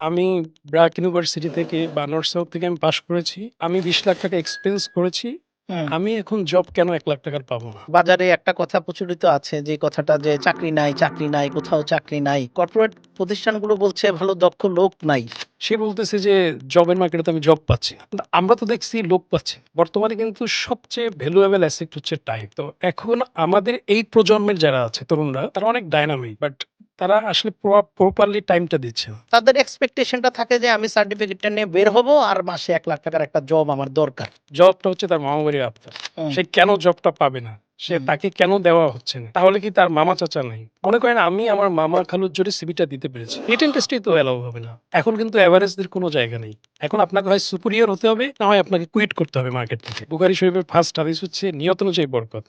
আমি ব্র্যাক ইউনিভার্সিটি থেকে বা নর্থ সাউথ থেকে আমি পাশ করেছি। আমি ৳২০,০০,০০০ এক্সপেন্স করেছি। হুম। আমি এখন জব কেন ৳১,০০,০০০ পাবো না? বাজারে একটা কথা প্রচলিত আছে যে কথাটা যে চাকরি নাই, চাকরি নাই, কোথাও চাকরি নাই। কর্পোরেট প্রতিষ্ঠানগুলো বলছে ভালো দক্ষ লোক নাই। সে বলতেছে যে জবের মার্কেটে তো আমি জব পাচ্ছি না। কিন্তু আমরা তো দেখছি লোক পাচ্ছি। বর্তমানে কিন্তু সবচেয়ে ভ্যালুয়েবল অ্যাসেট হচ্ছে টাইম। তো এখন আমাদের এই প্রজন্মের যারা আছে তরুণরা তারা অনেক ডায়নামিক। বাট তারা আসলে প্রপারলি টাইমটা দিচ্ছে না। তাদের এক্সপেকটেশনটা থাকে যে আমি সার্টিফিকেটটা নিয়ে বের হব আর মাসে ৳১,০০,০০০ একটা জব আমার দরকার। জবটা হচ্ছে তার মামাবাড়ির আবদার। হুম, সে কেন জবটা পাবে না? সে হুম। তাকে কেন দেওয়া হচ্ছে না? তাহলে কি তার মামা চাচা নাই? মনে করেন আমি আমার মামা খালুর জন্য সিভিটা দিতে পেরেছি। রিটেন টেস্টেই তো এলাও হবে না। এখন কিন্তু এভারেজদের কোনো জায়গা নেই। এখন আপনাকে হয় সুপিরিয়র হতে হবে, না হয় আপনাকে কুইট করতে হবে মার্কেট থেকে। বুখারী শরীফের ফার্স্ট হাদিস হচ্ছে নিয়ত অনুযায়ী বরকত।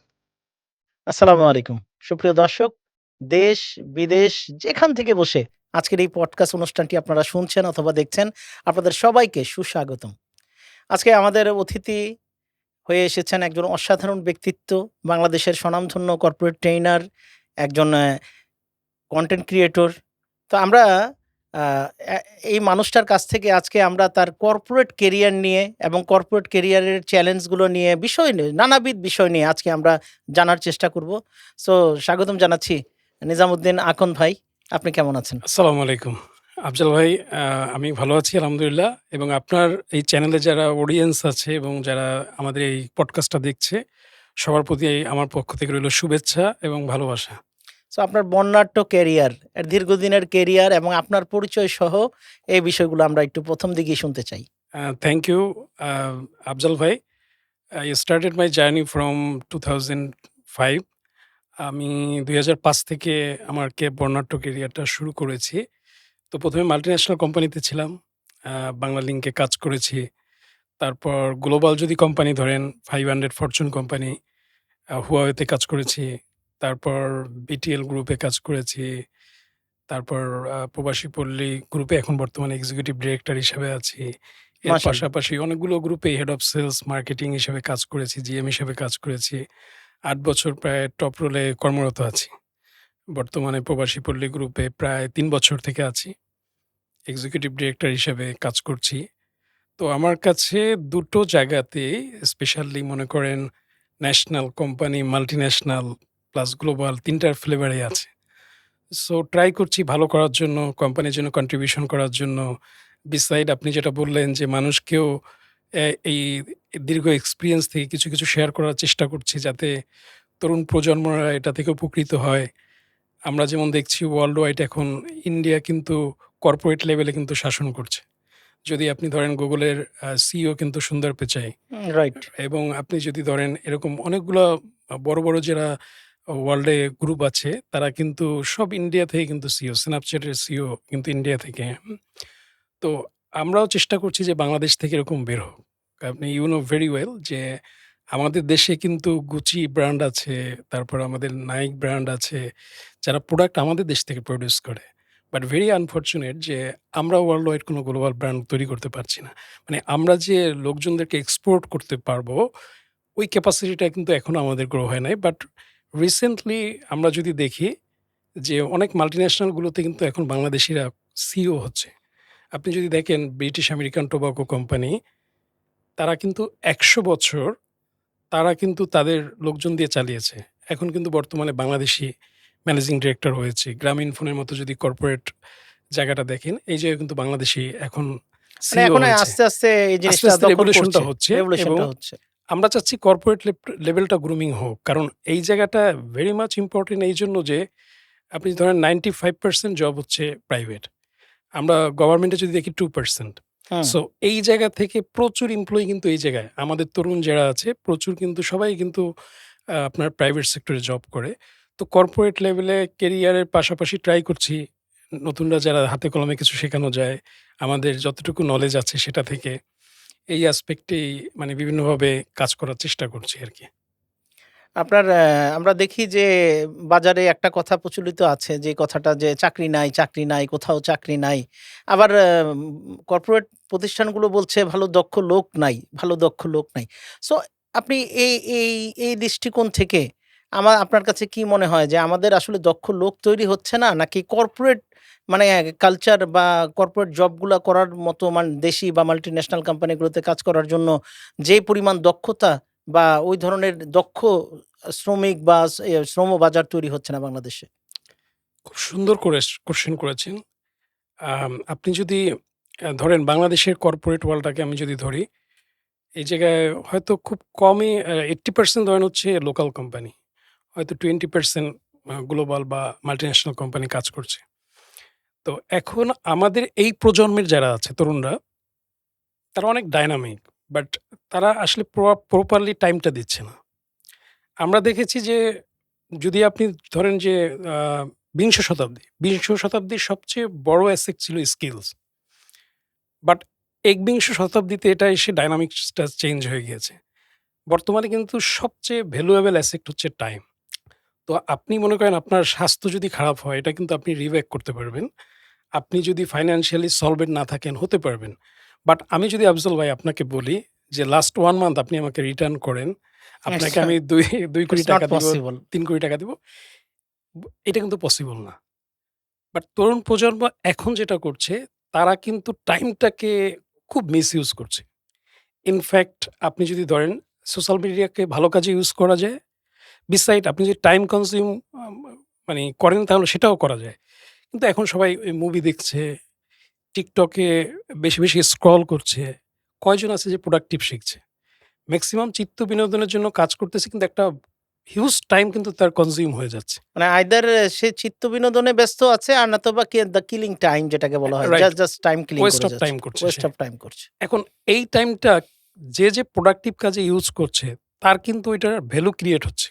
আসসালামু আলাইকুম। সুপ্রিয় দর্শক, দেশ, বিদেশ যেখান থেকে বসে আজকের এই পডকাস্ট অনুষ্ঠানটি আপনারা শুনছেন অথবা দেখছেন, আপনাদের সবাইকে সুস্বাগতম। আজকে আমাদের অতিথি হয়ে এসেছেন একজন অসাধারণ ব্যক্তিত্ব, বাংলাদেশের স্বনামধন্য কর্পোরেট ট্রেইনার, একজন কনটেন্ট ক্রিয়েটর। তো আমরা আ এ এই মানুষটার কাছ থেকে আজকে আমরা তার কর্পোরেট কেরিয়ার নিয়ে এবং কর্পোরেট কেরিয়ারের চ্যালেঞ্জগুলো নিয়ে নানাবিধ বিষয় নিয়ে আজকে আমরা জানার চেষ্টা করব। সো স্বাগতম জানাচ্ছি নিজামুদ্দিন আকন ভাই। আপনি কেমন আছেন? আসসালামু আলাইকুম। আফজাল ভাই, আ আমি ভালো আছি আলহামদুলিল্লাহ, এবং আপনার এই চ্যানেলে যারা অডিয়েন্স আছে এবং যারা আমাদের এই পডকাস্টটা দেখছে, সবার প্রতি আমার পক্ষ থেকে রইল শুভেচ্ছা এবং ভালোবাসা। সো আপনার বর্ণাঢ্য ক্যারিয়ার, দীর্ঘদিনের ক্যারিয়ার এবং আপনার পরিচয় সহ এই বিষয়গুলো আমরা একটু ১ম দিকেই শুনতে চাই। Thank you, Afzal bhai. I started my journey from 2005. আমি ২০০৫ থেকে আমার বর্ণাঢ্য ক্যারিয়ারটা শুরু করেছি। তো ১ম এ মাল্টিন্যাশনাল কোম্পানিতে ছিলাম। বাংলা লিংকে কাজ করেছি। তারপর গ্লোবাল যদি কোম্পানি ধরেন 500 ফরচুন কোম্পানি, হুয়াওয়েতে কাজ করেছি। তারপর বিটিএল গ্রুপে কাজ করেছি। তারপর প্রবাসী পল্লী গ্রুপে এখন বর্তমানে এক্সিকিউটিভ ডিরেক্টর হিসেবে আছি। এর মাশাআল্লাহ। পাশাপাশি অনেকগুলো গ্রুপে হেড অফ সেলস, মার্কেটিং হিসেবে কাজ করেছি, জিএম হিসেবে কাজ করেছি। ৮ বছর প্রায় টপ রোলে কর্মরত আছি। বর্তমানে প্রবাসী পল্লী গ্রুপে প্রায় ৩ বছর থেকে আছি। এক্সিকিউটিভ ডিরেক্টর হিসেবে কাজ করছি। তো আমার কাছে দুটো জায়গাতেই স্পেশালি মনে করেন national company, multinational plus global ৩ টার ফ্লেভারই আছে। সো ট্রাই করছি ভালো করার জন্য, কোম্পানির জন্য কন্ট্রিবিউশন করার জন্য। বিসাইড আপনি যেটা বললেন যে মানুষকেও এই দীর্ঘ এক্সপেরিয়েন্স থেকে কিছু শেয়ার করার চেষ্টা করছি যাতে তরুণ প্রজন্মরা এটা থেকে উপকৃত হয়। আমরা যেমন দেখছি ওয়ার্লড ওয়াইড এখন ইন্ডিয়া কিন্তু কর্পোরেট লেভেলে কিন্তু শাসন করছে। যদি আপনি ধরেন গুগলের সিইও কিন্তু সুন্দর পিচাই, রাইট। এবং আপনি যদি ধরেন এরকম অনেকগুলা বড় যারা ওয়ার্ল্ডে গ্রুপ আছে তারা কিন্তু সব ইন্ডিয়া থেকে কিন্তু সিইও, Snapchat এর সিইও কিন্তু ইন্ডিয়া থেকে। তো আমরাও চেষ্টা করছি যে বাংলাদেশ থেকে এরকম বের হোক। আপনি ইউ নো ভেরি ওয়েল যে আমাদের দেশে কিন্তু গুচি ব্র্যান্ড আছে, তারপর আমাদের নাইক ব্র্যান্ড আছে, যারা প্রোডাক্ট আমাদের দেশ থেকে প্রোডিউস করে। বাট ভেরি আনফরচুনেট যে আমরা ওয়ার্লড ওয়াইড কোনো গ্লোবাল ব্র্যান্ড তৈরি করতে পারছি না। মানে আমরা যে লোকজনদেরকে এক্সপোর্ট করতে পারবো, ওই ক্যাপাসিটিটা কিন্তু এখনো আমাদের গ্রো হয় নাই। বাট রিসেন্টলি আমরা যদি দেখি যে অনেক মাল্টিন্যাশনাল গুলোতে কিন্তু এখন বাংলাদেশীরা সিইও হচ্ছে। আপনি যদি দেখেন ব্রিটিশ আমেরিকান টোবাকো কোম্পানি, তারা কিন্তু ১০০ বছর তারা কিন্তু তাদের লোকজন দিয়ে চালিয়েছে। এখন কিন্তু বর্তমানে বাংলাদেশী ম্যানেজিং ডিরেক্টর হয়েছে। গ্রামীণ ফোনের মতো যদি কর্পোরেট জায়গাটা দেখেন, এই জায়গায় কিন্তু বাংলাদেশী এখন মানে সিইও এখন হয়েছে। আস্তে, আস্তে এই আস্তে, জিনিসটা আস্তে দখল রেভলিউশনটা করছে। হচ্ছে, এবং রেভলিউশনটা হচ্ছে। আমরা চাচ্ছি কর্পোরেট লেভেলটা গ্রুমিং হোক। কারণ এই জায়গাটা ভেরি মাচ ইম্পোর্টেন্ট এইজন্য যে আপনি ধরেন 95% জব হচ্ছে প্রাইভেট। আমরা গভর্নমেন্টে যদি দেখি 2%। হুম। সো এই জায়গা থেকে প্রচুর এমপ্লয়ি কিন্তু এই জায়গায় আমাদের তরুণ যারা আছে প্রচুর কিন্তু সবাই কিন্তু আপনার প্রাইভেট সেক্টরে জব করে। তো কর্পোরেট লেভেলে কেরিয়ারের পাশাপাশি ট্রাই করছি নতুনরা যারা হাতে কলমে কিছু শেখানো যায়, আমাদের যতটুকু নলেজ আছে সেটা থেকে এই অ্যাসপেক্টেই মানে বিভিন্নভাবে কাজ করার চেষ্টা করছি আরকি। আপনার আমরা দেখি যে বাজারে একটা কথা প্রচলিত আছে যে কথাটা যে চাকরি নাই, চাকরি নাই, কোথাও চাকরি নাই। আবার কর্পোরেট প্রতিষ্ঠানগুলো বলছে ভালো দক্ষ লোক নাই, ভালো দক্ষ লোক নাই। সো আপনি এই এই এই দৃষ্টিকোণ থেকে আপনার কাছে কি মনে হয় যে আমাদের আসলে দক্ষ লোক তৈরি হচ্ছে না? নাকি কর্পোরেট মানে কালচার বা কর্পোরেট জবগুলা করার মতো দেশি বা মাল্টিন্যাশনাল কোম্পানিগুলোতে কাজ করার জন্য যে পরিমাণ দক্ষতা বা ওই ধরনের দক্ষ শ্রমিক বা শ্রম বাজার তৈরি হচ্ছে না বাংলাদেশে? খুব সুন্দর করে কোয়েশ্চেন করেছেন। আপনি যদি ধরেন বাংলাদেশের কর্পোরেট ওয়ার্ল্ডটাকে আমি যদি ধরি, এই জায়গায় হয়তো খুব কমই 80% ধরেন হচ্ছে লোকাল কোম্পানি। হয়তো 20% গ্লোবাল বা মাল্টিন্যাশনাল কোম্পানি কাজ করছে। তো এখন আমাদের এই প্রজন্মের যারা আছে তরুণরা, তারা অনেক ডায়নামিক। বাট তারা আসলে প্রপারলি টাইমটা দিচ্ছে না। আমরা দেখেছি যে যদি আপনি ধরেন যে আ বিংশ শতাব্দীর সবচেয়ে বড় অ্যাসেট ছিল স্কিলস। বাট একবিংশ শতাব্দীতে এটা এসে ডায়নামিক্সটা চেঞ্জ হয়ে গিয়েছে। বর্তমানে কিন্তু সবচেয়ে ভ্যালুয়েবল অ্যাসেট হচ্ছে টাইম। তো আপনি মনে করেন আপনার স্বাস্থ্য যদি খারাপ হয়, এটা কিন্তু আপনি রিব্যাক করতে পারবেন। আপনি যদি ফাইন্যান্সিয়ালি সলভেন্ট না থাকেন, হতে পারবেন। বাট আমি যদি আফজল ভাই আপনাকে বলি যে লাস্ট 1 মান্থ আপনি আমাকে রিটার্ন করেন। ইটস আপনাকে আমি ইটস নট ৳২,০০,০০,০০০ দিব, পসিবল। ৳৩,০০,০০,০০০ দিব। এটা কিন্তু পসিবল না। বাট তরুণ প্রজন্ম এখন যেটা করছে, তারা কিন্তু টাইমটাকে খুব মিসইউজ করছে। ইনফ্যাক্ট আপনি যদি ধরেন সোশ্যাল মিডিয়াকে ভালো কাজে ইউজ করা যায়। বিসাইড আপনি যদি টাইম কনজিউম আম মানে করেন তাহলে সেটাও করা যায়। কিন্তু এখন সবাই ওই মুভি দেখছে, TikTok এ বেশি স্ক্রল করছে। কয়জন আছে যে প্রোডাক্টিভ শিখছে? মেক্সিমাম চিত্ত বিনোদনের জন্য কাজ করতেছে কিন্তু একটা হিউজ টাইম কিন্তু তার কনজিউম হয়ে যাচ্ছে। আইদার সে চিত্ত বিনোদনে ব্যস্ত আছে আর নয়তোবা দ্য কিলিং টাইম যেটাকে বলা হয়। Right, just time killing West করে অফ যাচ্ছে। টাইম করছে ওয়েস্ট সে। অফ টাইম করছে। এখন এই টাইমটা যে প্রোডাক্টিভ কাজে ইউজ করছে, তার কিন্তু ওইটার ভ্যালু ক্রিয়েট হচ্ছে।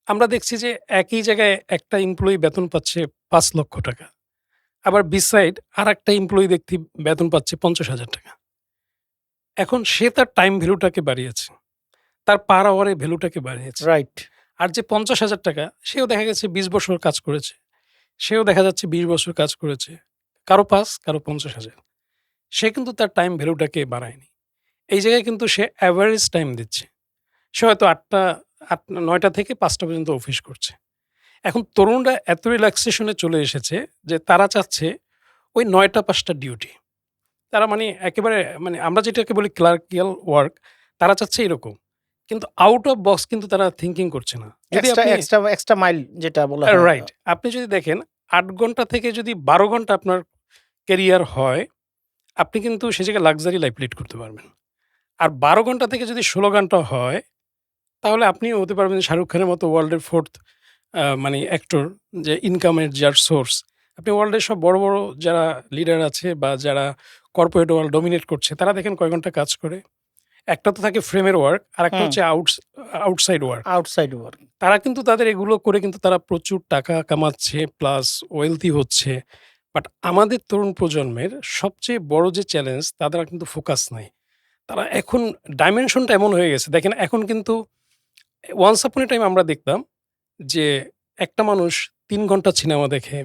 আমরা দেখছি যে একই জায়গায় একটা এমপ্লয়ি বেতন পাচ্ছে ৳৫,০০,০০০। আবার বিসাইড আরেকটা এমপ্লয়ি দেখছি বেতন পাচ্ছে ৳৫০,০০০। এখন সে তার টাইম ভ্যালুটাকে বাড়িয়েছে। তার পার আওয়ারের ভ্যালুটাকে বাড়িয়েছে। রাইট। আর যে ৳৫০,০০০ সেও দেখা গেছে ২০ বছর কাজ করেছে। সেও দেখা যাচ্ছে ২০ বছর কাজ করেছে। কারো ৫, কারো ৫০,০০০। সে কিন্তু তার টাইম ভ্যালুটাকে বাড়ায়নি। এই জায়গায় কিন্তু সে এভারেজ টাইম দিচ্ছে। সে হয়তো ৯টা থেকে ৫টা পর্যন্ত অফিস করছে। এখন তরুণরা এত রিল্যাক্সেশন এ চলে এসেছে যে তারা চাচ্ছে ওই ৯টা-৫টা ডিউটি। তারা একেবারে আমরা যেটাকে বলি ক্লার্কিয়াল ওয়ার্ক, তারা চাচ্ছে এরকম। কিন্তু আউট অফ বক্স কিন্তু তারা থিংকিং করছে না। যদি এক্সট্রা আপনি এক্সট্রা এক্সট্রা মাইল যেটা বলা হয়। রাইট, আপনি যদি দেখেন ৮ ঘন্টা থেকে যদি ১২ ঘন্টা আপনার ক্যারিয়ার হয়, আপনি কিন্তু সে জায়গায় লাক্সারি লাইফ লিড করতে পারবেন। আর ১২ ঘন্টা থেকে যদি ১৬ ঘন্টা হয়, তাহলে আপনিও হতে পারবেন শাহরুখ খানের মতো ওয়ার্ল্ডের 4th অ্যাক্টর, যে ইনকামের যার সোর্স। আপনি ওয়ার্ল্ডের সব বড় যারা লিডার আছে বা যারা কর্পোরেট ওয়ার্ল্ড ডমিনেট করছে, তারা দেখেন কয় ঘন্টা কাজ করে। একটা তো থাকে ফ্রেমের ওয়ার্ক, আরেকটা হুম, হচ্ছে আউটসাইড ওয়ার্ক। Outside work. তারা কিন্তু তাদের এগুলো করে কিন্তু তারা প্রচুর টাকা কামাচ্ছে, প্লাস ওয়েলথি হচ্ছে। বাট আমাদের তরুণ প্রজন্মের সবচেয়ে বড় যে চ্যালেঞ্জ, তাদের কিন্তু ফোকাস নাই। তারা এখন ডাইমেনশনটা এমন হয়ে গেছে। দেখেন এখন কিন্তু ওয়ান্স আপন এ টাইম আমরা দেখতাম যে একটা মানুষ ৩ ঘন্টা সিনেমা দেখে,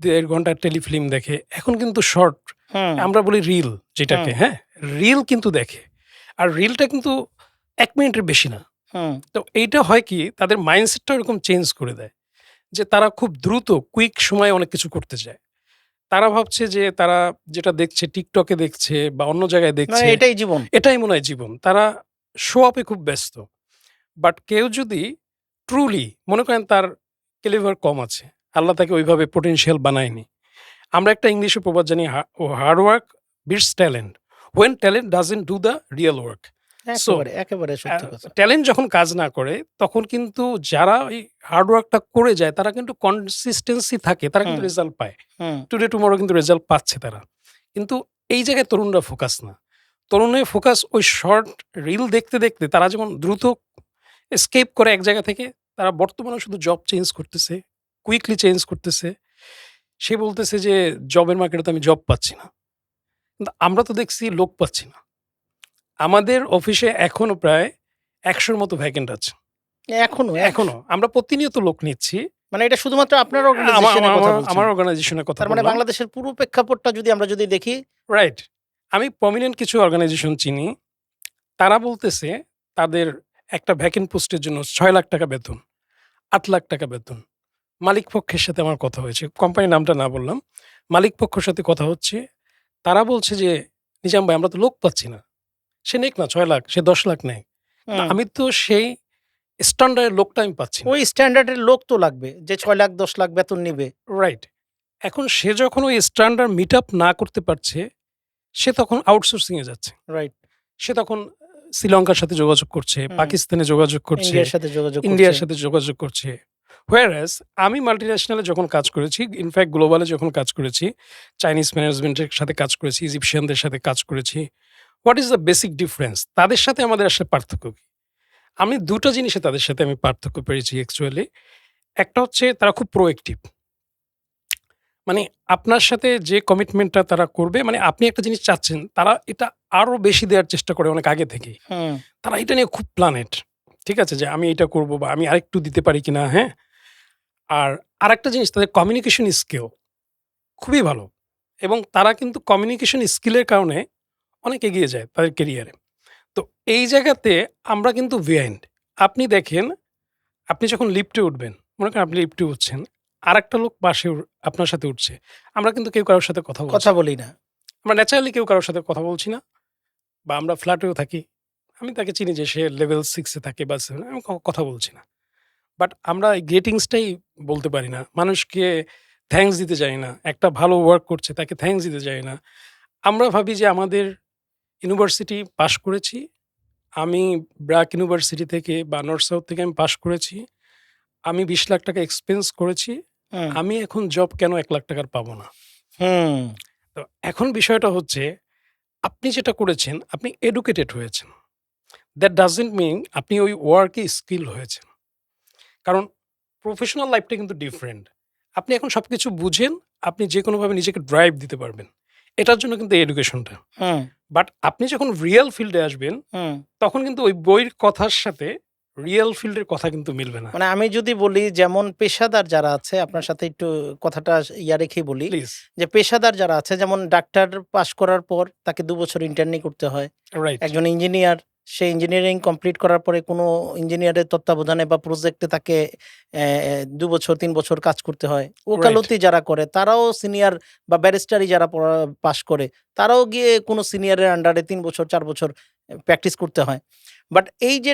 ১.৫ ঘন্টা টেলিফিল্ম দেখে। এখন কিন্তু শর্ট, হুম, আমরা বলি রিল হুম, যেটাকে, হ্যাঁ? রিল কিন্তু দেখে। আর রিলটা কিন্তু ১ মিনিটের বেশি না। হুম। তো এইটা হয় কি, তাদের মাইন্ডসেটটা ওরকম চেঞ্জ করে দেয়। যে তারা খুব দ্রুত কুইক সময়ে অনেক কিছু করতে চায়। তারা ভাবছে যে তারা যেটা দেখছে TikTok এ দেখছে বা অন্য জায়গায় দেখছে, এটাই জীবন। এটাই মনে হয় জীবন। তারা শো অফ এ খুব ব্যস্ত। বাট কেউ যদি ট্রুলি মনে করেন তার ক্যালিবার কম আছে, আল্লাহ তাকে ওইভাবে পোটেনশিয়াল বানায়নি। আমরা একটা ইংলিশে প্রবাদ জানি, hard work beats talent. When talent doesn't do the real work. So একেবারে সত্যি কথা। ট্যালেন্ট যখন কাজ না করে, তখন কিন্তু যারা ওই হার্ড ওয়ার্কটা করে যায়, তারা কিন্তু কনসিস্টেন্সি থাকে, তারা কিন্তু হুম, রেজাল্ট পায়। হুম। টুডে টুমরো কিন্তু রেজাল্ট পাচ্ছে তারা। কিন্তু এই জায়গায় তরুণরা ফোকাস না। তরুণের ফোকাস ওই শর্ট রিল দেখতে তারা যেমন দ্রুত এসকেপ করে এক জায়গা থেকে, তারা বর্তমানে শুধু জব চেঞ্জ করতেছে, কুইকলি চেঞ্জ করতেছে। সে বলতেছে যে জবের মার্কেটে তো আমি জব পাচ্ছি না। কিন্তু আমরা তো দেখছি লোক পাচ্ছি না। আমাদের অফিসে এখনো প্রায় ১০০ র মতো ভ্যাকেন্ট আছে। এখনো এখনো আমরা প্রতিনিয়ত লোক নিচ্ছি। এটা শুধুমাত্র আপনার আমা অর্গানাইজেশনের কথা আমার বলছেন। আমার অর্গানাইজেশনের কথা তার বললাম। বাংলাদেশের পুরো প্রেক্ষাপটটা যদি আমরা দেখি। রাইট। আমি প্রমিনেন্ট কিছু অর্গানাইজেশন চিনি। তারা বলতেছে তাদের একটা ভ্যাকেন্ট পোস্টের জন্য ৳৬,০০,০০০ বেতন, ৳৮,০০,০০০ বেতন। মালিক পক্ষের সাথে আমার কথা হয়েছে। কোম্পানির নামটা না বললাম। মালিক পক্ষের সাথে কথা হচ্ছে। তারা বলছে যে, "নিজাম ভাই আমরা তো লোক পাচ্ছি না। সে নেক না ৬,০০,০০০, সে ১০,০০,০০০ নেয়। কিন্তু হুম। আমি তো সেই স্ট্যান্ডার্ড এর লোকটা আমি পাচ্ছি না।" ওই স্ট্যান্ডার্ডের লোক তো লাগবে যে ৬,০০,০০০ ১০,০০,০০০ বেতন নিবে। রাইট। এখন সে যখন ওই স্ট্যান্ডার্ড মিট আপ না করতে পারছে, সে তখন আউটসোর্সিং এ যাচ্ছে। রাইট। সে তখন শ্রীলঙ্কার সাথে যোগাযোগ করছে, হুম। পাকিস্তানে যোগাযোগ করছে, ইন্ডিয়ার সাথে যোগাযোগ করছে। ইন্ডিয়ার সাথে যোগাযোগ করছে। Whereas আমি মাল্টিন্যাশনালে যখন কাজ করেছি, ইনফ্যাক্ট গ্লোবালে যখন কাজ করেছি, চাইনিজ ম্যানেজমেন্টের সাথে কাজ করেছি, ইজিপশিয়ানদের সাথে কাজ করেছি। What is the basic difference? তাদের সাথে আমাদের আসলে পার্থক্য কি? আমি ২ টা জিনিসে তাদের সাথে আমি পার্থক্য পেয়েছি অ্যাকচুয়ালি। একটা হচ্ছে তারা খুব প্রোয়েক্টিভ। মানে আপনার সাথে যে কমিটমেন্টটা তারা করবে, মানে আপনি একটা জিনিস চাচ্ছেন, তারা এটা আরো বেশি দেওয়ার চেষ্টা করে অনেক আগে থেকেই। হুম। তারা এটা নিয়ে খুব প্ল্যানেড। ঠিক আছে? যে আমি এটা করব বা আমি আরেকটু দিতে পারি কিনা, হ্যাঁ? আর আরেকটা জিনিস তাদের কমিউনিকেশন স্কিল খুবই ভালো এবং তারা কিন্তু কমিউনিকেশন স্কিলের কারণে অনেক এগিয়ে যায় তাদের ক্যারিয়ারে। তো এই জায়গাতে আমরা কিন্তু বিহাইন্ড। আপনি দেখেন, আপনি যখন লিফটে উঠবেন, মনে করেন আপনি লিফটে উঠছেন, আরেকটা লোক পাশে আপনার সাথে উঠছে। আমরা কিন্তু কেউ কারো সাথে কথা বলছি কথা না। বলি না। আমরা ন্যাচারালি কেউ কারো সাথে কথা বলছি না বা আমরা ফ্ল্যাটেও থাকি। আমি তাকে চিনি যে সে লেভেল 6 এ থাকে বা 7 আমি কথা বলছি না। বাট আমরা এই গ্রিটিংসটাই বলতে পারি না। মানুষকে থ্যাংকস দিতে জানি না। একটা ভালো ওয়ার্ক করছে তাকে থ্যাংকস দিতে জানি না। আমরা ভাবি যে আমাদের ইউনিভার্সিটি পাস করেছি। আমি ব্র্যাক ইউনিভার্সিটি থেকে বা নর্থ সাউথ থেকে আমি পাস করেছি। আমি ৳২০,০০,০০০ এক্সপেন্স করেছি। হুম। আমি এখন জব কেন ৳১,০০,০০০ পাবো না? হুম। তো এখন বিষয়টা হচ্ছে আপনি যেটা করেছেন আপনি এডুকেটেড হয়েছেন। দ্যাট ডাজন্ট মিন আপনি ওই ওয়ার্কে স্কিল হয়েছেন। কারণ প্রফেশনাল লাইফটা কিন্তু ডিফারেন্ট। আপনি এখন সবকিছু বুঝেন, আপনি যেকোনোভাবে নিজেকে ড্রাইভ দিতে পারবেন। এটার জন্য কিন্তু এডুকেশনটা। হুম। বাট আপনি যখন রিয়াল ফিল্ডে আসবেন, হুম। তখন কিন্তু ওই বইয়ের কথার সাথে রিয়াল ফিল্ডের কথা কিন্তু মিলবে না। মানে আমি যদি বলি যেমন পেশাদার যারা আছে আপনার সাথে একটু কথাটা রেখেই বলি প্লিজ। যে পেশাদার যারা আছে যেমন ডাক্তার পাশ করার পর তাকে ২ বছর ইন্টার্নি করতে হয়। রাইট, একজন ইঞ্জিনিয়ার সে ইঞ্জিনিয়ারিং কমপ্লিট করার পরে কোনো ইঞ্জিনিয়ারের তত্ত্বাবধানে বা প্রজেক্টে তাকে ২ বছর ৩ বছর কাজ করতে হয়। রাইট, ওকালতি যারা করে তারাও সিনিয়র বা ব্যারিস্টারি যারা পাশ করে তারাও গিয়ে কোনো সিনিয়রের আন্ডারে ৩ বছর ৪ বছর প্র্যাকটিস করতে হয়। বাট এই যে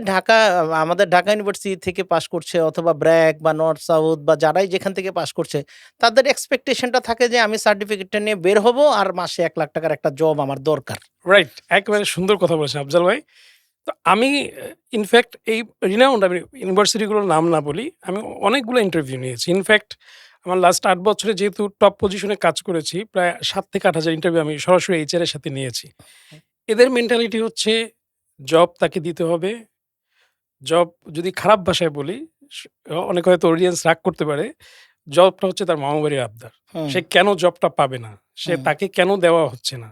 আমাদের ঢাকা ইউনিভার্সিটি থেকে পাশ করছে অথবা ব্র্যাক বা নর্থ সাউথ বা যারাই যেখান থেকে পাশ করছে তাদের এক্সপেকটেশনটা থাকে যে আমি সার্টিফিকেটটা নিয়ে বের হব আর মাসে ৳১,০০,০০০ একটা জব আমার দরকার। রাইট। একেবারে সুন্দর কথা বলেছেন আফজাল ভাই। তো আমি ইনফ্যাক্ট এই রিনাউন্ড আমি ইউনিভার্সিটিগুলোর নাম না বলি, আমি অনেকগুলো ইন্টারভিউ নিয়েছি। ইনফ্যাক্ট আমার লাস্ট ৮ বছরে যেহেতু টপ পজিশনে কাজ করেছি, প্রায় ৭ থেকে ৮,০০০ ইন্টারভিউ আমি সরাসরি এইচআর এর সাথে নিয়েছি। এদের মেন্টালিটি হচ্ছে জব তাকে দিতে হবে। জব যদি খারাপ ভাষায় বলি, স অনেকে হয়তো অডিয়েন্স রাগ করতে পারে। জবটা হচ্ছে তার মামাবাড়ির আবদার। হুম। সে কেন জবটা পাবে না? সে হুম। তাকে কেন দেওয়া হচ্ছে না?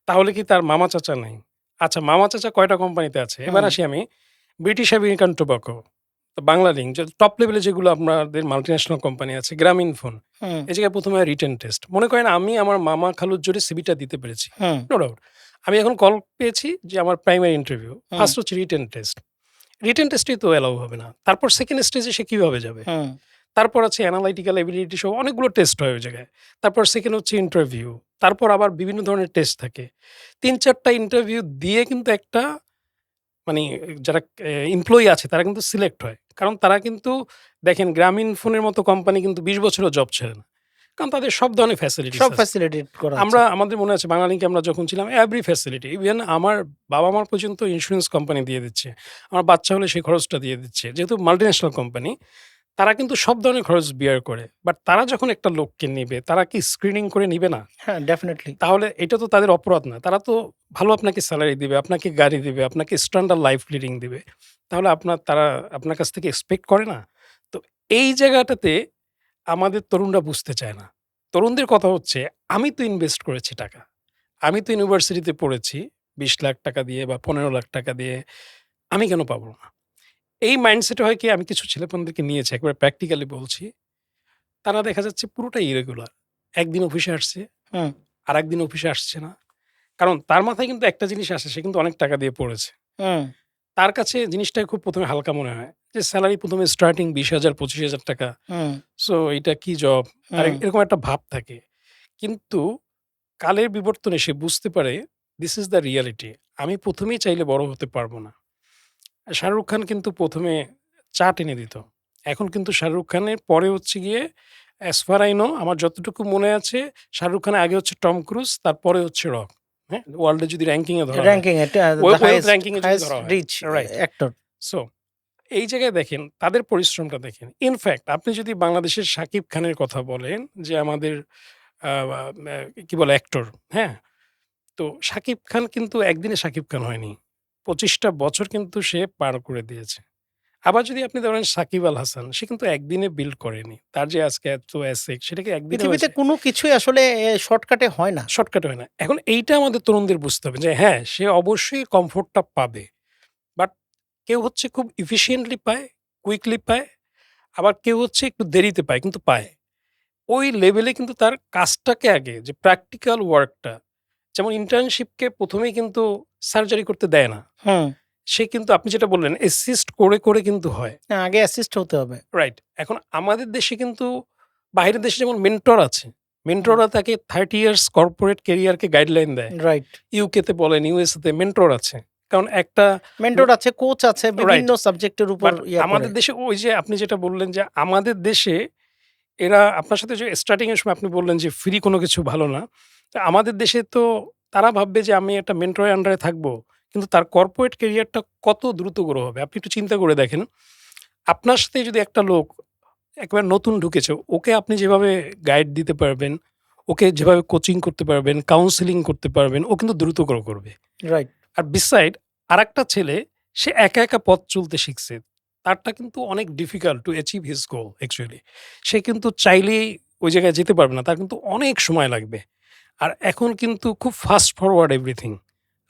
তাহলে কি তার মামা চাচা নাই? আচ্ছা মামা চাচা কয়টা কোম্পানিতে আছে? এবার হুম। আসি আমি ব্রিটিশ আমেরিকান টোবাকো, বাংলালিংক যে টপ লেভেলে যেগুলো আপনাদের মাল্টিন্যাশনাল কোম্পানি আছে, গ্রামীণফোন। হুম। এই জায়গায় ১ম এ রিটেন টেস্ট। মনে করেন আমি আমার মামা খালুর জোরে সিভিটা দিতে পেরেছি। হুম। No doubt. আমি এখন কল পেয়েছি যে আমার প্রাইমারি ইন্টারভিউ। হুম। ফার্স্ট হচ্ছে রিটেন টেস্ট। রিটেন টেস্টেই তো অ্যালাউ হবে না। তারপর 2nd স্টেজে সে কিভাবে যাবে? হুম। তারপর আছে অ্যানালাইটিক্যাল এবিলিটি সহ অনেকগুলো টেস্ট হয় ওই জায়গায়। তারপর 2nd হচ্ছে ইন্টারভিউ। তারপর আবার বিভিন্ন ধরনের টেস্ট থাকে। ৩-৪ টা ইন্টারভিউ দিয়ে কিন্তু একটা মানে যারা এমপ্লয়ি আছে তারা কিন্তু সিলেক্ট হয়। কারণ তারা কিন্তু দেখেন গ্রামীণফোনের মতো কোম্পানি কিন্তু ২০ বছরেও জব ছাড়ে না। কারণ তাদের সব ধরনের ফ্যাসিলিটিস সব আছে। ফ্যাসিলিটেট করা আছে। আমাদের মনে আছে বাংলালিংকে আমরা যখন ছিলাম এভরি ফ্যাসিলিটি ইভেন আমার বাবা-মার পর্যন্ত ইন্সুরেন্স কোম্পানি দিয়ে দিচ্ছে। আমার বাচ্চা হলে সেই খরচটা দিয়ে দিচ্ছে। যেহেতু মাল্টিন্যাশনাল কোম্পানি তারা কিন্তু সব ধরনের খরচ বিয়ার করে। বাট তারা যখন একটা লোককে নিবে তারা কি স্ক্রিনিং করে নিবে না? হ্যাঁ, ডেফিনিটলি। তাহলে এটা তো তাদের অপরাধ না। তারা তো ভালো আপনাকে সেলারি দিবে, আপনাকে গাড়ি দিবে, আপনাকে স্ট্যান্ডার্ড লাইফ লিডিং দিবে। তাহলে তারা আপনার কাছ থেকে এক্সপেক্ট করে না? তো এই জায়গাটাতে আমাদের তরুণরা বুঝতে চায় না। তরুণদের কথা হচ্ছে, আমি তো ইনভেস্ট করেছি টাকা। আমি তো ইউনিভার্সিটিতে পড়েছি ৳২০,০০,০০০ দিয়ে বা ৳১৫,০০,০০০ দিয়ে। আমি কেন পাবো না? এই মাইন্ডসেটে হয় কি আমি কিছু ছেলেপেলেদেরকে নিয়েছি একেবারে প্র্যাকটিক্যালি বলছি। তারা দেখা যাচ্ছে পুরোটাই ইরেগুলার। একদিন অফিসে আসছে, হুম। আরেকদিন অফিসে আসছে না। কারণ তার মাথায় কিন্তু একটা জিনিস আসে সে কিন্তু অনেক টাকা দিয়ে পড়েছে। হুম। তার কাছে জিনিসটা খুব ১ম এ হালকা মনে হয়। যে সেলারি ১ম এ স্টার্টিং ৳২০,০০০ ৳২৫,০০০ হুম, সো এইটা কি জব? তার হুম। এরকম একটা ভাব থাকে। কিন্তু কালের বিবর্তনে সে বুঝতে পারে দিস ইস দ্য রিয়ালিটি। আমি ১ম এই চাইলে বড় হতে পারব না। শাহরুখ খান কিন্তু ১ম এ চা টেনে দিত। এখন কিন্তু শাহরুখ খানের পরে হচ্ছে গিয়ে অ্যাজ ফার আই নো আমার যতটুকু মনে আছে শাহরুখ খানের আগে হচ্ছে টম ক্রুজ তারপরে হচ্ছে রক। হ্যাঁ? ওয়ার্ল্ড এ যদি র্যাঙ্কিং এ ধরা হয়। র‍্যাংকিং এ দ্যা ওয়েলথ হাইয়েস্ট র্যাঙ্কিং এ যদি হাইয়েস্ট ধরা হয়। Rich right. অ্যাক্টর। সো এই জায়গায় দেখেন তাদের পরিশ্রমটা দেখেন। ইনফেক্ট আপনি যদি বাংলাদেশের শাকিব খানের কথা বলেন যে আমাদের আ আ ম্যা কি বলে অ্যাক্টর, হ্যাঁ? তো শাকিব খান কিন্তু একদিনে শাকিব খান হয়নি। ২৫ টা বছর কিন্তু সে পার করে দিয়েছে। আবার যদি আপনি ধরেন সাকিব আল হাসান, সে কিন্তু একদিনে বিল্ড করেনি। তার যে আজকে এত অ্যাসেট সেটা কি একদিনে পৃথিবীতে হয়েছে? কোনো কিছুই আসলে শর্টকাটে হয় না। শর্টকাট হয় না। এখন এইটা আমাদের তরুণদের বুঝতে হবে যে হ্যাঁ, সে অবশ্যই কমফোর্টটা পাবে। বাট কেউ হচ্ছে খুব এফিশিয়েন্টলি পায়, কুইকলি পায়, আবার কেউ হচ্ছে একটু দেরিতে পায় কিন্তু পায়। ওই লেভেলে কিন্তু তার কাজটাকে আগে যে প্র্যাকটিক্যাল ওয়ার্কটা যেমন ইন্টার্নশিপকে ১ম এই কিন্তু সার্জারি করতে দেয় না। হুম। সে কিন্তু আপনি যেটা বললেন অ্যাসিস্ট করে কিন্তু হয়। হ্যাঁ, আগে অ্যাসিস্ট হতে হবে। রাইট। এখন আমাদের দেশে কিন্তু বাহিরের দেশে যেমন মেন্টর আছে। হুম, মেন্টররা তাকে 30 ইয়ার্স কর্পোরেট ক্যারিয়ারকে গাইডলাইন দেয়। রাইট। ইউকে তে বলেন, ইউএসএ তে মেন্টর আছে। কারণ একটা লো মেন্টর আছে, কোচ আছে, বিভিন্ন রাইট। সাবজেক্টের উপর বাট ইয়া করে। আমাদের দেশে ওই যে আপনি যেটা বললেন যে আমাদের দেশে এরা আপনার সাথে যে স্টার্টিং এর সময় আপনি বললেন যে ফ্রি কোনো কিছু ভালো না। তো আমাদের দেশে তো তারা ভাববে যে আমি একটা মেন্টরের আন্ডারে থাকবো। কিন্তু তার কর্পোরেট ক্যারিয়ারটা কত দ্রুত গ্রো হবে। আপনি একটু চিন্তা করে দেখেন। আপনার সাথে যদি একটা লোক একেবারে নতুন ঢুকেছে, ওকে আপনি যেভাবে গাইড দিতে পারবেন, ওকে যেভাবে কোচিং করতে পারবেন, কাউন্সেলিং করতে পারবেন, ও কিন্তু দ্রুত গ্রো করবে। রাইট। আর বিসাইড আরেকটা ছেলে সে একা পথ চলতে শিখছে। তারটা কিন্তু অনেক difficult to achieve his goal actually. সে কিন্তু চাইলেই ওই জায়গায় যেতে পারবে না। তার কিন্তু অনেক সময় লাগবে। আর এখন কিন্তু খুব ফাস্ট ফরওয়ার্ড এভরিথিং।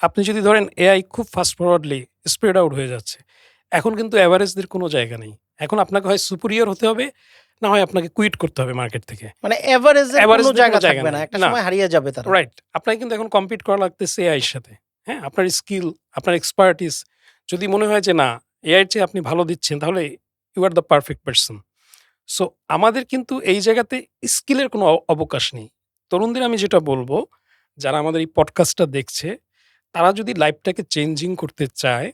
আপনি যদি ধরেন এআই খুব ফাস্ট ফরওয়ার্ডলি স্প্রেড আউট হয়ে যাচ্ছে। এখন কিন্তু এভারেজদের কোনো জায়গা নেই। এখন আপনাকে হয় সুপিরিয়র হতে হবে, না হয় আপনাকে কুইট করতে হবে মার্কেট থেকে। মানে এভারেজের কোনো এভারেজদের কোনো জায়গা জায়গা থাকবে না। নাই। একটা না, সময় হারিয়ে যাবে তারা। রাইট। আপনাকে কিন্তু এখন কম্পিট করা লাগতেছে এআই এর সাথে। হ্যাঁ? আপনার স্কিল, আপনার এক্সপার্টিস যদি মনে হয় যে না, এআই এর চেয়ে আপনি ভালো দিচ্ছেন তাহলে you are the perfect person. So আমাদের কিন্তু এই জায়গাতে স্কিলের কোনো অবকাশ নেই। তরুণদের আমি যেটা বলব, যারা আমাদের এই পডকাস্টটা দেখছে, তারা যদি লাইফটাকে চেঞ্জিং করতে চায়,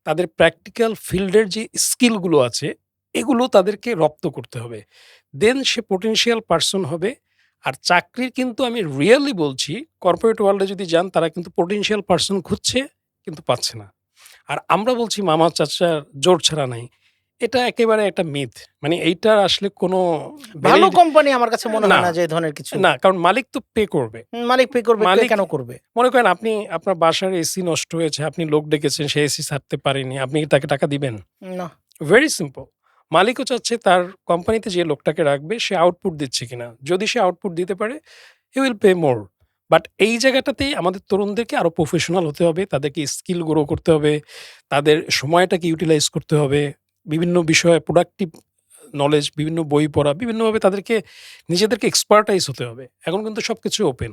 তাদের প্র্যাকটিক্যাল ফিল্ডের যে স্কিলগুলো আছে, এগুলো তাদেরকে রপ্ত করতে হবে। দেন সে পোটেনশিয়াল পারসন হবে। আর চাকরির কিন্তু আমি রিয়ালি বলছি, কর্পোরেট ওয়ার্লড এ যদি যান, তারা কিন্তু পোটেনশিয়াল পারসন খুঁজছে, কিন্তু পাচ্ছে না। আর আমরা বলছি মামা চাচার জোর ছাড়া নাই। এটা একেবারে একটা মিথ। মানে এইটার আসলে কোনো ভালো ভ্যালিড কোম্পানি আমার কাছে মনে না, হয় না যে এই ধরনের কিছু। না কারণ মালিক তো পে করবে। মালিক পে করবে, কে মালিক কেন করবে? মনে করেন আপনি আপনার বাসার এসি নষ্ট হয়েছে, আপনি লোক ডেকেছেন, সে এসি ছাড়তে পারেনি। আপনি কি তাকে টাকা দিবেন? না। Very simple. মালিকও চাচ্ছে তার কোম্পানিতে যে লোকটাকে রাখবে সে আউটপুট দিচ্ছে কিনা। যদি সে আউটপুট দিতে পারে he will pay more. But এই জায়গাটাতেই আমাদের তরুণদেরকে আরো প্রফেশনাল হতে হবে। তাদেরকে স্কিল গ্রো করতে হবে। তাদের সময়টাকে ইউটিলাইজ করতে হবে। বিভিন্ন বিষয়ে প্রোডাক্টিভ নলেজ, বিভিন্ন বই পড়া, বিভিন্নভাবে তাদেরকে নিজেদেরকে এক্সপার্টাইজ হতে হবে। এখন কিন্তু সবকিছু ওপেন।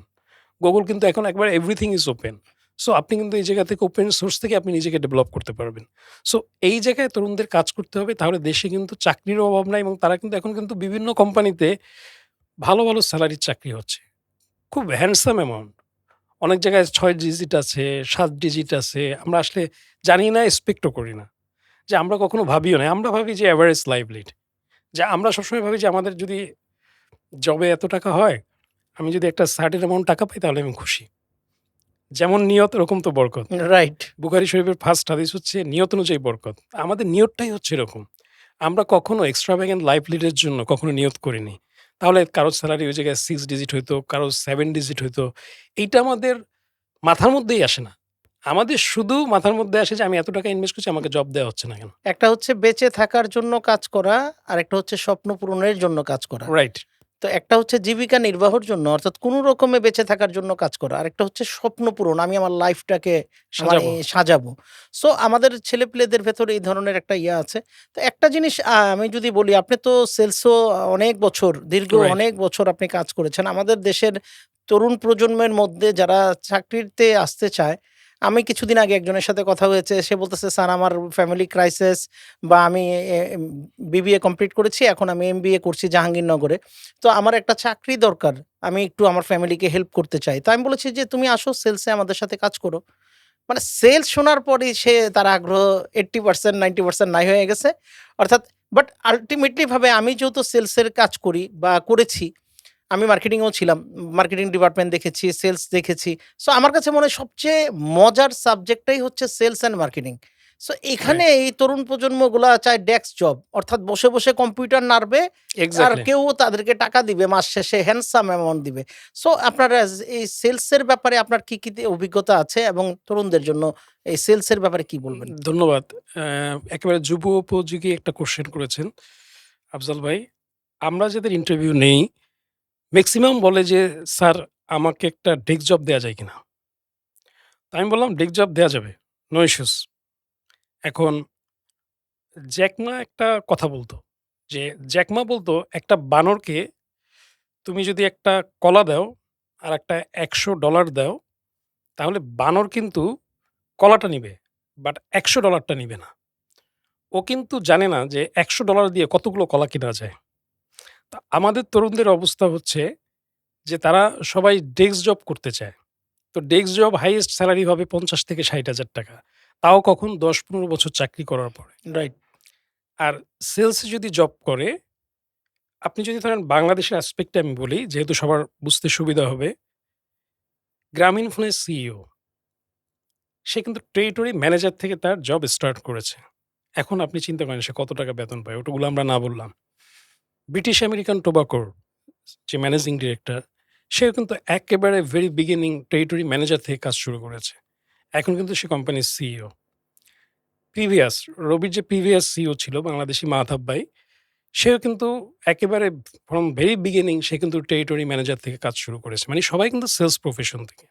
Google কিন্তু এখন একবারে এভরিথিং ইস ওপেন। সো আপনি কিন্তু এই জায়গা থেকে ওপেন সোর্স থেকে আপনি নিজেকে ডেভেলপ করতে পারবেন। সো এই জায়গায় তরুণদের কাজ করতে হবে। তাহলে দেশে কিন্তু চাকরিরও অভাব নাই এবং তারা কিন্তু এখন কিন্তু বিভিন্ন কোম্পানিতে ভালো স্যালারির চাকরি হচ্ছে। খুব হ্যান্ডসাম অ্যামাউন্ট। অনেক জায়গায় ৬ ডিজিট আছে, ৭ ডিজিট আছে। আমরা আসলে জানি না, এক্সপেক্টও করি না। যে আমরা কখনো ভাবিও নাই। আমরা ভাবি যে এভারেজ লাইফ লিড। যে আমরা সবসময় ভাবি যে আমাদের যদি জবে এত টাকা হয়, আমি যদি একটা সার্টেন অ্যামাউন্ট টাকা পাই তাহলে আমি খুশি। যেমন নিয়ত ওরকম তো বরকত। রাইট। বুখারী শরীফের ফার্স্ট হাদিস হচ্ছে নিয়ত অনুযায়ী বরকত। আমাদের নিয়তটাই হচ্ছে এরকম। আমরা কখনো এক্সট্রাভ্যাগান্ট লাইফ লিড এর জন্য কখনো নিয়ত করিনি। তাহলে কারো সেলারি ওই জায়গায় 6 ডিজিট হইতো, কারো 7 ডিজিট হইতো। এইটা আমাদের মাথার মধ্যেই আসে না। আমাদের শুধু মাথার মধ্যে আসে যে আমি এত টাকা ইনভেস্ট করছি আমাকে জব দেওয়া হচ্ছে না কেন? একটা হচ্ছে বেঁচে থাকার জন্য কাজ করা, আরেকটা হচ্ছে স্বপ্ন পূরণের জন্য কাজ করা। রাইট, তো একটা হচ্ছে জীবিকা নির্বাহের জন্য অর্থাৎ কোনো রকমে বেঁচে থাকার জন্য কাজ করা। আরেকটা হচ্ছে স্বপ্ন পূরণ। আমি আমার লাইফটাকে মানে সাজাবো। সাজাবো। সো আমাদের ছেলেপেলেদের ভেতরে এই ধরনের একটা ইয়ে আছে। তো একটা জিনিস আমি যদি বলি, আপনি তো সেলসও অনেক বছর, দীর্ঘ রাইট, অনেক বছর আপনি কাজ করেছেন। আমাদের দেশের তরুণ প্রজন্মের মধ্যে যারা চাকরিতে আসতে চায়, আমি কিছুদিন আগে একজনের সাথে কথা হয়েছে। সে বলতেছে, "স্যার আমার ফ্যামিলি ক্রাইসিস বা আমি বিবিএ কমপ্লিট করেছি। এখন আমি এমবিএ করছি জাহাঙ্গীরনগরে। তো আমার একটা চাকরি দরকার। আমি একটু আমার ফ্যামিলিকে হেল্প করতে চাই।" তো আমি বলেছি যে, "তুমি আসো সেলসে আমাদের সাথে কাজ করো।" মানে সেলস শোনার পরেই তার আগ্রহ 80% 90% নাই হয়ে গেছে। অর্থাৎ বাট আল্টিমেটলি ভাবে আমি যেহেতু সেলসের কাজ করি বা করেছি, আমি মার্কেটিংয়েও ছিলাম। মার্কেটিং ডিপার্টমেন্ট দেখেছি, সেলস দেখেছি। সো আমার কাছে মনে হয় সবচেয়ে মজার সাবজেক্টটাই হচ্ছে সেলস অ্যান্ড মার্কেটিং। সো এখানে রাইট। এই তরুণ প্রজন্মগুলা চায় ডেস্ক জব। অর্থাৎ বসে, বসে কম্পিউটার নাড়বে আর এক্সাক্টলি। কেউ তাদেরকে টাকা দিবে মাস শেষে হ্যান্ডসাম অ্যামাউন্ট দিবে। সো আপনারা এই সেলসের ব্যাপারে আপনার কি অভিজ্ঞতা আছে এবং তরুণদের জন্য এই সেলসের ব্যাপারে কি বলবেন? ধন্যবাদ। একেবারে যুব উপযোগী একটা কোয়েশ্চেন করেছেন আফজাল ভাই। আমরা যাদের ইন্টারভিউ নেই, মেক্সিমাম বলে যে, "স্যার আমাকে একটা ডেস্ক জব দেয়া যায় কিনা?" তো আমি বললাম, "ডেস্ক জব দেয়া যাবে। No issues." এখন জ্যাক মা একটা কথা বলত যে, জ্যাক মা বলত, "একটা বানরকে তুমি যদি একটা কলা দাও আর একটা $১০০ দাও, তাহলে বানর কিন্তু কলাটা নিবে। বাট $১০০ টা নিবে না। ও কিন্তু জানে না যে $১০০ দিয়ে কতগুলো কলা কেনা যায়।" তা আমাদের তরুণদের অবস্থা হচ্ছে যে তারা সবাই ডেস্ক জব করতে চায়। তো ডেস্ক জব হাইয়েস্ট সেলারি হবে ৳৫০,০০০-৬০,০০০। তাও কখন ১০-১৫ বছর চাকরি করার পরে। রাইট। আর সেলসে যদি জব করে, আপনি যদি ধরেন বাংলাদেশের অ্যাসপেক্ট এ আমি বলি, যেহেতু সবার বুঝতে সুবিধা হবে। গ্রামীণফোনের সিইও সে কিন্তু টেরিটরি ম্যানেজার থেকে তার জব স্টার্ট করেছে। এখন আপনি চিন্তা করেন সে কত টাকা বেতন পায়, ওটাগুলো আমরা না বললাম। ব্রিটিশ আমেরিকান টোবাকোর যে ম্যানেজিং ডিরেক্টর, সেও কিন্তু একেবারে ভেরি বিগিনিং টেরিটরি ম্যানেজার থেকে কাজ শুরু করেছে। এখন কিন্তু সে কোম্পানির সিইও। প্রিভিয়াস রবির যে প্রিভিয়াস সিইও ছিল বাংলাদেশী মাহতাব ভাই, সেও কিন্তু একেবারে ফ্রম ভেরি বিগিনিং সে কিন্তু টেরিটরি ম্যানেজার থেকে কাজ শুরু করেছে। মানে সবাই কিন্তু সেলস প্রফেশন থেকে।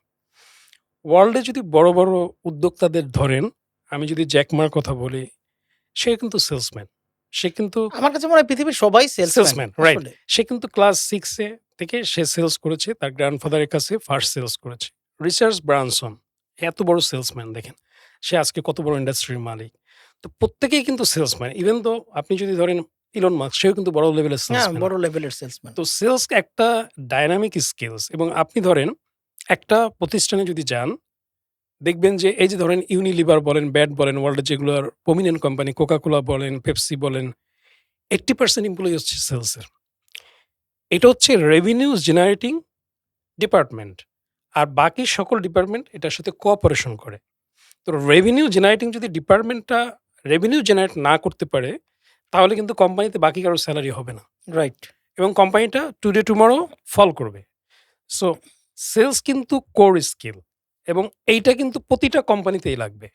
ওয়ার্লডে যদি বড়, বড় উদ্যোক্তাদের ধরেন, আমি যদি জ্যাকমার কথা বলি, সে কিন্তু সেলসম্যান। সে কিন্তু আমার কাছে মনে হয় পৃথিবীর সবাই সেলসম্যান সেলসম্যান, রাইট। আসলে। সে কিন্তু ক্লাস 6 এ থেকে সে সেলস করেছে। তার গ্র্যান্ডফাদার এর কাছে ফার্স্ট সেলস করেছে। রিচার্ড ব্রানসন এত বড় সেলসম্যান দেখেন। সে আজকে কত বড় ইন্ডাস্ট্রির মালিক। তো প্রত্যেকেই কিন্তু সেলসম্যান। ইভেন দো আপনি যদি ধরেন ইলন মাস্ক সেও কিন্তু বড় লেভেলের হ্যাঁ, সেলসম্যান। বড় লেভেলের সেলসম্যান। তো সেলস একটা ডায়নামিক স্কিলস এবং আপনি ধরেন একটা প্রতিষ্ঠানে যদি যান, দেখবেন যে এই যে ধরেন ইউনিলিভার বলেন, ব্যাট বলেন, ওয়ার্ল্ডের যেগুলোর প্রমিনেন্ট কোম্পানি কোকা-কোলা বলেন, পেপসি বলেন, 80% এমপ্লয়ি হচ্ছে সেলসের। এটা হচ্ছে রেভিনিউ জেনারেটিং ডিপার্টমেন্ট। আর বাকি সকল ডিপার্টমেন্ট এটার সাথে কোঅপারেশন করে। তো রেভিনিউ জেনারেটিং যদি ডিপার্টমেন্টটা রেভিনিউ জেনারেট না করতে পারে, তাহলে কিন্তু কোম্পানিতে বাকি কারো সেলারি হবে না। রাইট। এবং কোম্পানিটা টুডে টুমরো ফল করবে। সো সেলস কিন্তু কোর স্কিল এবং এইটা কিন্তু প্রতিটা কোম্পানিতেই লাগবে।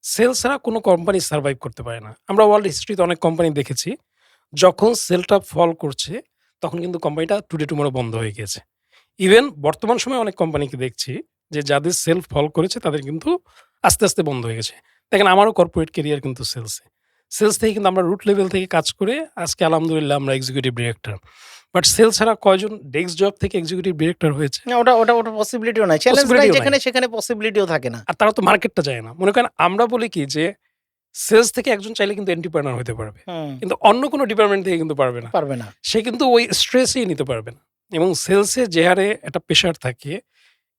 সেলস ছাড়া কোনো কোম্পানি সারভাইভ করতে পারে না। আমরা ওয়ার্ল্ড হিস্ট্রিতে অনেক কোম্পানি দেখেছি, যখন সেলটা ফল করছে, তখন কিন্তু কোম্পানিটা টুডে টুমরো বন্ধ হয়ে গিয়েছে। ইভেন বর্তমান সময়ে অনেক কোম্পানিকে দেখছি যে যাদের সেল ফল করেছে তাদের কিন্তু আস্তে, আস্তে বন্ধ হয়ে গেছে। দেখেন আমারও কর্পোরেট ক্যারিয়ার কিন্তু সেলসে। সেলস থেকে কিন্তু আমরা রুট লেভেল থেকে কাজ করে আজকে আলহামদুলিল্লাহ আমরা এক্সিকিউটিভ ডিরেক্টর। বাট সেল ছাড়া কয়জন ডেস্ক জব থেকে এক্সিকিউটিভ ডিরেক্টর হয়েছে? না, ওটা পসিবিলিটিও নাই। চ্যালেঞ্জ নাই পসিবিলিটিও নাই। যেখানে সেখানে পসিবিলিটিও থাকে না। আর তারা তো মার্কেটটা যায় না। মনে করেন আমরা বলি কি যে সেলস থেকে একজন চাইলে কিন্তু এন্টারপ্রেনার হতে পারবে। হুম, কিন্তু অন্য কোনো ডিপার্টমেন্ট থেকে কিন্তু পারবে না। পারবে না। সে কিন্তু ওই স্ট্রেসই নিতে পারবে না। এবং সেলসে যে হারে একটা প্রেশার থাকে,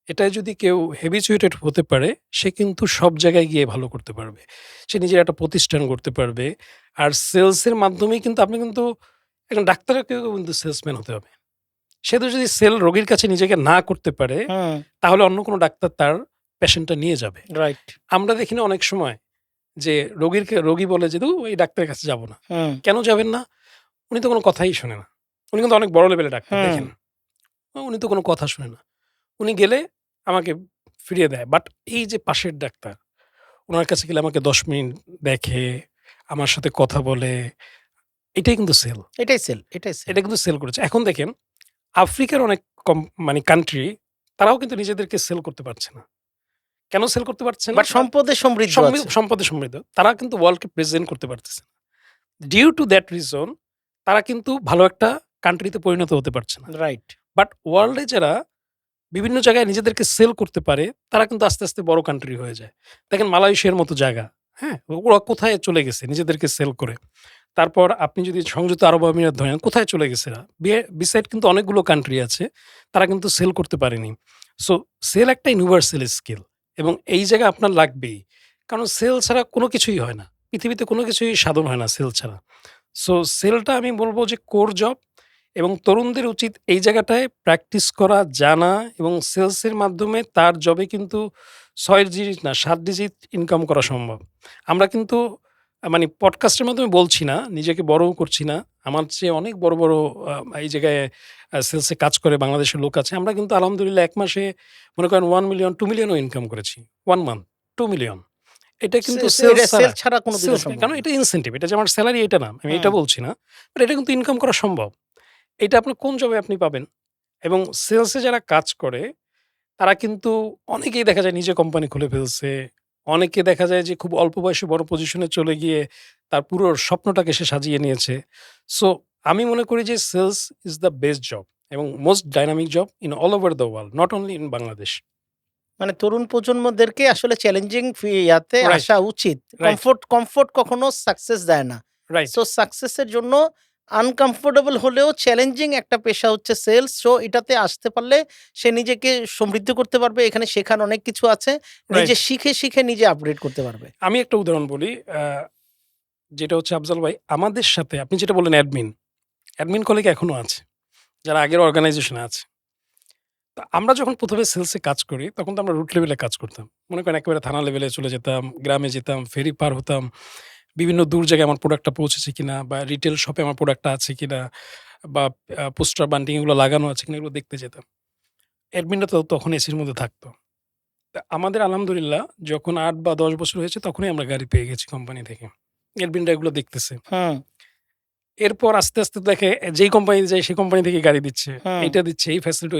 এটায় যদি কেউ হ্যাবিচুয়েটেড হতে পারে, সে কিন্তু সব জায়গায় গিয়ে ভালো করতে পারবে। সে নিজের একটা প্রতিষ্ঠান করতে পারবে। আর সেলসের মাধ্যমেই কিন্তু আপনি কিন্তু একজন ডাক্তারকেও কিন্তু সেলসম্যান হতে হবে। সে তো যদি সেল রোগীর কাছে নিজেকে না করতে পারে, হুম, তাহলে অন্য কোনো ডাক্তার তার পেশেন্টটা নিয়ে যাবে। রাইট। আমরা দেখি না অনেক সময় যে রোগী বলে যে, "ধুর এই ডাক্তারের কাছে যাব না।" হুম, কেন যাবেন না? উনি তো কোনো কথাই শোনে না। উনি কিন্তু অনেক বড় লেভেলের ডাক্তার হুম, দেখেন। উনি তো কোনো কথা শোনে না। উনি গেলে আমাকে ফিরিয়ে দেয়। বাট এই যে পাশের ডাক্তার, উনার কাছে গেলে আমাকে ১০ মিনিট দেখে, আমার সাথে কথা বলে, এটাই কিন্তু সেল। এটাই সেল, এটাই সেল। এটা কিন্তু সেল করেছে। এখন দেখেন আফ্রিকার অনেক মানে কান্ট্রি তারাও কিন্তু নিজেদেরকে সেল করতে পারছে না। কেন সেল করতে পারছে না? বাট সম্পদে সমৃদ্ধ আছে। সম্পদে সমৃদ্ধ। তারা কিন্তু ওয়ার্ল্ডকে প্রেজেন্ট করতে পারতেছে না। ডিউ টু দ্যাট রিজন তারা কিন্তু ভালো একটা কান্ট্রিতে পরিণত হতে পারছে না। রাইট। বাট ওয়ার্ল্ডে যারা বিভিন্ন জায়গায় নিজেদেরকে সেল করতে পারে, তারা কিন্তু আস্তে, আস্তে বড় কান্ট্রি হয়ে যায়। দেখেন মালয়েশিয়ার মতো জায়গা, হ্যাঁ? ওরা কোথায় চলে গেছে নিজেদেরকে সেল করে। তারপর আপনি যদি সংযুক্ত আরব আমিরাত ধরেন, কোথায় চলে গেছে এরা? বিসাইড কিন্তু অনেকগুলো কান্ট্রি আছে, তারা কিন্তু সেল করতে পারেনি। সো সেল একটা ইউনিভার্সাল স্কিল এবং এই জায়গায় আপনার লাগবেই। কারণ সেল ছাড়া কোনো কিছুই হয় না। পৃথিবীতে কোনো কিছুই সাধন হয় না সেল ছাড়া। সো সেলটা আমি বলব যে কোর জব এবং তরুণদের উচিত এই জায়গাটায় প্র্যাকটিস করা, জানা এবং সেলসের মাধ্যমে তার জবে কিন্তু ৬ ডিজিট না ৭ ডিজিট ইনকাম করা সম্ভব। আমরা কিন্তু মানে পডকাস্টের মাধ্যমে বলছি না, নিজেকে বড়ও করছি না। আমার চেয়ে অনেক বড়, বড় এই জায়গায় সেলসে কাজ করে বাংলাদেশের লোক আছে। আমরা কিন্তু আলহামদুলিল্লাহ ১ মাসে মনে করেন ১ মিলিয়ন, ২ মিলিয়নও ইনকাম করেছি। 1 মান্থ ২ মিলিয়ন। এটা কিন্তু সেলস এটা ছাড়া সেল ছাড়া কোনোদিনও সেলস সম্ভব কারণ না। এটা ইনসেন্টিভ। এটা যে আমার সেলারি এটা না। আমি এটা হুম। বলছি না। বাট এটা কিন্তু ইনকাম করা সম্ভব। এটা আপনার কোন জবে আপনি পাবেন? এবং সেলসে যারা কাজ করে তারা কিন্তু অনেকেই দেখা যায় নিজে কোম্পানি খুলে ফেলছে। অনেকে দেখা যায় যে খুব অল্প বয়সে বড় পজিশনে চলে গিয়ে তার পুরো স্বপ্নটাকে সে সাজিয়ে নিয়েছে। সো আমি মনে করি যে sales is the best job এবং most dynamic job in all over the world, not only in Bangladesh. মানে তরুণ প্রজন্মদেরকে আসলে চ্যালেঞ্জিং ইয়াতে রাইট, আসা উচিত। রাইট, কমফোর্ট কখনো সাকসেস দেয় না। রাইট। সো সাকসেসের জন্য আনকমফোর্টেবল হলেও চ্যালেঞ্জিং একটা পেশা হচ্ছে সেলস। সো এটাতে আসতে পারলে সে নিজেকে সমৃদ্ধ করতে পারবে। এখানে শেখার অনেক কিছু আছে। নিজে রাইট। শিখে নিজে আপগ্রেড করতে পারবে। আমি একটা উদাহরণ বলি। যেটা হচ্ছে আফজাল ভাই, আমাদের সাথে আপনি যেটা বললেন অ্যাডমিন কলিগ এখনো আছে। যারা আগের অর্গানাইজেশনে আছে। তো আমরা যখন ১ম এ সেলসে কাজ করি, তখন তো আমরা রুট লেভেলে কাজ করতাম। মনে করেন একেবারে থানা লেভেলে চলে যেতাম, গ্রামে যেতাম, ফেরি পার হতাম। বিভিন্ন দূর জায়গায় আমার প্রোডাক্টটা পৌঁছেছে কিনা বা রিটেল শপে আমার প্রোডাক্টটা আছে কিনা বা পোস্টার বান্টিং এগুলো লাগানো আছে কিনা এগুলো দেখতে যেতাম। অ্যাডমিনরা তো তখন এসির মধ্যে থাকতো। তা আমাদের আলহামদুলিল্লাহ যখন ৮ বা ১০ বছর হয়েছে তখনই আমরা গাড়ি পেয়ে গেছি কোম্পানি থেকে। অ্যাডমিনরা এগুলো দেখতেছে। হুম, এরপর আস্তে, আস্তে দেখে যেই কোম্পানিতে যাই সেই কোম্পানি থেকে গাড়ি দিচ্ছে, হুম। এইটা দিচ্ছে, এই ফ্যাসিলিটি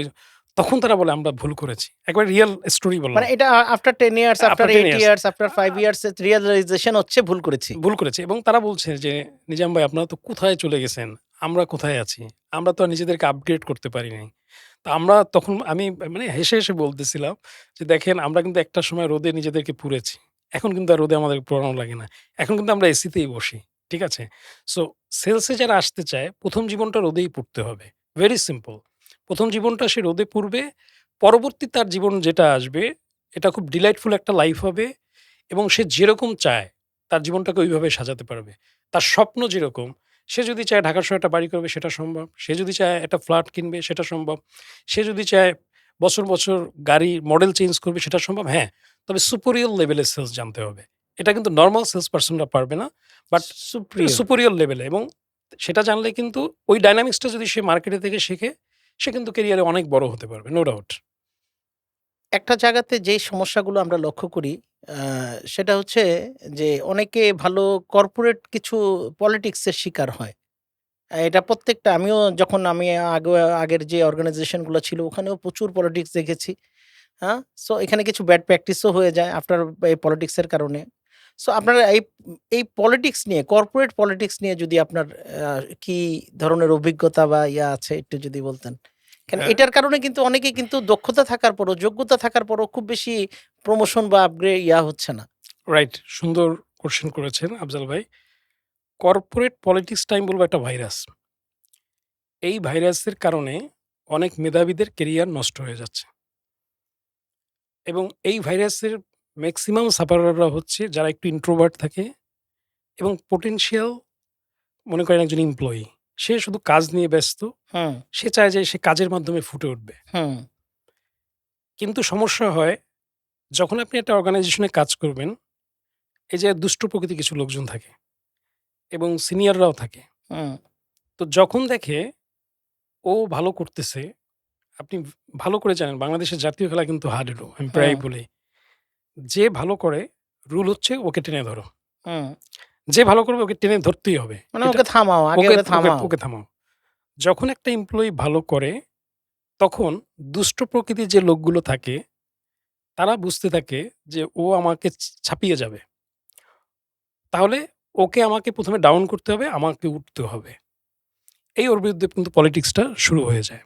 তখন তারা বলে আমরা ভুল করেছি। একবারে রিয়াল স্টোরি মানে বললাম। এটা after 10 years, after after 10 8 years years, after a 5 years A realisation হচ্ছে ভুল করেছি। ভুল করেছি এবং তারা বলছে যে, "নিজাম ভাই আপনারা তো কোথায় চলে গেছেন? আমরা কোথায় আছি? আমরা তো আর নিজেদেরকে আপগ্রেড করতে পারি নাই।" তো আমরা তখন আমি মানে হেসে, হেসে বলতেছিলাম যে, "দেখেন আমরা কিন্তু একটা সময় রোদে নিজেদেরকে পুড়েছি। এখন কিন্তু আর রোদে আমাদের পোড়ানো লাগে না। এখন কিন্তু আমরা এসিতেই বসি।" ঠিক আছে? সো সেলসে যারা আসতে চায় ১ম জীবনটা রোদেই পুড়তে হবে। Very simple. ১ম জীবনটা সে রোদে পুড়বে। পরবর্তী তার জীবন যেটা আসবে এটা খুব ডিলাইটফুল একটা লাইফ হবে এবং সে যেরকম চায় তার জীবনটাকে ওইভাবে সাজাতে পারবে। তার স্বপ্ন যেরকম, সে যদি চায় ঢাকার শহরে একটা বাড়ি করবে সেটা সম্ভব। সে যদি চায় একটা ফ্ল্যাট কিনবে সেটা সম্ভব। সে যদি চায় বছর, বছর গাড়ির মডেল চেঞ্জ করবে সেটা সম্ভব। হ্যাঁ, তবে সুপিরিয়র লেভেলের সেলস জানতে হবে। এটা কিন্তু নরমাল সেলস পারসনরা পারবে না। But Superior. সুপিরিয়র লেভেলে এবং সেটা জানলে কিন্তু ওই ডায়নামিক্সটা যদি সে মার্কেটে থেকে শেখে, সে কিন্তু ক্যারিয়ারে অনেক বড় হতে পারবে। No doubt. একটা জায়গাতে যেই সমস্যাগুলো আমরা লক্ষ্য করি আ সেটা হচ্ছে যে অনেকে ভালো কর্পোরেট কিছু পলিটিক্স এর শিকার হয়। এটা প্রত্যেকটা আমিও যখন আমি আগের যে অর্গানাইজেশন গুলো ছিল ওখানেও প্রচুর পলিটিক্স দেখেছি। হ্যাঁ? সো এখানে কিছু ব্যাড প্র্যাকটিস ও হয়ে যায় আফটার এই পলিটিক্স এর কারণে। সো আপনারা এই পলিটিক্স নিয়ে কর্পোরেট পলিটিক্স নিয়ে যদি আপনার আ কি ধরনের অভিজ্ঞতা বা ইয়া আছে একটু যদি বলতেন? কেন অ্যা এটার কারণে কিন্তু অনেকে কিন্তু দক্ষতা থাকার পরও, যোগ্যতা থাকার পরও খুব বেশি প্রমোশন বা ইয়া হচ্ছে না। রাইট। সুন্দর কোয়েশ্চেন করেছেন আফজাল ভাই। কর্পোরেট পলিটিক্সটা আমি বলব একটা ভাইরাস। এই ভাইরাসের কারণে অনেক মেধাবীদের কেরিয়ার নষ্ট হয়ে যাচ্ছে। এবং এই ভাইরাসের মেক্সিমাম সাফারাররা হচ্ছে যারা একটু ইন্ট্রোভার্ট থাকে এবং পোটেনশিয়াল মনে করেন একজন এমপ্লয়ি। সে শুধু কাজ নিয়ে ব্যস্ত। হুম, সে চায় যে সে কাজের মাধ্যমে ফুটে উঠবে। হুম, কিন্তু সমস্যা হয় যখন আপনি একটা অর্গানাইজেশনে কাজ করবেন, এই যে দুষ্ট প্রকৃতির কিছু লোকজন থাকে এবং সিনিয়ররাও থাকে। হুম, তো যখন দেখে ও ভালো করতেছে, আপনি ভালো করে জানেন বাংলাদেশের জাতীয় খেলা কিন্তু হাডুডু। আমি হুম, প্রায়ই বলি। যে ভালো করে রুল হচ্ছে ওকে টেনে ধরো। হুম। যে ভালো করবে ওকে টেনে ধরতেই হবে। মানে এটা ওকে থামাও, আগে ওকে ওকে ওকে থামাও। ওকে থামাও। যখন একটা এমপ্লয়ি ভালো করে তখন দুষ্ট প্রকৃতির যে লোকগুলো থাকে তারা বুঝতে থাকে যে ও আমাকে ছাপিয়ে যাবে। তাহলে ওকে আমাকে ১ম এ ডাউন করতে হবে, আমাকে উঠতে হবে। এই ওর বিরুদ্ধে কিন্তু পলিটিক্সটা শুরু হয়ে যায়।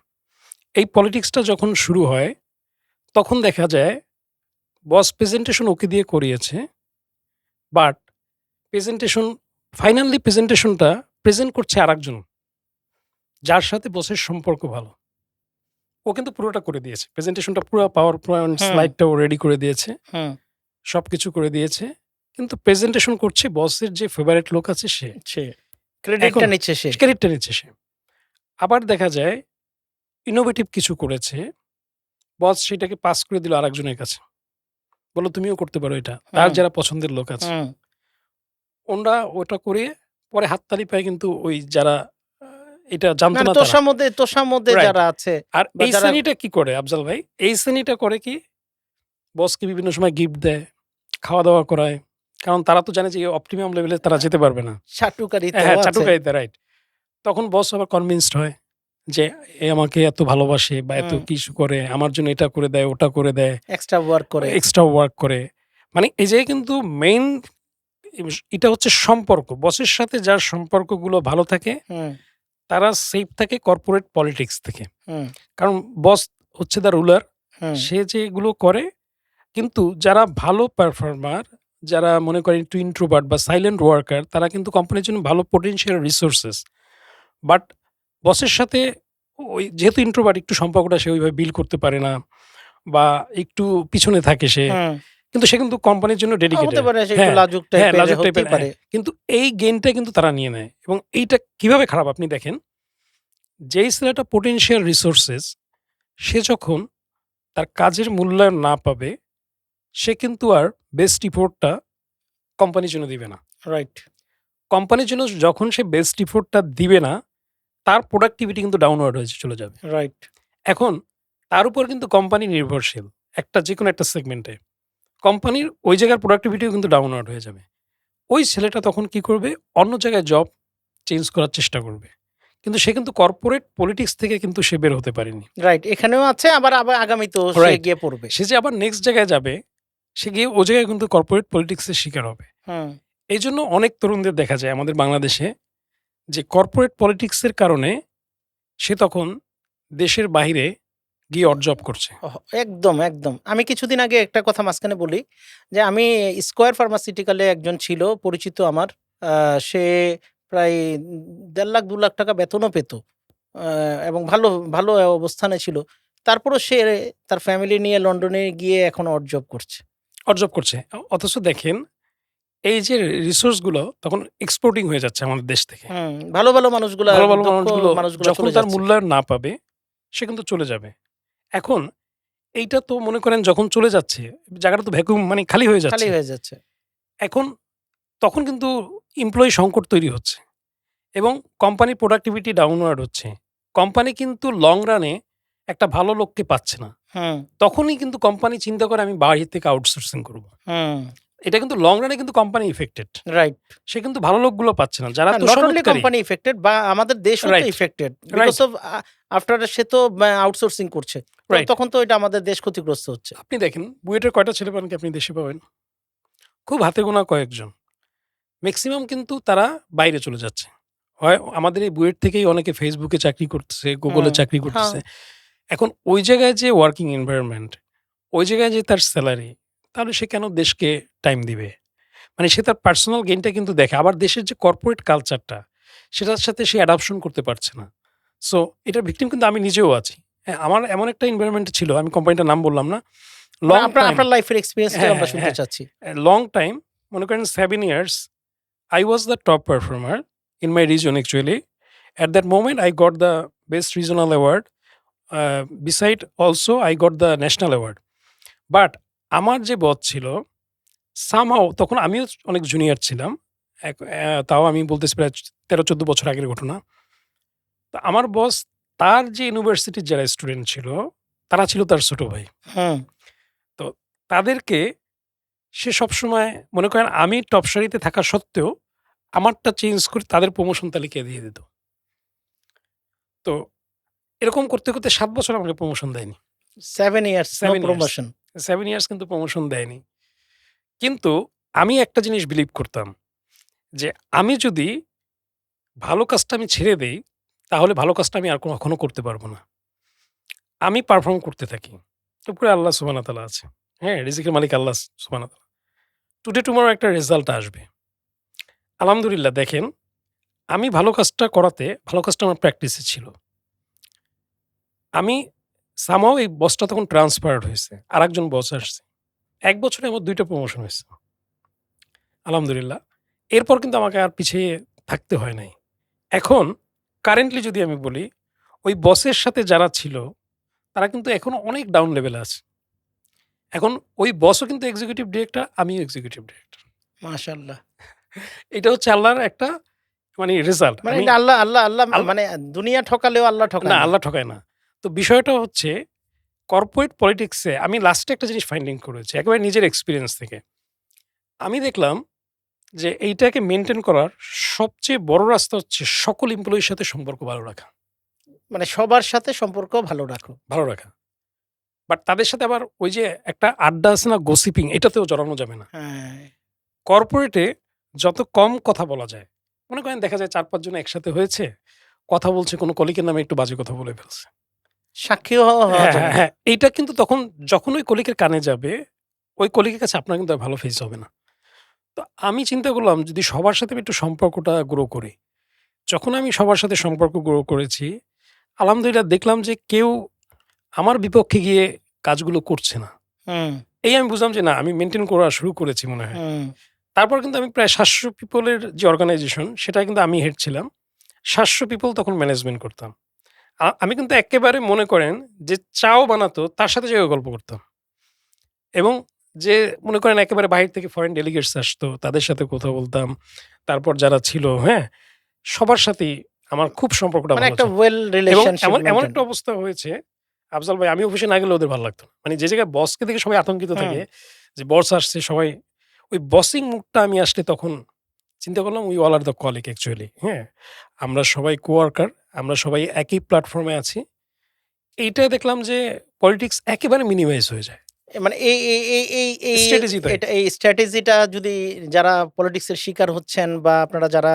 এই পলিটিক্সটা যখন শুরু হয় তখন দেখা যায় বস প্রেজেন্টেশন ওকে দিয়ে করিয়েছে। বাট প্রেজেন্টেশনটা প্রেজেন্ট করছে আরেকজন, যার সাথে বসের সম্পর্ক ভালো। ও কিন্তু পুরোটা করে দিয়েছে। প্রেজেন্টেশনটা পুরো পাওয়ার পয়েন্ট হুম, স্লাইডটাও রেডি করে দিয়েছে। হুম। সবকিছু করে দিয়েছে। কিন্তু প্রেজেন্টেশন করছে বসের যে ফেভারিট লোক আছে সে। সে ক্রেডিটটা এখন নিচ্ছে সে। ক্রেডিটটা নিচ্ছে সে। আবার দেখা যায় ইনোভেটিভ কিছু করেছে। বস সেটাকে পাস করে দিল আরেকজনের কাছে। বলল, "তুমিও করতে পারো এটা।" তার হুম, যারা পছন্দের লোক আছে। হুম। ওনরা ওটা করে পরে হাততালি পায় কিন্তু ওই যারা আ এটা জানতো মানে না তারা। তোষামোদে রাইট। যারা আছে আর বা এই যারা শ্রেণীটা কি করে আফজাল ভাই? এই শ্রেণীটা করে কি? বসকে বিভিন্ন সময় গিফট দেয়, খাওয়া-দাওয়া করায়। কারণ তারা তো জানে যে এই অপটিমাম লেভেলে তারা যেতে পারবে না। চাটুকারিতাও হ্যাঁ, আছে। চাটুকারিতা রাইট। তখন বস আবার কনভিন্সড হয় যে এ আমাকে এত ভালোবাসে বা এত হুম, কিছু করে, আমার জন্য এটা করে দেয়, ওটা করে দেয়, এক্সট্রা ওয়ার্ক করে। এক্সট্রা ওয়ার্ক করে। মানে এই যে কিন্তু মেইন এটা হচ্ছে সম্পর্ক। বসের সাথে যার সম্পর্কগুলো ভালো থাকে, হুম, তারা সেফ থাকে কর্পোরেট পলিটিক্স থেকে। হুম, কারণ বস হচ্ছে দ্য রুলার। হুম। সে যেগুলো করে, কিন্তু যারা ভালো পারফর্মার, যারা মনে করেন একটু ইন্ট্রোভার্ট বা সাইলেন্ট ওয়ার্কার, তারা কিন্তু কোম্পানির জন্য ভালো পটেনশিয়াল রিসোর্সেস। বাট বসের সাথে ওই যেহেতু ইন্ট্রোভার্ট, একটু সম্পর্কটা সে ওইভাবে বিল্ড করতে পারে না বা একটু পিছনে থাকে সে। হুম। কিন্তু সে কিন্তু কোম্পানির জন্য হতে ডেডিকেটেড। পারে সে একটু হ্যাঁ, লাজুক হ্যাঁ, টাইপের লাজুক টাইপের হতেই পারে। কিন্তু এই গেইনটা কিন্তু তারা নিয়ে নেয় এবং এইটা কিভাবে খারাপ আপনি দেখেন, যেই ছেলেটা পটেনশিয়াল রিসোর্সেস, সে যখন তার কাজের মূল্যায়ন না পাবে, সে কিন্তু আর বেস্ট ইফোর্টটা কোম্পানির জন্য দিবে না। রাইট, কোম্পানির জন্য যখন সে বেস্ট ইফোর্টটা দিবে না, তার প্রোডাক্টিভিটি কিন্তু ডাউনওয়ার্ড হয়ে চলে যাবে। রাইট। এখন তার উপর কিন্তু কোম্পানি নির্ভরশীল। যেকোনো একটা সেগমেন্টে। কোম্পানির ওই জায়গার প্রোডাক্টিভিটিও কিন্তু ডাউনওয়ার্ড হয়ে যাবে। ওই ছেলেটা তখন কি করবে? অন্য জায়গায় জব চেঞ্জ করার চেষ্টা করবে। কিন্তু সে কিন্তু কর্পোরেট পলিটিক্স থেকে কিন্তু সে বের হতে পারেনি। রাইট। এখানেও আছে আবার আগামীতেও সে রাইট। গিয়ে পড়বে। সে যে আবার নেক্সট জায়গায় যাবে, সে গিয়ে ও জায়গায় কিন্তু কর্পোরেট পলিটিক্স এর শিকার হবে। হুম। এইজন্য অনেক তরুণদের দেখা যায় আমাদের বাংলাদেশে যে কর্পোরেট পলিটিক্স এর কারণে সে তখন দেশের বাহিরে গিয়ে অড জব করছে। একদম। আমি কিছুদিন আগে একটা কথা মাঝখানে বলি যে আমি স্কয়ার ফার্মাসিউটিক্যালে একজন ছিল পরিচিত আমার। সে প্রায় ১.৫ লাখ ২ লাখ টাকা বেতনও পেত। আ এবং ভালো অবস্থানে ছিল। তারপরও সে তার ফ্যামিলি নিয়ে লন্ডনে গিয়ে এখন অড জব করছে। অড জব করছে। অথচ দেখেন এই যে রিসোর্স গুলো তখন এক্সপোর্টিং হয়ে যাচ্ছে আমাদের দেশ থেকে। হুম, ভালো মানুষগুলা ভালো দক্ষ মানুষগুলো মানুষগুলা যখন চলে তার যাচ্ছে। মূল্যায়ন না পাবে, সে কিন্তু চলে যাবে। এখন এইটা তো মনে করেন যখন চলে যাচ্ছে, জায়গাটা তো ভ্যাকুয়াম মানে খালি হয়ে খালি যাচ্ছে। হয়ে যাচ্ছে। এখন তখন কিন্তু এমপ্লয়ি সংকট তৈরি হচ্ছে এবং কোম্পানির প্রোডাক্টিভিটি ডাউনওয়ার্ড হচ্ছে। কোম্পানি কিন্তু লং রানে একটা ভালো লোককে পাচ্ছে না। হুম, তখনই কিন্তু কোম্পানি চিন্তা করে আমি বাহির থেকে আউটসোর্সিং করব। হুম। এটা কিন্তু লং রানে কিন্তু কোম্পানি ইফেক্টেড। রাইট। সে কিন্তু ভালো লোকগুলো পাচ্ছে না। যারা নট অনলি তোষামোদকারী। কোম্পানি ইফেক্টেড বা আমাদের দেশও তো right, affected. Because right, of after সে তো আউটসোর্সিং করছে। তো রাইট। তখন তো এটা আমাদের দেশ ক্ষতিগ্রস্ত হচ্ছে। আপনি দেখেন বুয়েটের কয়টা ছেলেমেয়েকে আপনি দেশে পাবেন? খুব হাতে গোনা কয়েকজন। মেক্সিমাম কিন্তু তারা বাইরে চলে যাচ্ছে। হয় আমাদের এই বুয়েট থেকেই অনেকে Facebook এ চাকরি করতেছে, Google হুম, এ চাকরি হ্যাঁ, করতেছে। এখন ওই জায়গায় যে ওয়ার্কিং এনভায়রনমেন্ট, ওই জায়গায় যে তার সেলারি, তাহলে সে কেন দেশকে টাইম দিবে? মানে সে তার পার্সোনাল গেইনটা কিন্তু দেখে। আবার দেশের যে কর্পোরেট কালচারটা, সেটার সাথে সে অ্যাডপশন করতে পারছে না। সো এটার ভিকটিম কিন্তু আমি নিজেও আছি। হ্যাঁ, আমার এমন একটা এনভায়রনমেন্ট ছিল, আমি কোম্পানিটার নাম বললাম না। মানে লং আপনার টাইম আপনার লাইফের এক্সপেরিয়েন্সটাও হ্যাঁ, আমরা হ্যাঁ, শুনতে হ্যাঁ। চাচ্ছি। লং টাইম মনে করেন 7 years I was the top performer in my region actually. At that moment, I got the best regional award. Beside also, I got the national award. But আমার যে বস ছিল somehow তখন আমিও অনেক জুনিয়র ছিলাম। তাও আমি বলতেছি প্রায় ১৩-১৪ বছর আগের ঘটনা। তো আমার বস তার যে ইউনিভার্সিটির যারা স্টুডেন্ট ছিল, তারা ছিল তার ছোট ভাই। হুম, তো তাদেরকে সে সবসময় মনে করেন আমি টপ সারিতে থাকা সত্ত্বেও আমারটা চেঞ্জ করে তাদের প্রমোশন তালিকায় দিয়ে দিত। তো এরকম করতে ৭ বছর আমাকে প্রমোশন দেয়নি। 7 years no 7 years. Promotion. 7 years কিন্তু প্রমোশন দেয়নি। কিন্তু আমি একটা জিনিস বিলিভ করতাম যে আমি যদি ভালো কাজটা আমি ছেড়ে দেই, তাহলে ভালো কাজটা আমি আর কখনো করতে পারব না। আমি পারফর্ম করতে থাকি। উপরে আল্লাহ সুবহানাহু ওয়া তাআলা আছে। হ্যাঁ? রিজিকের মালিক আল্লাহ সুবহানাহু ওয়া তাআলা। টুডে টুমরো একটা রেজাল্ট আসবে। আলহামদুলিল্লাহ দেখেন, আমি ভালো কাজটা করাতে ভালো কাজটা আমার প্র্যাকটিসে ছিল। আমি সামহাউ এই বসটা তখন ট্রান্সফারড হইছে। আরেকজন বস আসছে। ১ বছরে আমার ২ টা প্রমোশন হইছে। আলহামদুলিল্লাহ। এরপর কিন্তু আমাকে আর পিছিয়ে থাকতে হয় নাই। এখন কারেন্টলি যদি আমি বলি, ওই বসের সাথে যারা ছিল, তারা কিন্তু এখনো অনেক ডাউন লেভেলে আছে। এখন ওই বসও কিন্তু এক্সিকিউটিভ ডিরেক্টর, আমিও এক্সিকিউটিভ ডিরেক্টর। মাশাআল্লাহ। এটা হচ্ছে আল্লাহর একটা মানে রেজাল্ট। মানে আমি এটা আল্লাহ আল মানে দুনিয়া ঠকালেও আল্লাহ না, ঠকায় না। আল্লাহ ঠকায় না। তো বিষয়টা হচ্ছে কর্পোরেট পলিটিক্সে আমি লাস্টে একটা জিনিস ফাইন্ডিং করেছি একেবারে নিজের এক্সপেরিয়েন্স থেকে। আমি দেখলাম যে এইটাকে মেইনটেইন করার সবচেয়ে বড় রাস্তা হচ্ছে সকল এমপ্লয়ির সাথে সম্পর্ক ভালো রাখা। মানে সবার সাথে সম্পর্ক ভালো রাখো। ভালো রাখা। বাট তাদের সাথে আবার ওই যে একটা আড্ডা আছে না গসিপিং এটাতেও জড়ানো যাবে না। হ্যাঁ, কর্পোরেটে যত কম কথা বলা যায়। মনে করেন দেখা যায় ৪-৫ জন একসাথে হয়েছে, কথা বলছে কোনো কলিগের নামে একটু বাজে কথা বলে ফেলছে। সাক্ষীও হওয়া হ্যাঁ, যাবে হ্যাঁ, না। হ্যাঁ। এইটা কিন্তু তখন যখন ওই কলিগের কানে যাবে, ওই কলিগের কাছে আপনার কিন্তু আর ভালো ফেস হবে না। তো আমি চিন্তা করলাম যদি সবার সাথে আমি একটু সম্পর্কটা গ্রো করি। যখন আমি সবার সাথে সম্পর্ক গ্রো করেছি, আলহামদুলিল্লাহ দেখলাম যে কেউ আমার বিপক্ষে গিয়ে কাজগুলো করছে না। হুম, এই আমি বুঝলাম যে না আমি মেইনটেইন করা শুরু করেছি মনে হয়। হুম। তারপর কিন্তু আমি প্রায় ৭০০ পিপলের যে অর্গানাইজেশন সেটা কিন্তু আমি হেড ছিলাম। ৭০০ পিপল তখন ম্যানেজমেন্ট করতাম। আমি কিন্তু এক্কেবারে মনে করেন যে চাও বানাতো তার সাথে যেয়ে গল্প করতাম। এবং যে মনে করেন একেবারে বাহির থেকে ফরেন ডেলিগেটস আসতো তাদের সাথে কথা বলতাম। তারপর যারা ছিল, হ্যাঁ? সবার সাথেই আমার খুব সম্পর্কটা মানে ভালো একটা ছিল। ওয়েল এবং রিলেশনশিপ এমন মেইনটেইন। একটা অবস্থা হয়েছে আফজাল ভাই আমি অফিসে না গেলে ওদের ভালো লাগতো না। মানে যে জায়গায় বসকে দেখে সবাই আতঙ্কিত হুম, থাকে যে বস আসছে সবাই ওই বসিং মুডটা আমি আসলে তখন চিন্তা করলাম we all are the colleague actually, হ্যাঁ? আমরা সবাই কোয়ার্কার, আমরা সবাই একই প্ল্যাটফর্মে আছি। এইটায় দেখলাম যে পলিটিক্স একেবারে মিনিমাইজ হয়ে যায়। মানে এই স্ট্র্যাটেজি তাই। এটা এই স্ট্র্যাটেজিটা যদি যারা পলিটিক্স এর শিকার হচ্ছেন বা আপনারা যারা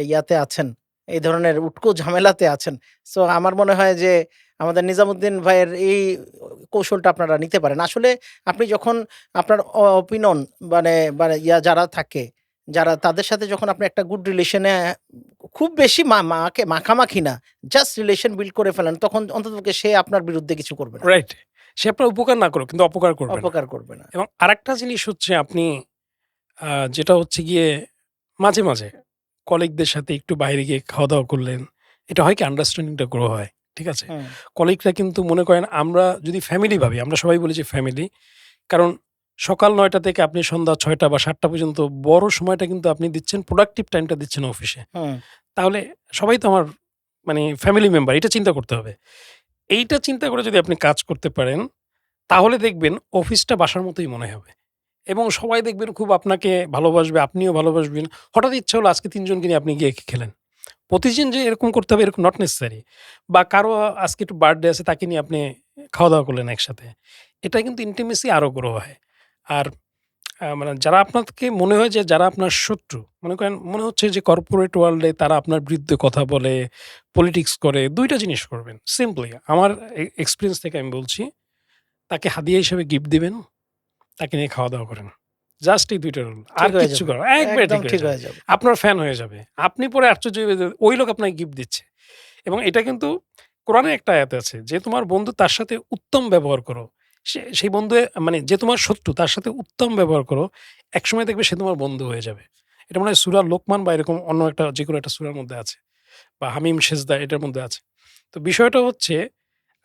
ইয়াতে আছেন, এই ধরনের উটকো ঝামেলাতে আছেন। সো আমার মনে হয় যে আমাদের নিজামুদ্দিন ভাইয়ের এই কৌশলটা আপনারা নিতে পারেন। আসলে আপনি যখন আপনার অপিনিয়ন মানে মানে যারা থাকে, যারা তাদের সাথে যখন আপনি একটা গুড রিলেশন এ খুব বেশি মাখামাখি না, জাস্ট রিলেশন বিল্ড করে ফেলেন, তখন অন্ততপক্ষে সে আপনার বিরুদ্ধে কিছু করবে না। রাইট। সে আপনার উপকার না করুক কিন্তু অপকার করবে না। অপকার করবে না। এবং আরেকটা জিনিস হচ্ছে আপনি যেটা হচ্ছে গিয়ে মাঝে মাঝে কলিগদের সাথে একটু বাইরে গিয়ে খাওয়া-দাওয়া করলেন। এটা হয় কি আন্ডারস্ট্যান্ডিংটা গ্রো হয়। ঠিক আছে? হুম, কলিগরা কিন্তু মনে করেন আমরা যদি ফ্যামিলি ভাবি, আমরা সবাই বলি যে ফ্যামিলি। কারণ সকাল ৯ টা থেকে আপনি সন্ধ্যা ৬ টা বা ৭ টা পর্যন্ত বড় সময়টা কিন্তু আপনি দিচ্ছেন প্রোডাক্টিভ টাইমটা দিচ্ছেন অফিসে। হুম। তাহলে সবাই তো আমার মানে ফ্যামিলি মেম্বার এটা চিন্তা করতে হবে। এইটা চিন্তা করে যদি আপনি কাজ করতে পারেন, তাহলে দেখবেন অফিসটা বাসার মতোই মনে হবে। এবং সবাই দেখবেন খুব আপনাকে ভালোবাসবে, আপনিও ভালোবাসবেন। হঠাৎ ইচ্ছা হলো আজকে ৩ জনকে নিয়ে আপনি গিয়ে খেলেন। প্রতিদিন যে এরকম করতে হবে এরকম নট নেসেসারি। বা কারো আজকে একটু বার্থডে আছে তাকে নিয়ে আপনি খাওয়া-দাওয়া করলেন একসাথে। এটা কিন্তু ইন্টিমেসি আরো গ্রো হয়। আর মানে যারা আপনাকে মনে হয় যে যারা আপনার শত্রু, মনে করেন মনে হচ্ছে যে কর্পোরেট ওয়ার্লড এ তারা আপনার বিরুদ্ধে কথা বলে, পলিটিক্স করে ২ টা জিনিস করবেন। সিম্পলি আমার এক্সপেরিয়েন্স থেকে আমি বলছি, তাকে হাদিয়া হিসেবে গিফট দিবেন, তাকে নিয়ে খাওয়া-দাওয়া করেন। জাস্ট এই ২ টা রুল। আর ঠিক হয়ে কিচ্ছু যাবে। করার একবারে একদম ঠিক হয়ে ঠিক যাবে। হয়ে যাবে। আপনার ফ্যান হয়ে যাবে। আপনি পরে আশ্চর্য হয়ে যাবেন, ওই লোক আপনাকে গিফট দিচ্ছে। এবং এটা কিন্তু কোরআনে একটা আয়াত আছে যে, "তোমার বন্ধু তার সাথে উত্তম ব্যবহার করো।" সেই বন্ধু মানে যে তোমার শত্রু তার সাথে উত্তম ব্যবহার করো। একসময় দেখবে সে তোমার বন্ধু হয়ে যাবে। এটা মনে হয় সূরা লোকমান বা এরকম অন্য একটা যেকোনো একটা সূরার মধ্যে আছে। বা হামিম সেজদা এটার মধ্যে আছে। তো বিষয়টা হচ্ছে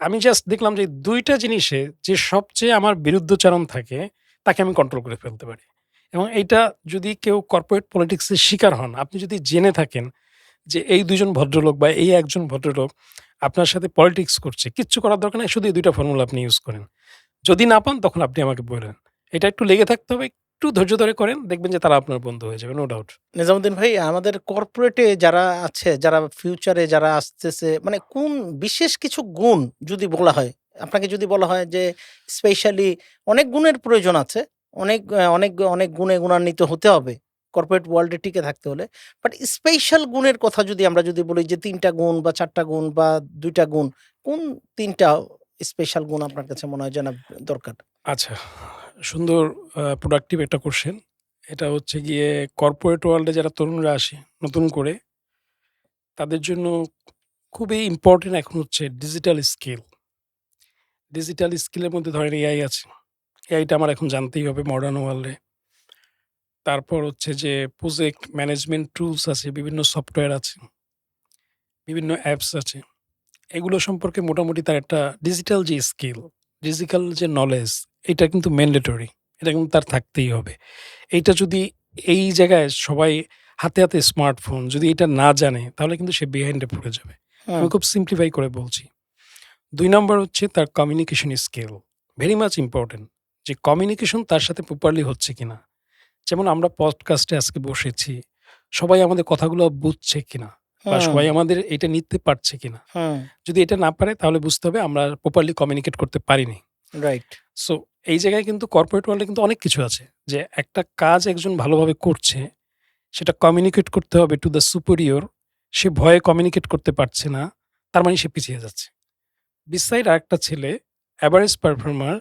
আমি জাস্ট দেখলাম যে ২ টা জিনিসে যে সবচেয়ে আমার বিরুদ্ধচারণ থাকে, তাকে আমি কন্ট্রোল করে ফেলতে পারি। এবং এইটা যদি কেউ কর্পোরেট পলিটিক্স এর শিকার হন, আপনি যদি জেনে থাকেন যে এই ২ জন ভদ্রলোক বা এই একজন ভদ্রলোক আপনার সাথে পলিটিক্স করছে, কিচ্ছু করার দরকার নাই। শুধু এই ২ টা ফর্মুলা আপনি ইউজ করেন। যদি না পান তখন আপনি আমাকে বলেন। এটা একটু লেগে থাকতে হবে, একটু ধৈর্য ধরে করেন, দেখবেন যে তারা আপনার বন্ধু হয়ে যাবে। No doubt. নিজামুদ্দিন ভাই, আমাদের কর্পোরেটে যারা আছে, যারা ফিউচারে যারা আসতেছে, মানে কোন বিশেষ কিছু গুণ যদি বলা হয়, আপনাকে যদি বলা হয় যে স্পেশালি অনেক গুণের প্রয়োজন আছে। অনেক গুণে গুণান্বিত হতে হবে কর্পোরেট ওয়ার্লড এ টিকে থাকতে হলে। বাট স্পেশাল গুণের কথা যদি আমরা বলি যে ৩ টা গুণ বা ৪ টা গুণ বা ২ টা গুণ, কোন ৩ টা স্পেশাল গুণ আপনার কাছে মনে হয় জানা দরকার? আচ্ছা, সুন্দর প্রোডাক্টিভ একটা কোয়েশ্চেন। এটা হচ্ছে গিয়ে কর্পোরেট ওয়ার্লডে যারা তরুণরা আসে নতুন করে, তাদের জন্য খুবই ইম্পোর্টেন্ট এখন হচ্ছে ডিজিটাল স্কিল। ডিজিটাল স্কিলের মধ্যে ধরেন এআই আছে। এআইটা আমার এখন জানতেই হবে মডার্ন ওয়ার্লডে। তারপর হচ্ছে যে প্রজেক্ট ম্যানেজমেন্ট টুলস আছে, বিভিন্ন সফটওয়্যার আছে, বিভিন্ন অ্যাপস আছে। এগুলো সম্পর্কে মোটামুটি তার একটা ডিজিটাল যে স্কিল, ডিজিটাল যে নলেজ, এটা কিন্তু ম্যান্ডেটরি। এটা কিন্তু তার থাকতেই হবে। এইটা যদি এই জায়গায় সবাই হাতে, হাতে স্মার্টফোন যদি এটা না জানে তাহলে কিন্তু সে বিহাইন্ড এ পড়ে যাবে। হুম, আমি খুব সিম্পলিফাই করে বলছি। ২ নাম্বার হচ্ছে তার communication skill. Very much important যে কমিউনিকেশন তার সাথে প্রপারলি হচ্ছে কিনা। যেমন আমরা পডকাস্টে আজকে বসেছি। সবাই আমাদের কথাগুলো বুঝছে কিনা বা হুম, সবাই আমাদের এটা নিতে পারছে কিনা। হুম, যদি এটা না পারে তাহলে বুঝতে হবে আমরা প্রপারলি কমিউনিকেট করতে পারিনি। রাইট। সো এই জায়গায় কিন্তু কর্পোরেট ওয়ার্লডে কিন্তু অনেক কিছু আছে। যে একটা কাজ একজন ভালোভাবে করছে, সেটা কমিউনিকেট করতে হবে টু দ্য সুপিরিয়র। সে ভয়ে কমিউনিকেট করতে পারছে না। তার মানে সে পিছিয়ে যাচ্ছে। বিসাইড আরেকটা ছেলে এভারেজ পারফর্মার,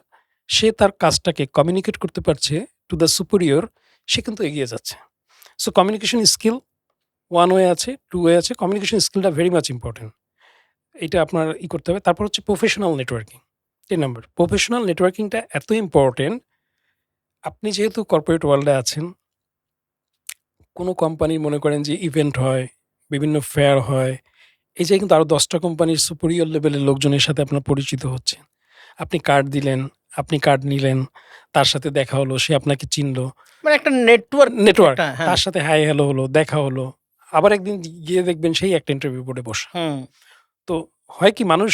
সে তার কাজটাকে কমিউনিকেট করতে পারছে টু দ্য সুপিরিয়র, সে কিন্তু এগিয়ে যাচ্ছে। সো কমিউনিকেশন স্কিল 1 ওয়ে আছে, 2 ওয়ে আছে। কমিউনিকেশন স্কিলটা ভেরি মাচ ইম্পোর্টেন্ট। এইটা আপনার করতে হবে। তারপর হচ্ছে প্রফেশনাল নেটওয়ার্কিং। ৩ নাম্বার। প্রফেশনাল নেটওয়ার্কিংটা এত ইম্পোর্টেন্ট, আপনি যেহেতু কর্পোরেট ওয়ার্লডে আছেন, কোনো কোম্পানির মনে করেন যে ইভেন্ট হয়, বিভিন্ন ফেয়ার হয়। এই যে কিন্তু আরো ১০ টা কোম্পানির সুপিরিয়র লেভেলের লোকজনের সাথে আপনার পরিচিত হচ্ছেন। আপনি কার্ড দিলেন, আপনি কার্ড নিলেন, তার সাথে দেখা হলো, সে আপনাকে চিনল। মানে একটা নেটওয়ার্ক নেটওয়ার্ক, একটা হ্যাঁ, তার সাথে হাই হ্যালো হলো, দেখা হলো। আবার একদিন গিয়ে দেখবেন সেই একটা ইন্টারভিউ বোর্ডে বসা। হুম, তো হয় কি মানুষ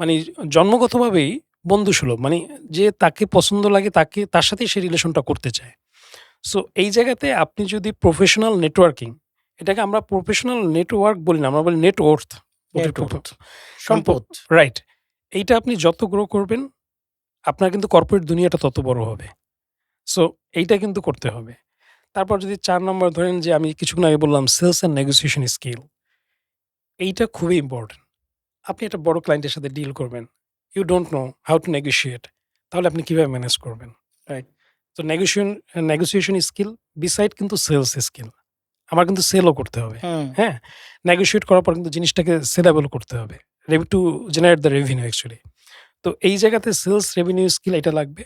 মানে জন্মগতভাবেই বন্ধুসুলভ। মানে যে তাকে পছন্দ লাগে তার সাথেই সে রিলেশনটা করতে চায়। সো এই জায়গাতে আপনি যদি প্রফেশনাল নেটওয়ার্কিং, এটাকে আমরা প্রফেশনাল নেটওয়ার্ক বলি না, আমরা বলি নেট ওর্থ। নেটওয়ার্ক, সম্পদ। রাইট। এইটা আপনি যত গ্রো করবেন, আপনার কিন্তু কর্পোরেট দুনিয়াটা তত বড় হবে। সো এইটা কিন্তু করতে হবে। তারপর যদি ৪ নম্বর ধরেন যে আমি কিছুক্ষণ আগে বললাম সেলস অ্যান্ড নেগোসিয়েশন স্কিল। এইটা খুবই ইম্পোর্টেন্ট। আপনি একটা বড় ক্লায়েন্টের সাথে ডিল করবেন। You don't know how to negotiate. তাহলে আপনি কিভাবে ম্যানেজ করবেন? রাইট। তো নেগোসিয়েশন স্কিল বিসাইড কিন্তু সেলস স্কিল। আমার কিন্তু সেলও করতে হবে। হুম, হ্যাঁ? নেগোশিয়েট করার পর কিন্তু জিনিসটাকে সেলেবল করতে হবে। To generate the revenue actually. তো এই জায়গাতে সেলস রেভিনিউ স্কিল এটা লাগবে।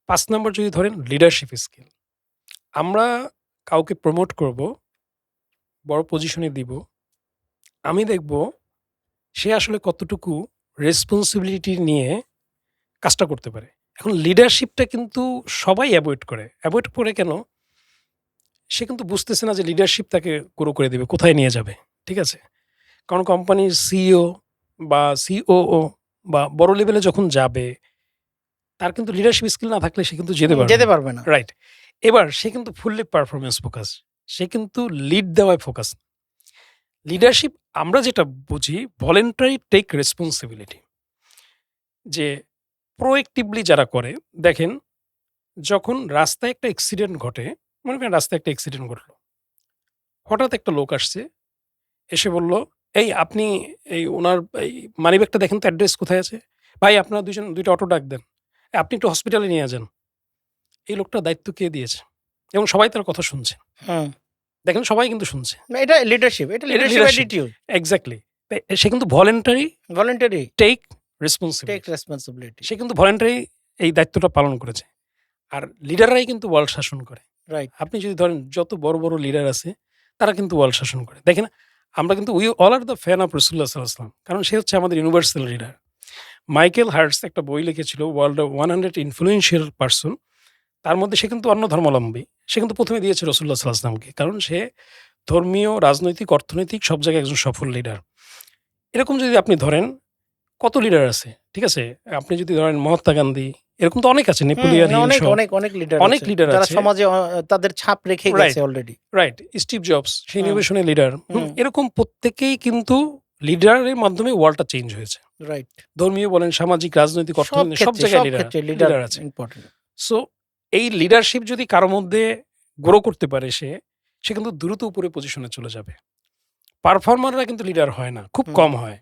৫ নাম্বার যদি ধরেন লিডারশিপ স্কিল। আমরা কাউকে প্রমোট করব, বড় পজিশনে দিব। আমি দেখব সে আসলে কতটুকু রেসপনসিবিলিটি নিয়ে কাজটা করতে পারে। এখন লিডারশিপটা কিন্তু সবাই এভয়েড করে। এভয়েড করে কেন? সে কিন্তু বুঝতেছে না যে লিডারশিপ তাকে গ্রো করে দিবে, কোথায় নিয়ে যাবে। ঠিক আছে? কারণ কোম্পানির সিইও বা সিওও বা বড় লেভেলে যখন যাবে, তার কিন্তু লিডারশিপ স্কিল না থাকলে সে কিন্তু যেতে পারবে যেতে না। পারবে না। রাইট। এবার সে কিন্তু ফুললি পারফরম্যান্স ফোকাস। সে কিন্তু লিড দেওয়ায় ফোকাস। লিডারশিপ আমরা যেটা বুঝি ভলান্টারি টেক রেসপনসিবিলিটি। যে প্রোয়েক্টিভলি যারা করে, দেখেন যখন রাস্তায় একটা অ্যাক্সিডেন্ট ঘটে, মনে করেন রাস্তায় একটা অ্যাক্সিডেন্ট ঘটলো। হঠাৎ একটা লোক আসছে, এসে বলল, "এই আপনি এই উনার এই মানিব্যাগটা দেখেন তো অ্যাড্রেস কোথায় আছে? ভাই আপনারা ২ টা অটো ডাক দেন। আপনি একটু হসপিটালে নিয়ে যান।" এই লোকটার দায়িত্ব কে দিয়েছে? এবং সবাই তার কথা শুনছে। হুম। দেখেন সবাই কিন্তু শুনছে। না এটা লিডারশিপ, এটা এটা লিডারশিপ লিডারশিপ। অ্যাটিটিউড। এক্সাক্টলি। সে কিন্তু voluntary voluntary take take responsibility. Responsibility. সে কিন্তু ভলান্টারি এই দায়িত্বটা পালন করেছে। আর লিডাররাই কিন্তু ওয়ার্ল্ড শাসন করে। রাইট। আপনি যদি ধরেন যত বড়, বড় লিডার আছে তারা কিন্তু ওয়ার্ল্ড শাসন করে। দেখেন আমরা কিন্তু we all are the fan of রাসূলুল্লাহ সাল্লাল্লাহু আলাইহি ওয়াসাল্লাম। কারণ সে হচ্ছে আমাদের ইউনিভার্সাল লিডার। মাইকেল হার্টস একটা বই লিখেছিল ওয়ার্ল্ড অফ 100 ইনফ্লুয়েন্সিয়াল পারসন। তার মধ্যে সে কিন্তু অন্য ধর্মাবলম্বী। সে কিন্তু ১ম এ দিয়েছে রাসূলুল্লাহ সাল্লাল্লাহু আলাইহি ওয়াসাল্লামকে। কারণ সে ধর্মীয়, রাজনৈতিক, অর্থনৈতিক সব জায়গায় একজন সফল লিডার। এরকম যদি আপনি ধরেন কত লিডার আছে, ঠিক আছে? আপনি যদি ধরেন মহাত্মা গান্ধী, এরকম তো অনেক আছে, হুম, নেপোলিয়ন হিল অনেক, সহ অনেক, অনেক লিডার অনেক আছে। লিডার যারা আছে। সমাজে তাদের ছাপ রেখে গেছে right, already. Right. Steve Jobs সে হুম, ইনোভেশনের লিডার। হুম, এরকম প্রত্যেকেই কিন্তু লিডারের মাধ্যমে ওয়ার্ল্ডটা চেঞ্জ হয়েছে। রাইট। ধর্মীয় বলেন, সামাজিক, রাজনৈতিক, সব অর্থনৈতিক সব ক্ষেত্রে, জায়গায় সব লিডার ক্ষেত্রে লিডার লিডার আছে। ইম্পোর্টেন্ট। সো এই লিডারশিপ যদি কারো মধ্যে গ্রো করতে পারে সে কিন্তু দ্রুত উপরে পজিশনে চলে যাবে। পারফর্মাররা কিন্তু লিডার হয় না, খুব হুম, কম হয়।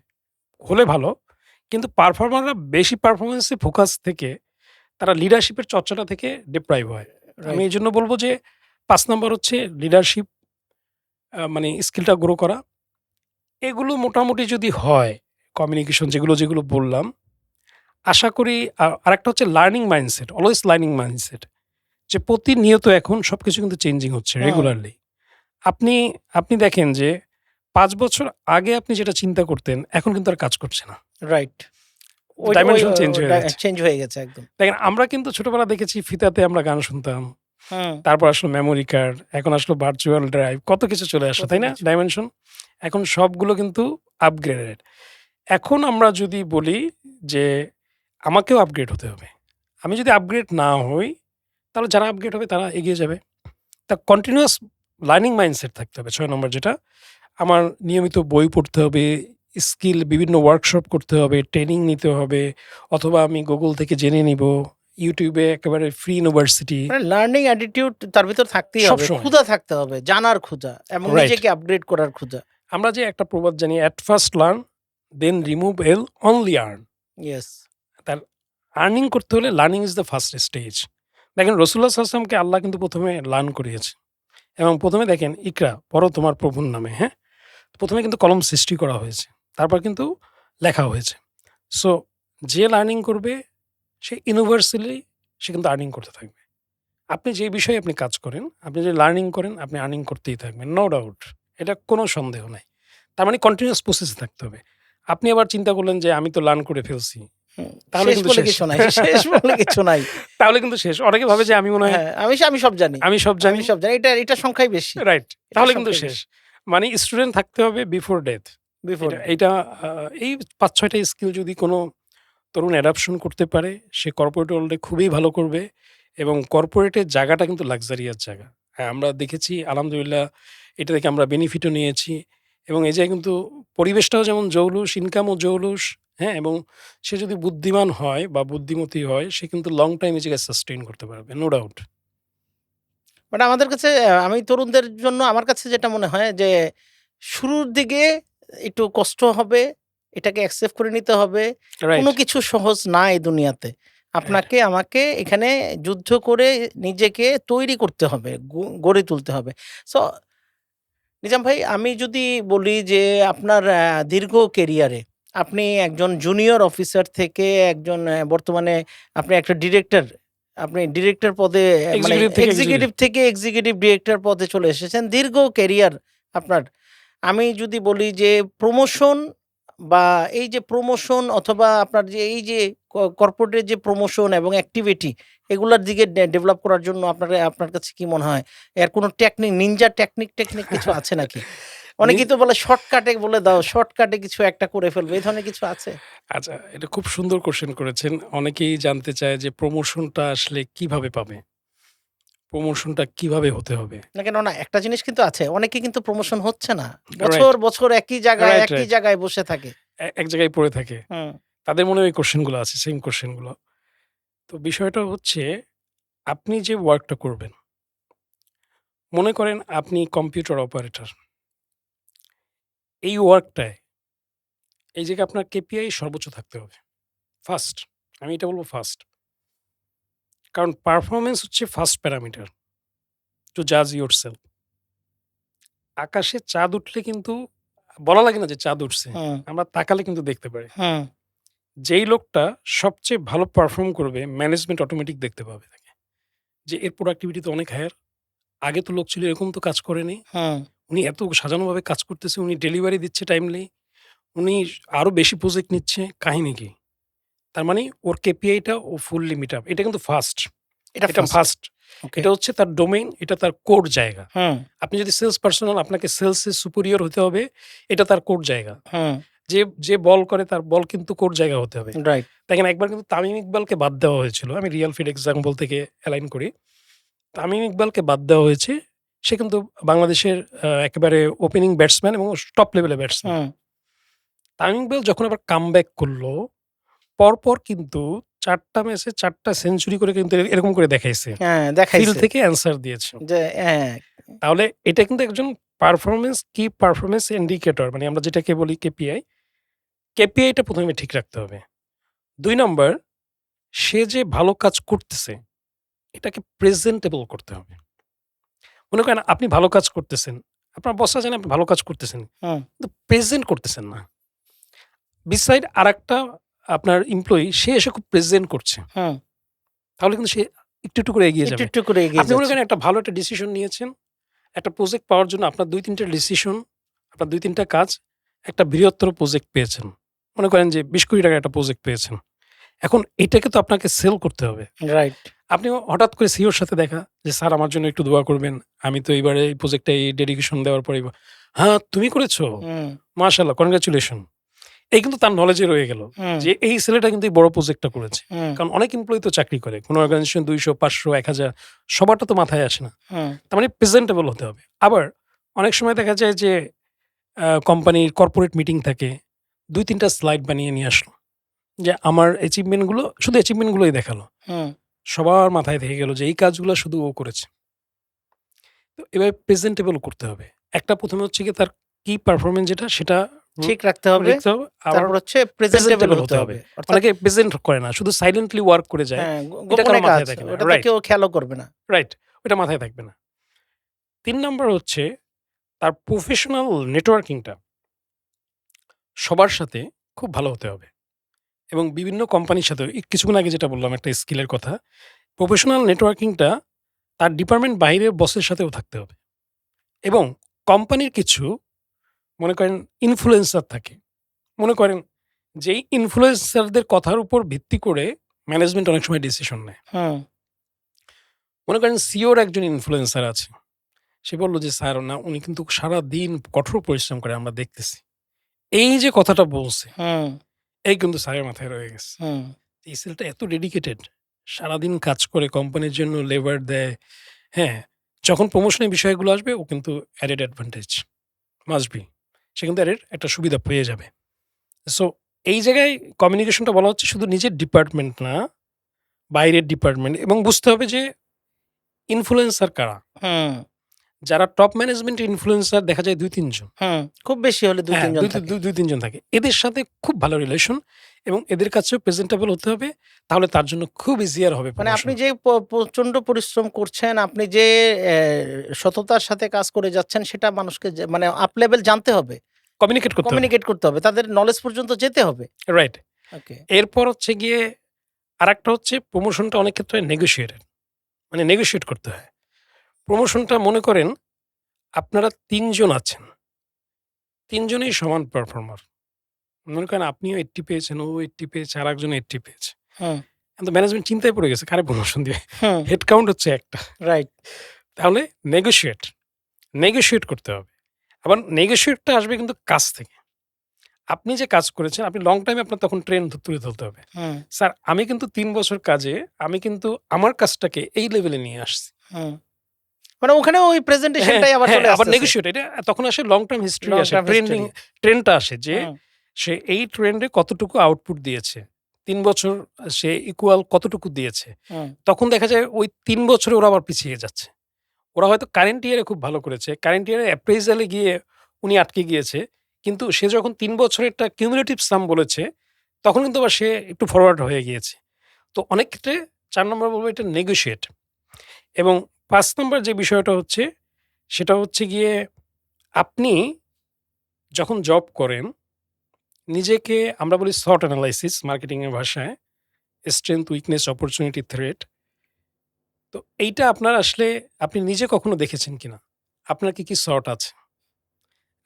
হলে ভালো। কিন্তু পারফর্মাররা বেশি পারফরম্যান্সে ফোকাস থেকে তারা লিডারশিপের চর্চাটা থেকে ডিপ্রাইভ হয়। আমি রাইট। এইজন্য বলব যে ৫ নাম্বার হচ্ছে লিডারশিপ মানে স্কিলটা গ্রো করা। এগুলো মোটামুটি যদি হয়, কমিউনিকেশন যেগুলো বললাম, আশা করি আরেকটা হচ্ছে learning mindset, always learning mindset. যে প্রতিনিয়ত এখন সবকিছু কিন্তু চেঞ্জিং হচ্ছে হুম। রেগুলারলি। আপনি আপনি দেখেন যে ৫ বছর আগে আপনি যেটা চিন্তা করতেন, এখন কিন্তু আর কাজ করছে না। রাইট। ওই ডাইমেনশন চেঞ্জ হয়ে গেছে। চেঞ্জ হয়ে গেছে একদম। দেখেন আমরা কিন্তু ছোটবেলা দেখেছি ফিতাতে আমরা গান শুনতাম। হুম। তারপর আসলো মেমোরি কার্ড, এখন আসলো ভার্চুয়াল ড্রাইভ, কত কিছু চলে আসলো, কত তাই না? কিছু। ডাইমেনশন। এখন সবগুলো কিন্তু আপগ্রেডেড। এখন আমরা যদি বলি যে আমাকেও আপগ্রেড হতে হবে। আমি যদি আপগ্রেড না হই, তাহলে যারা আপগ্রেড হবে তারা এগিয়ে যাবে। তা কন্টিনিউয়াস লার্নিং মাইন্ডসেট থাকতে হবে ৬ নম্বর যেটা। আমার নিয়মিত বই পড়তে হবে, স্কিল বিভিন্ন ওয়ার্কশপ করতে হবে, ট্রেনিং নিতে হবে, অথবা আমি Google থেকে জেনে নিব। YouTube এ একেবারে ফ্রি ইউনিভার্সিটি মানে লার্নিং অ্যাটিটিউড তার ভিতর থাকতেই হবে। সবসময়। ক্ষুধা থাকতে হবে, জানার ক্ষুধা এবং রাইট। নিজেকে আপগ্রেড করার ক্ষুধা। আমরা যে একটা প্রবাদ জানি, "At first learn, then remove L, only earn." Yes. তার আর্নিং করতে হলে learning is the first stage. দেখেন রাসূলুল্লাহ সাল্লাল্লাহু আলাইহি ওয়াসাল্লামকে আল্লাহ কিন্তু ১ম এ লার্ন করিয়েছে এবং ১ম এ দেখেন, "ইকরা, পড়ো তোমার প্রভুর নামে।" হ্যাঁ? ১ম এ কিন্তু কলম সৃষ্টি করা হয়েছে। তারপর কিন্তু লেখা হয়েছে। সো যে লার্নিং করবে সে ইউনিভার্সালি সে কিন্তু আর্নিং করতে থাকবে। আপনি যে বিষয়ে আপনি কাজ করেন, আপনি যে লার্নিং করেন, আপনি আর্নিং করতেই থাকবেন। No doubt. এটা কোনো সন্দেহ নাই। তার মানে কন্টিনিউয়াস প্রসেস এ থাকতে হবে। আপনি আবার চিন্তা করলেন যে আমি তো লার্ন করে ফেলছি। হুম। তাহলে শেষ কিন্তু বলে শেষ। কিছু নাই। শেষ বলে কিছু নাই। তাহলে কিন্তু শেষ। অনেকে ভাবে যে আমি মনে হয় হ্যাঁ, আমি সব জানি। আমি সব আমি জানি। সব জানি। এটা সংখ্যাই বেশি। রাইট। এটা তাহলে কিন্তু সংখ্যাই শেষ। বেশি। মানে স্টুডেন্ট থাকতে হবে বিফোর ডেথ। Before death. এইটা এই ৫-৬ টা স্কিল যদি কোনো তরুণ অ্যাডাপশন করতে পারে, সে কর্পোরেট ওয়ার্লড এ খুবই ভালো করবে এবং কর্পোরেটের জায়গাটা কিন্তু লাক্সারিয়াস জায়গা। হ্যাঁ, আমরা দেখেছি আলহামদুলিল্লাহ এটা থেকে আমরা বেনিফিটও নিয়েছি এবং এই জায়গায় কিন্তু পরিবেশটাও যেমন জৌলুস, ইনকামও জৌলুস, হ্যাঁ? এবং সে যদি বুদ্ধিমান হয় বা বুদ্ধিমতী হয়, সে কিন্তু লং টাইম এই জায়গায় সাস্টেইন করতে পারবে। No doubt. বাট আমাদের কাছে আমি তরুণদের জন্য আমার কাছে যেটা মনে হয় যে শুরুর দিকে একটু কষ্ট হবে, এটাকে অ্যাকসেপ্ট করে নিতে হবে। রাইট, কোনো কিছু সহজ না এই দুনিয়াতে। রাইট। আপনাকে আমাকে এখানে যুদ্ধ করে নিজেকে তৈরি করতে হবে, গড়ে তুলতে হবে। সো নিজাম ভাই আমি যদি বলি যে আপনার দীর্ঘ ক্যারিয়ারে আপনি একজন জুনিয়র অফিসার থেকে একজন বর্তমানে আপনি একটা ডিরেক্টর, আপনি ডিরেক্টর পদে মানে এক্সিকিউটিভ থেকে এক্সিকিউটিভ। এক্সিকিউটিভ থেকে এক্সিকিউটিভ ডিরেক্টর পদে চলে এসেছেন। দীর্ঘ ক্যারিয়ার আপনার। আমি যদি বলি যে প্রমোশন বা এই যে প্রমোশন অথবা আপনার যে এই যে কর্পোরেটের যে প্রমোশন এবং অ্যাক্টিভিটি এগুলার দিকে ডেভেলপ করার জন্য আপনার কাছে কি মনে হয়? এর কোনো টেকনিক নিনজা টেকনিক কিছু আছে নাকি? নি অনেকেই তো বলে শর্টকাটে বলে দাও, শর্টকাটে কিছু একটা করে ফেলবো। এই ধরনের কিছু আছে? আচ্ছা, এটা খুব সুন্দর কোয়েশ্চেন করেছেন। অনেকেই জানতে চায় যে প্রমোশনটা আসলে কিভাবে পাবে? প্রমোশনটা কিভাবে হতে হবে? না কেন না একটা জিনিস কিন্তু আছে। অনেকে কিন্তু প্রমোশন হচ্ছে না। রাইট, বছর রাইট, একই রাইট। জায়গায় বসে থাকে। এক জায়গায় পড়ে থাকে। হুম, তাদের মনে ওই কোয়েশ্চেন গুলো আছে, সেম কোয়েশ্চেন গুলো। তো বিষয়টা হচ্ছে আপনি যে ওয়ার্কটা করবেন, মনে করেন আপনি কম্পিউটার অপারেটর। এই ওয়ার্কটায় এই জায়গায় আপনার কেপিআই সর্বোচ্চ থাকতে হবে। ফার্স্ট, আমি এটা বলব ফার্স্ট। কারণ পারফরম্যান্স হচ্ছে ফার্স্ট প্যারামিটার টু জাজ ইয়োরসেলফ। আকাশে চাঁদ উঠলে কিন্তু বলা লাগে না যে চাঁদ উঠছে। হুম, আমরা তাকালে কিন্তু দেখতে পারি। হুম, যেই লোকটা সবচেয়ে ভালো পারফর্ম করবে, ম্যানেজমেন্ট অটোমেটিক দেখতে পাবে তাকে। যে এর প্রোডাক্টিভিটি তো অনেক হায়ার। আগে তো লোক ছিল এরকম তো কাজ করেনি। হুম। উনি এত সাজানোভাবে কাজ করতেছে, উনি ডেলিভারি দিচ্ছে টাইমলি, উনি আরো বেশি প্রজেক্ট নিচ্ছে, কাহিনী কি? তার মানে ওর কেপিআইটা ও ফুললি মিট আপ। এটা কিন্তু ফার্স্ট। এটা এটা ফার্স্ট। ফার্স্ট। ওকে। এটা হচ্ছে তার ডোমেইন, এটা তার কোর জায়গা। হুম, আপনি যদি সেলস পারসন হন, আপনাকে সেলসে সুপিরিয়র হতে হবে। এটা তার কোর জায়গা। হুম। যে বল করে তার বল কিন্তু কোর জায়গা হতে হবে। রাইট। দেখেন একবার কিন্তু তামিম ইকবালকে বাদ দেওয়া হয়েছিল। আমি রিয়াল ফিট এক্সাম্পল থেকে অ্যালাইন করি। তামিম ইকবালকে বাদ দেওয়া হয়েছে। সে কিন্তু বাংলাদেশের একেবারে ওপেনিং ব্যাটসম্যান এবং টপ লেভেলের ব্যাটসম্যান। হুম। তামিম ইকবাল যখন আবার কামব্যাক করলো, পরপর কিন্তু ৪ টা ম্যাচে ৪ টা সেঞ্চুরি করে কিন্তু এরকম করে দেখাইছে। হ্যাঁ, ফিল্ড দেখাইছে থেকে অ্যান্সার দিয়েছে। যে হ্যাঁ, তাহলে এটা কিন্তু একজন কি পারফরম্যান্স ইন্ডিকেটর, মানে আমরা যেটাকে বলি কেপিআই। কেপিআইটা ১ম এ ঠিক রাখতে হবে। ২ নাম্বার সে যে ভালো কাজ করতেছে, এটাকে প্রেজেন্টেবল করতে হবে। মনে করেন আপনি ভালো কাজ করতেছেন। আপনার বসরা জানে আপনি ভালো কাজ করতেছেন। হুম, কিন্তু প্রেজেন্ট করতেছেন না। বিসাইড আরেকটা আপনার এমপ্লয়ি সে এসে খুব প্রেজেন্ট করছে। হুম। তাহলে কিন্তু সে একটু, একটু করে এগিয়ে একটু, যাবে। একটু করে এগিয়ে আপনি মনে যাচ্ছে। করেন একটা ভালো একটা ডিসিশন নিয়েছেন। একটা প্রজেক্ট পাওয়ার জন্য আপনার ২-৩ টা ডিসিশন, আপনার ২-৩ টা কাজ, একটা বৃহত্তর প্রজেক্ট পেয়েছেন। মনে করেন যে ৳২০,০০,০০,০০০ একটা প্রজেক্ট পেয়েছেন। এখন এটাকে তো আপনাকে সেল করতে হবে। রাইট। আপনি হঠাৎ করে সিইওর সাথে দেখা যে, "স্যার আমার জন্য একটু দোয়া করবেন। আমি তো এইবারে এই প্রজেক্টটা এই ডেডিকেশন দেওয়ার পরে" "হ্যাঁ, তুমি করেছো? হুম, মাশাআল্লাহ কনগ্রাচুলেশন।" এই কিন্তু তার নলেজে রয়ে গেল হুম, যে এই ছেলেটা কিন্তু এই বড় প্রজেক্টটা করেছে। হুম, কারণ অনেক এমপ্লয়ি তো চাকরি করে। কোন অর্গানাইজেশন ২০০, ৫০০, ১০০০ সবারটা তো মাথায় আসে না। হুম, তার মানে প্রেজেন্টেবল হতে হবে। আবার অনেক সময় দেখা যায় যে কোম্পানির কর্পোরেট মিটিং থাকে। ২-৩ টা স্লাইড বানিয়ে নিয়ে আসলো। যে আমার অ্যাচিভমেন্ট গুলো শুধু অ্যাচিভমেন্ট গুলোই দেখালো। হুম। সবার মাথায় থেকে গেল যে এই কাজগুলো শুধু ও করেছে। তো এভাবে প্রেজেন্টেবল করতে হবে। একটা ১ম এ হচ্ছে গিয়ে তার কি পারফরম্যান্স যেটা সেটা র ঠিক রাখতে হবে। লিখতে হবে। আবার তারপর হচ্ছে প্রেজেন্টেবল প্রেজেন্টেবল হতে হতে হবে। হবে। অর্থাৎ অনেকে প্রেজেন্ট করে না। শুধু সাইলেন্টলি ওয়ার্ক করে যায়। হ্যাঁ, এটা গোপনে কারো কাজ। মাথায় থাকে না। ওটাতে রাইট, কেউ খেয়ালও করবে না। রাইট। ওটা মাথায় থাকবে না। ৩ নাম্বার হচ্ছে তার প্রফেশনাল নেটওয়ার্কিংটা সবার সাথে খুব ভালো হতে হবে। এবং বিভিন্ন কোম্পানির সাথে কিছুক্ষণ আগে যেটা বললাম একটা স্কিলের কথা। প্রফেশনাল নেটওয়ার্কিংটা তার ডিপার্টমেন্ট বাইরের বসের সাথেও থাকতে হবে। এবং কোম্পানির কিছু মনে করেন ইনফ্লুয়েন্সার থাকে। মনে করেন যেই ইনফ্লুয়েন্সারদের কথার উপর ভিত্তি করে ম্যানেজমেন্ট অনেক সময় ডিসিশন নেয়। হুম, মনে করেন সিওর একজন ইনফ্লুয়েন্সার আছে। সে বলল যে, "স্যার না উনি কিন্তু সারাদিন কঠোর পরিশ্রম করে আমরা দেখতেছি।" এই যে কথাটা বলছে, হুম, এই কিন্তু স্যারের মাথায় রয়ে গেছে। হুম। এই ছেলেটা এত ডেডিকেটেড। সারাদিন কাজ করে কোম্পানির জন্য লেবার দেয়। হ্যাঁ? যখন প্রমোশনের বিষয়গুলো আসবে ও কিন্তু অ্যাডেড অ্যাডভান্টেজ মাস্ট বি। সে কিন্তু অ্যাডেড একটা সুবিধা পেয়ে যাবে। সো এই জায়গায় কমিউনিকেশনটা বলা হচ্ছে শুধু নিজের ডিপার্টমেন্ট না, বাইরের ডিপার্টমেন্ট এবং বুঝতে হবে যে ইনফ্লুয়েন্সার কারা? হুম, যারা টপ ম্যানেজমেন্ট ইনফ্লুয়েন্সার দেখা যায় ২-৩ জন। হুম। খুব বেশি হলে ২-৩ হ্যাঁ, জন থাকে। ২-৩ জন থাকে। এদের সাথে খুব ভালো রিলেশন এবং এদের কাছেও প্রেজেন্টেবল হতে হবে। তাহলে তার জন্য খুব ইজিয়ার হবে মানে আপনি প্রমোশন। যে প্রচন্ড পরিশ্রম করছেন, আপনি যে সততার সাথে কাজ করে যাচ্ছেন সেটা মানুষকে মানে আপ লেভেল জানতে হবে। কমিউনিকেট করতে হবে। কমিউনিকেট করতে হবে। তাদের নলেজ পর্যন্ত যেতে হবে। রাইট। ওকে। এরপর হচ্ছে গিয়ে আরেকটা হচ্ছে প্রমোশনটা অনেক ক্ষেত্রে নেগোশিয়েটেড। মানে নেগোশিয়েট করতে হয়। প্রমোশনটা মনে করেন আপনারা ৩ জন আছেন। ৩ জনেই সমান পারফর্মার। মনে করেন আপনিও 80 পেয়েছেন, ও 80 পেয়েছে, আরেকজন 80 পেয়েছে। হুম, কিন্তু ম্যানেজমেন্ট চিন্তায় পড়ে গেছে কারে প্রমোশন দিবে। হুম। হেড কাউন্ট হচ্ছে একটা। রাইট। তাহলে নেগোশিয়েট, নেগোশিয়েট করতে হবে। আবার নেগোশিয়েটটা আসবে কিন্তু কাজ থেকে। আপনি যে কাজ করেছেন আপনি লং টাইম আপনার তখন ট্রেন্ড তুলে ধরতে হবে। হুম, স্যার আমি কিন্তু ৩ বছর কাজে আমি কিন্তু আমার কাজটাকে এই লেভেলে নিয়ে আসছি। হুম। মানে ওখানেও ওই হ্যাঁ, প্রেজেন্টেশনটাই আবার হ্যাঁ, চলে আবার আসতেছে। নেগোশিয়েট এটা তখন আসে লং টার্ম হিস্ট্রি লং আসে। Term history. ট্রেন্ডটা আসে যে হুম, সে এই ট্রেন্ডে কতটুকু আউটপুট দিয়েছে। ৩ বছর সে ইকুয়াল কতটুকু দিয়েছে। হুম, তখন দেখা যায় ওই ৩ বছরে ওরা আবার পিছিয়ে যাচ্ছে। ওরা হয়তো কারেন্ট ইয়ারে খুব ভালো করেছে। কারেন্ট ইয়ারে অ্যাপ্রেইজাল এ গিয়ে উনি আটকে গিয়েছে। কিন্তু সে যখন ৩ বছরেরটা কিউমুলেটিভ সাম বলেছে, তখন কিন্তু আবার সে একটু ফরওয়ার্ড হয়ে গিয়েছে। তো অনেক ক্ষেত্রে ৪ নম্বর বলব এটা নেগোশিয়েট এবং ৫ নম্বর যে বিষয়টা হচ্ছে, সেটা হচ্ছে গিয়ে আপনি যখন জব করেন, নিজেকে আমরা বলি SWOT অ্যানালাইসিস মার্কেটিং এর ভাষায়। Strength, weakness, opportunity, threat. তো এইটা আপনার আসলে আপনি নিজে কখনো দেখেছেন কিনা? আপনার কি SWOT আছে?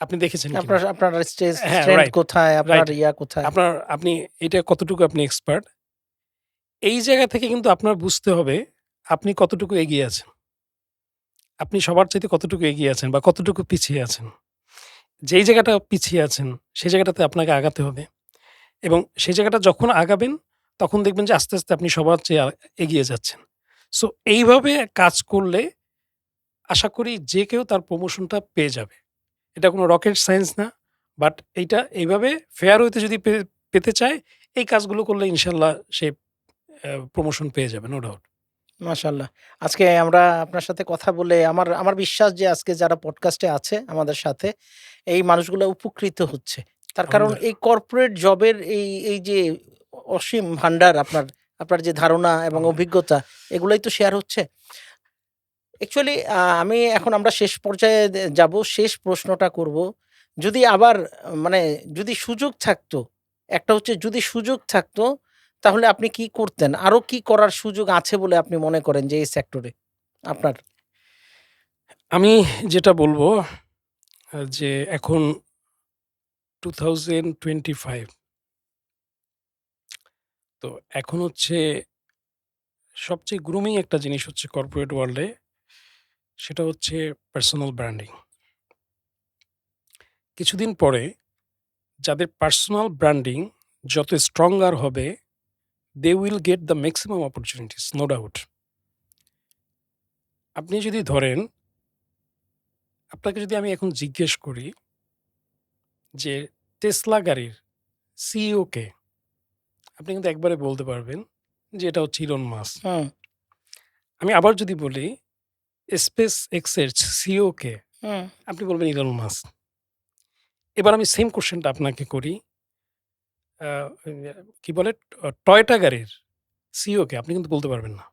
আপনি দেখেছেন কিনা? আপনার আপনার হ্যাঁ, স্ট্রেংথ রাইট, কোথায়? আপনার রাইট। ইয়া কোথায়? আপনি এটা কতটুকু আপনি এক্সপার্ট? এই জায়গা থেকে কিন্তু আপনার বুঝতে হবে আপনি কতটুকু এগিয়ে আছেন। আপনি সবার চাইতে কতটুকু এগিয়ে আছেন বা কতটুকু পিছিয়ে আছেন। যেই জায়গাটা পিছিয়ে আছেন, সেই জায়গাটাতে আপনাকে আগাতে হবে এবং সেই জায়গাটা যখন আগাবেন, তখন দেখবেন যে আস্তে, আস্তে আপনি সবার চেয়ে এগিয়ে যাচ্ছেন। সো এইভাবে কাজ করলে আশা করি যে কেউ তার প্রমোশনটা পেয়ে যাবে। এটা কোনো রকেট সায়েন্স না। বাট এইটা এইভাবে ফেয়ার ওয়েতে যদি পেতে চায়, এই কাজগুলো করলে ইনশাআল্লাহ সে প্রমোশন পেয়ে যাবে নো ডাউট। মাশাআল্লাহ। আজকে আমরা আপনার সাথে কথা বলে আমার আমার বিশ্বাস যে আজকে যারা পডকাস্টে আছে আমাদের সাথে, এই মানুষগুলো উপকৃত হচ্ছে। তার কারণ আলহামদুলিল্লাহ। এই কর্পোরেট জবের এই যে অসীম ভান্ডার আপনার যে ধারণা এবং আলহামদুলিল্লাহ। অভিজ্ঞতা এগুলাই তো শেয়ার হচ্ছে। অ্যাকচুয়ালি আমি এখন আমরা শেষ পর্যায়ে যাব। শেষ প্রশ্নটা করব। যদি আবার মানে যদি সুযোগ থাকতো, একটা হচ্ছে যদি সুযোগ থাকতো তাহলে আপনি কি করতেন? আরো কি করার সুযোগ আছে বলে আপনি মনে করেন যে এই সেক্টরে আপনার? আমি যেটা বলব যে এখন 2025 তো এখন হচ্ছে সবচেয়ে গ্রুমিং একটা জিনিস হচ্ছে কর্পোরেট ওয়ার্ল্ডে, সেটা হচ্ছে পার্সোনাল ব্র্যান্ডিং। কিছুদিন পরে যাদের পার্সোনাল ব্র্যান্ডিং যত স্ট্রঙ্গার হবে, they will get the maximum opportunities, no doubt. আপনি যদি ধরেন, আপনাকে যদি আমি এখন জিজ্ঞেস করি যে টেসলা গাড়ির সিইও কে? আপনি কিন্তু একবারে বলতে পারবেন যে এটা হচ্ছে ইলন মাস্ক। হুম, আমি আবার যদি বলি স্পেস এক্স এর সিইও কে? হুম, আপনি বলবেন ইলন মাস্ক। এবার আমি সেম কোয়েশ্চেনটা আপনাকে করি। আ কি বলে? টয়োটা গাড়ির সিইও কে? আপনি কিন্তু বলতে পারবেন না।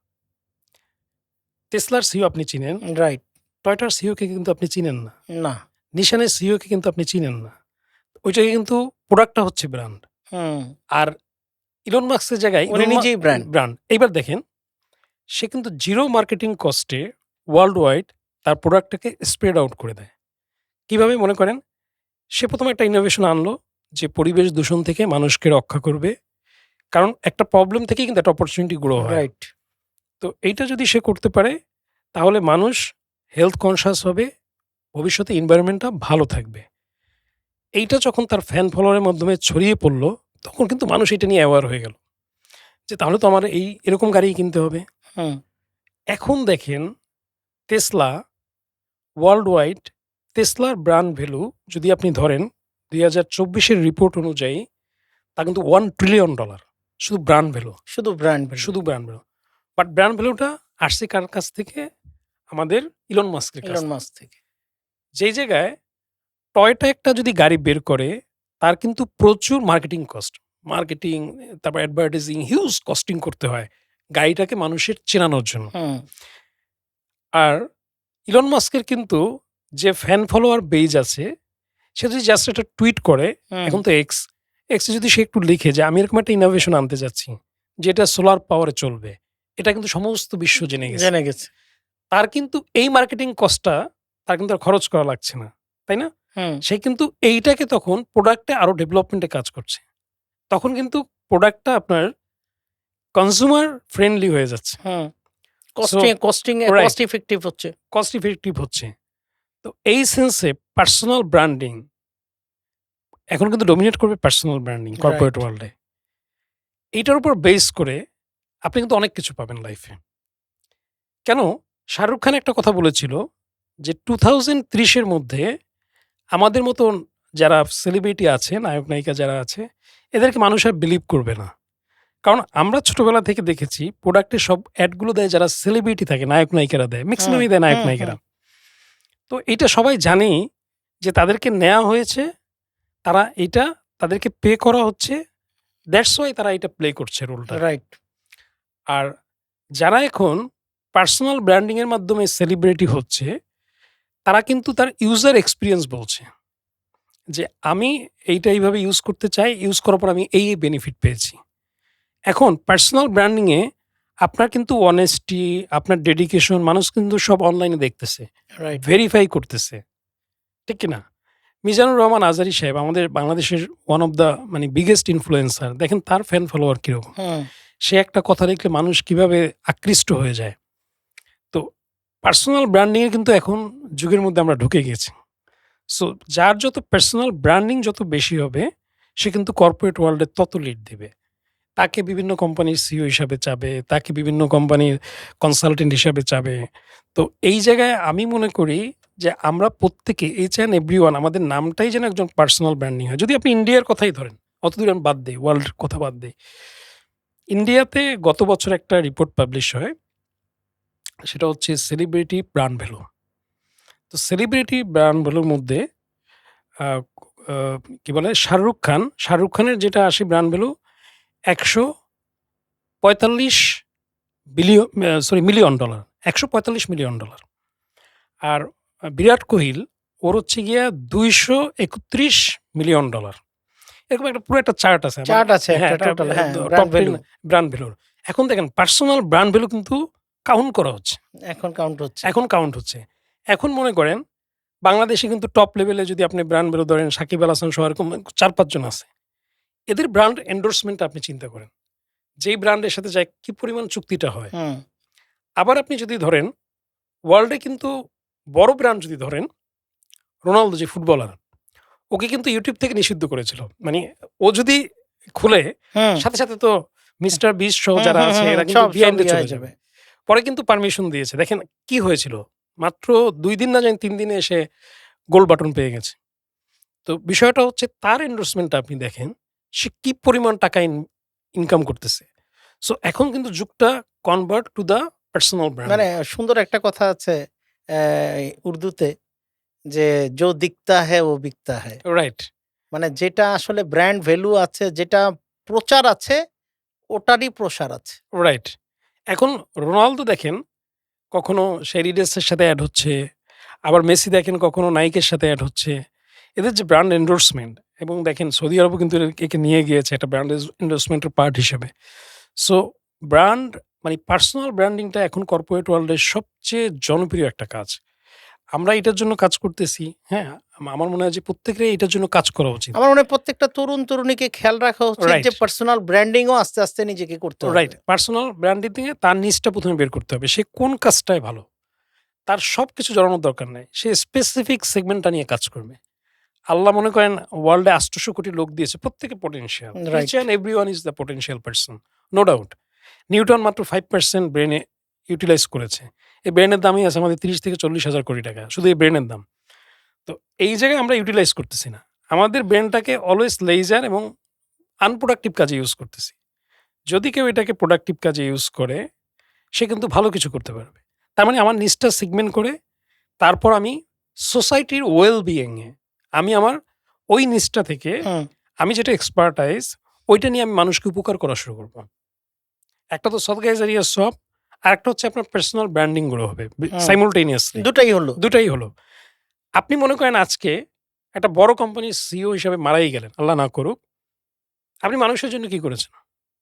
টেসলার সিইও আপনি চিনেন, রাইট। টয়োটার সিইও কে কিন্তু আপনি চিনেন না। না। নিশানের সিইও কে কিন্তু আপনি চিনেন না। ওই জায়গায় কিন্তু প্রোডাক্টটা হচ্ছে ব্র্যান্ড। হুম, আর ইলন মাস্কের জায়গায় উনি নিজেই ব্র্যান্ড। ব্র্যান্ড। এইবার দেখেন, সে কিন্তু জিরো মার্কেটিং কস্টে ওয়ার্লড ওয়াইড তার প্রোডাক্টটাকে স্প্রেড আউট করে দেয়। কিভাবে মনে করেন? সে ১ম এ একটা ইনোভেশন আনলো যে পরিবেশ দূষণ থেকে মানুষকে রক্ষা করবে। কারণ একটা প্রবলেম থেকেই কিন্তু একটা অপরচুনিটি গ্রো হয়। রাইট। তো এইটা যদি সে করতে পারে, তাহলে মানুষ হেলথ কনশাস হবে, ভবিষ্যতে এনভায়রনমেন্টটা ভালো থাকবে। এইটা যখন তার ফ্যান ফলোয়ারের মাধ্যমে ছড়িয়ে পড়ল, তখন কিন্তু মানুষ এটা নিয়ে অ্যাওয়ার হয়ে গেল। যে তাহলে তো আমার এরকম গাড়িই কিনতে হবে। হুম, এখন দেখেন টেসলা ওয়ার্লড ওয়াইড, টেসলার ব্র্যান্ড ভ্যালু যদি আপনি ধরেন ২০২৪ এর রিপোর্ট অনুযায়ী তা কিন্তু $1 ট্রিলিয়ন শুধু ব্র্যান্ড ভ্যালু, শুধু ব্র্যান্ড ভ্যালু। শুধু ব্র্যান্ড ভ্যালু। বাট ব্র্যান্ড ভ্যালুটা আসছে কার কাছ থেকে? আমাদের ইলন মাস্কের কাছ ইলন থেকে। মাস্ক থেকে। যেই জায়গায় টয়োটা একটা যদি গাড়ি বের করে, তার কিন্তু প্রচুর মার্কেটিং কস্ট। মার্কেটিং, তারপর অ্যাডভার্টাইজিং, হিউজ কস্টিং করতে হয় গাড়িটাকে মানুষের চেনানোর জন্য। হুম, আর ইলন মাস্কের কিন্তু যে ফ্যান ফলোয়ার বেজ আছে, সে যদি জাস্ট একটা টুইট করে, হুম, এখন তো এক্স, এক্সে যদি সে একটু লিখে যে আমি এরকম একটা ইনোভেশন আনতে যাচ্ছি, যেটা সোলার পাওয়ারে চলবে। এটা কিন্তু সমস্ত বিশ্ব জেনে গেছে। জেনে গেছে। তার কিন্তু এই মার্কেটিং কস্টটা তার কিন্তু আর খরচ করা লাগছে না। তাই না? হুম, সে কিন্তু এইটাকে তখন প্রোডাক্টে আরো ডেভেলপমেন্ট এ কাজ করছে। তখন কিন্তু প্রোডাক্টটা আপনার কনজিউমার ফ্রেন্ডলি হয়ে যাচ্ছে। হুম। সো কস্টিং এ রাইট, কস্ট ইফেক্টিভ হচ্ছে। কস্ট ইফেক্টিভ হচ্ছে। তো এই সেন্সে পার্সোনাল ব্র্যান্ডিং এখন কিন্তু ডমিনেট করবে, personal branding corporate right. World এ। এইটার উপর বেস করে আপনি কিন্তু অনেক কিছু পাবেন লাইফে। কেন? শাহরুখ খান একটা কথা বলেছিল যে 2030 এর মধ্যে আমাদের মতন যারা সেলিব্রিটি আছে, নায়ক-নায়িকা যারা আছে, এদেরকে মানুষ আর বিলিভ করবে না। কারণ আমরা ছোটবেলা থেকে দেখেছি প্রোডাক্টে সব এড গুলো দেয় যারা সেলিব্রিটি থাকে, নায়ক-নায়িকারা দেয়। হুম, মেক্সিমামই দেয় হুম, হুম। নায়ক-নায়িকারা। তো এইটা সবাই জানেই যে তাদেরকে নেয়া হয়েছে, তারা এইটা তাদেরকে পে করা হচ্ছে। দ্যাটস ওয়াই তারা এটা প্লে করছে রোলটা। রাইট। আর যারা এখন পার্সোনাল ব্র্যান্ডিং এর মাধ্যমে সেলিব্রিটি হচ্ছে, তারা কিন্তু তার ইউজার এক্সপেরিয়েন্স বলছে। যে আমি এইটা এইভাবে ইউজ করতে চাই, ইউজ করার পর আমি এই বেনিফিট পেয়েছি। এখন পার্সোনাল ব্র্যান্ডিং এ আপনার কিন্তু অনেস্টি, আপনার ডেডিকেশন মানুষ কিন্তু সব অনলাইনে দেখতেছে, রাইট। ভেরিফাই করতেছে। ঠিক কি না? মিজানুর রহমান আজারি সাহেব আমাদের বাংলাদেশের ওয়ান অফ দ্য মানে বিগেস্ট ইনফ্লুয়েন্সার। দেখেন তার ফ্যান ফলোয়ার কিরকম। হুম, সে একটা কথা লিখলে মানুষ কিভাবে আকৃষ্ট হয়ে যায়। তো পার্সোনাল ব্র্যান্ডিং এর কিন্তু এখন যুগের মধ্যে আমরা ঢুকে গেছি। সো যার যত পার্সোনাল ব্র্যান্ডিং যত বেশি হবে, সে কিন্তু কর্পোরেট ওয়ার্লড এ তত লিড দিবে। তাকে বিভিন্ন কোম্পানির সিইও হিসাবে চাবে, তাকে বিভিন্ন কোম্পানির কনসালটেন্ট হিসাবে চাবে। তো এই জায়গায় আমি মনে করি যে আমরা প্রত্যেকে ইচ অ্যান্ড এভরিওয়ান আমাদের নামটাই যেন একজন পার্সোনাল ব্র্যান্ডিং হয়। যদি আপনি ইন্ডিয়ার কথাই ধরেন, অতদূর আমি বাদ দেই, ওয়ার্ল্ড কথা বাদ দেই। ইন্ডিয়াতে গত বছর একটা রিপোর্ট পাবলিশ হয়। সেটা হচ্ছে সেলিব্রিটি ব্র্যান্ড ভ্যালু। তো সেলিব্রিটি ব্র্যান্ড ভ্যালুর মধ্যে আ আ কি বলে? শাহরুখ খানের যেটা আসে ব্র্যান্ড ভ্যালু $145 মিলিয়ন। $145 মিলিয়ন। আর বিরাট কোহলি ওর হচ্ছে গিয়া $231 মিলিয়ন। এরকম একটা পুরো একটা চার্ট আছে। চার্ট আছে হ্যাঁ, একটা এটা টোটাল, হ্যাঁ, টপ ব্র্যান্ড 10 ভ্যালু ব্র্যান্ড ভ্যালুর। এখন দেখেন পার্সোনাল ব্র্যান্ড ভ্যালু কিন্তু কাউন্ট করা হচ্ছে। এখন কাউন্ট হচ্ছে। এখন কাউন্ট হচ্ছে। এখন মনে করেন বাংলাদেশে কিন্তু টপ লেভেলে যদি আপনি ব্র্যান্ড ভ্যালু ধরেন সাকিব আল হাসান সহ এরকম ৪-৫ জন আছে। এদের ব্র্যান্ড এন্ডোর্সমেন্ট আপনি চিন্তা করেন। যেই ব্র্যান্ডের সাথে যায় কি পরিমাণ চুক্তিটা হয়। হুম, আবার আপনি যদি ধরেন ওয়ার্ল্ডে কিন্তু বড় ব্র্যান্ড যদি ধরেন রোনালদো যে ফুটবলার, ওকে কিন্তু YouTube থেকে নিষিদ্ধ করেছিল। মানে ও যদি খুলে হুম, সাথে তো মিস্টার বিস্ট সহ হুম, যারা হুম, আছে হুম, এরা কিন্তু সব বিহাইন্ড এ ইয়ে চলে হয়ে যাবে। যাবে। পরে কিন্তু পারমিশন দিয়েছে। দেখেন কি হয়েছিল? মাত্র ২ দিন না জানি ৩ দিনে এসে গোল বাটন পেয়ে গেছে। তো বিষয়টা হচ্ছে তার এন্ডোর্সমেন্টটা আপনি দেখেন, সে কি পরিমাণ টাকা ইনকাম করতেছে। সো এখন কিন্তু যুগটা কনভার্ট টু দ্য পার্সোনাল মানে ব্র্যান্ডিং। সুন্দর একটা কথা আছে অ্যা উর্দুতে যে, "জো দিখতা হ্যায় ও বিকতা হ্যায়।" রাইট, মানে যেটা আসলে ব্র্যান্ড ভ্যালু আছে, যেটা প্রচার আছে, ওটারই প্রসার আছে। রাইট। এখন রোনালদো দেখেন কখনো সে রিডেসের সাথে এড হচ্ছে, আবার মেসি দেখেন কখনো নাইকের সাথে এড হচ্ছে। এদের যে ব্র্যান্ড এন্ডোর্সমেন্ট এবং দেখেন সৌদি আরবও কিন্তু একে নিয়ে গিয়েছে একটা ব্র্যান্ড এন্ডোর্সমেন্টের পার্ট হিসেবে। সো ব্র্যান্ড মানে পার্সোনাল ব্র্যান্ডিংটা এখন কর্পোরেট ওয়ার্ল্ডের সবচেয়ে জনপ্রিয় একটা কাজ। আমরা এটার জন্য কাজ করতেছি। হ্যাঁ? আমার মনে হয় যে প্রত্যেকেরই এটার জন্য কাজ করা উচিত। আমার মনে হয় প্রত্যেকটা তরুণ-তরুণীকে খেয়াল রাখা উচিত রাইট, যে পার্সোনাল ব্র্যান্ডিং ও আস্তে, আস্তে নিজেকে করতে রাইট। হবে। পার্সোনাল ব্র্যান্ডিং থেকে তার নিজটা ১ম এ বের করতে হবে। সে কোন কাজটায় ভালো? তার সবকিছু জড়ানোর দরকার নাই। সে স্পেসিফিক সেগমেন্টটা নিয়ে কাজ করবে। আল্লাহ মনে করেন ওয়ার্লডে ৮০০ কোটি লোক দিয়েছে। প্রত্যেকে potential. Each right. And everyone is the potential person. No doubt. Newton মাত্র 5% ব্রেইনে ইউটিলাইজ করেছে। এই ব্রেইনের দামই আছে আমাদের ৩০ থেকে ৪০,০০০ কোটি টাকা। শুধু এই ব্রেইনের দাম। তো এই জায়গায় আমরা ইউটিলাইজ করতেছি না। আমাদের ব্রেইনটাকে অলওয়েজ লেজার এবং আনপ্রোডাক্টিভ কাজে ইউজ করতেছি। যদি কেউ এটাকে প্রোডাক্টিভ কাজে ইউজ করে, সে কিন্তু ভালো কিছু করতে পারবে। তার মানে আমার নিজটা সেগমেন্ট করে তারপর আমি সোসাইটির ওয়েল বিইং এ আমি আমার ওই নিচটা থেকে হুম, আমি যেটা এক্সপার্টাইজ ওইটা নিয়ে আমি মানুষকে উপকার করা শুরু করব। একটা তো সদকায়ে জারিয়া সওয়াব, আরেকটা হচ্ছে আপনার পার্সোনাল ব্র্যান্ডিং গ্রো হবে হুম। সাইমালটেনিয়াসলি। দুটাই হলো। দুটাই হলো। আপনি মনে করেন আজকে একটা বড় কোম্পানির সিইও হিসেবে মারাই গেলেন, আল্লাহ না করুক। আপনি মানুষের জন্য কি করেছেন?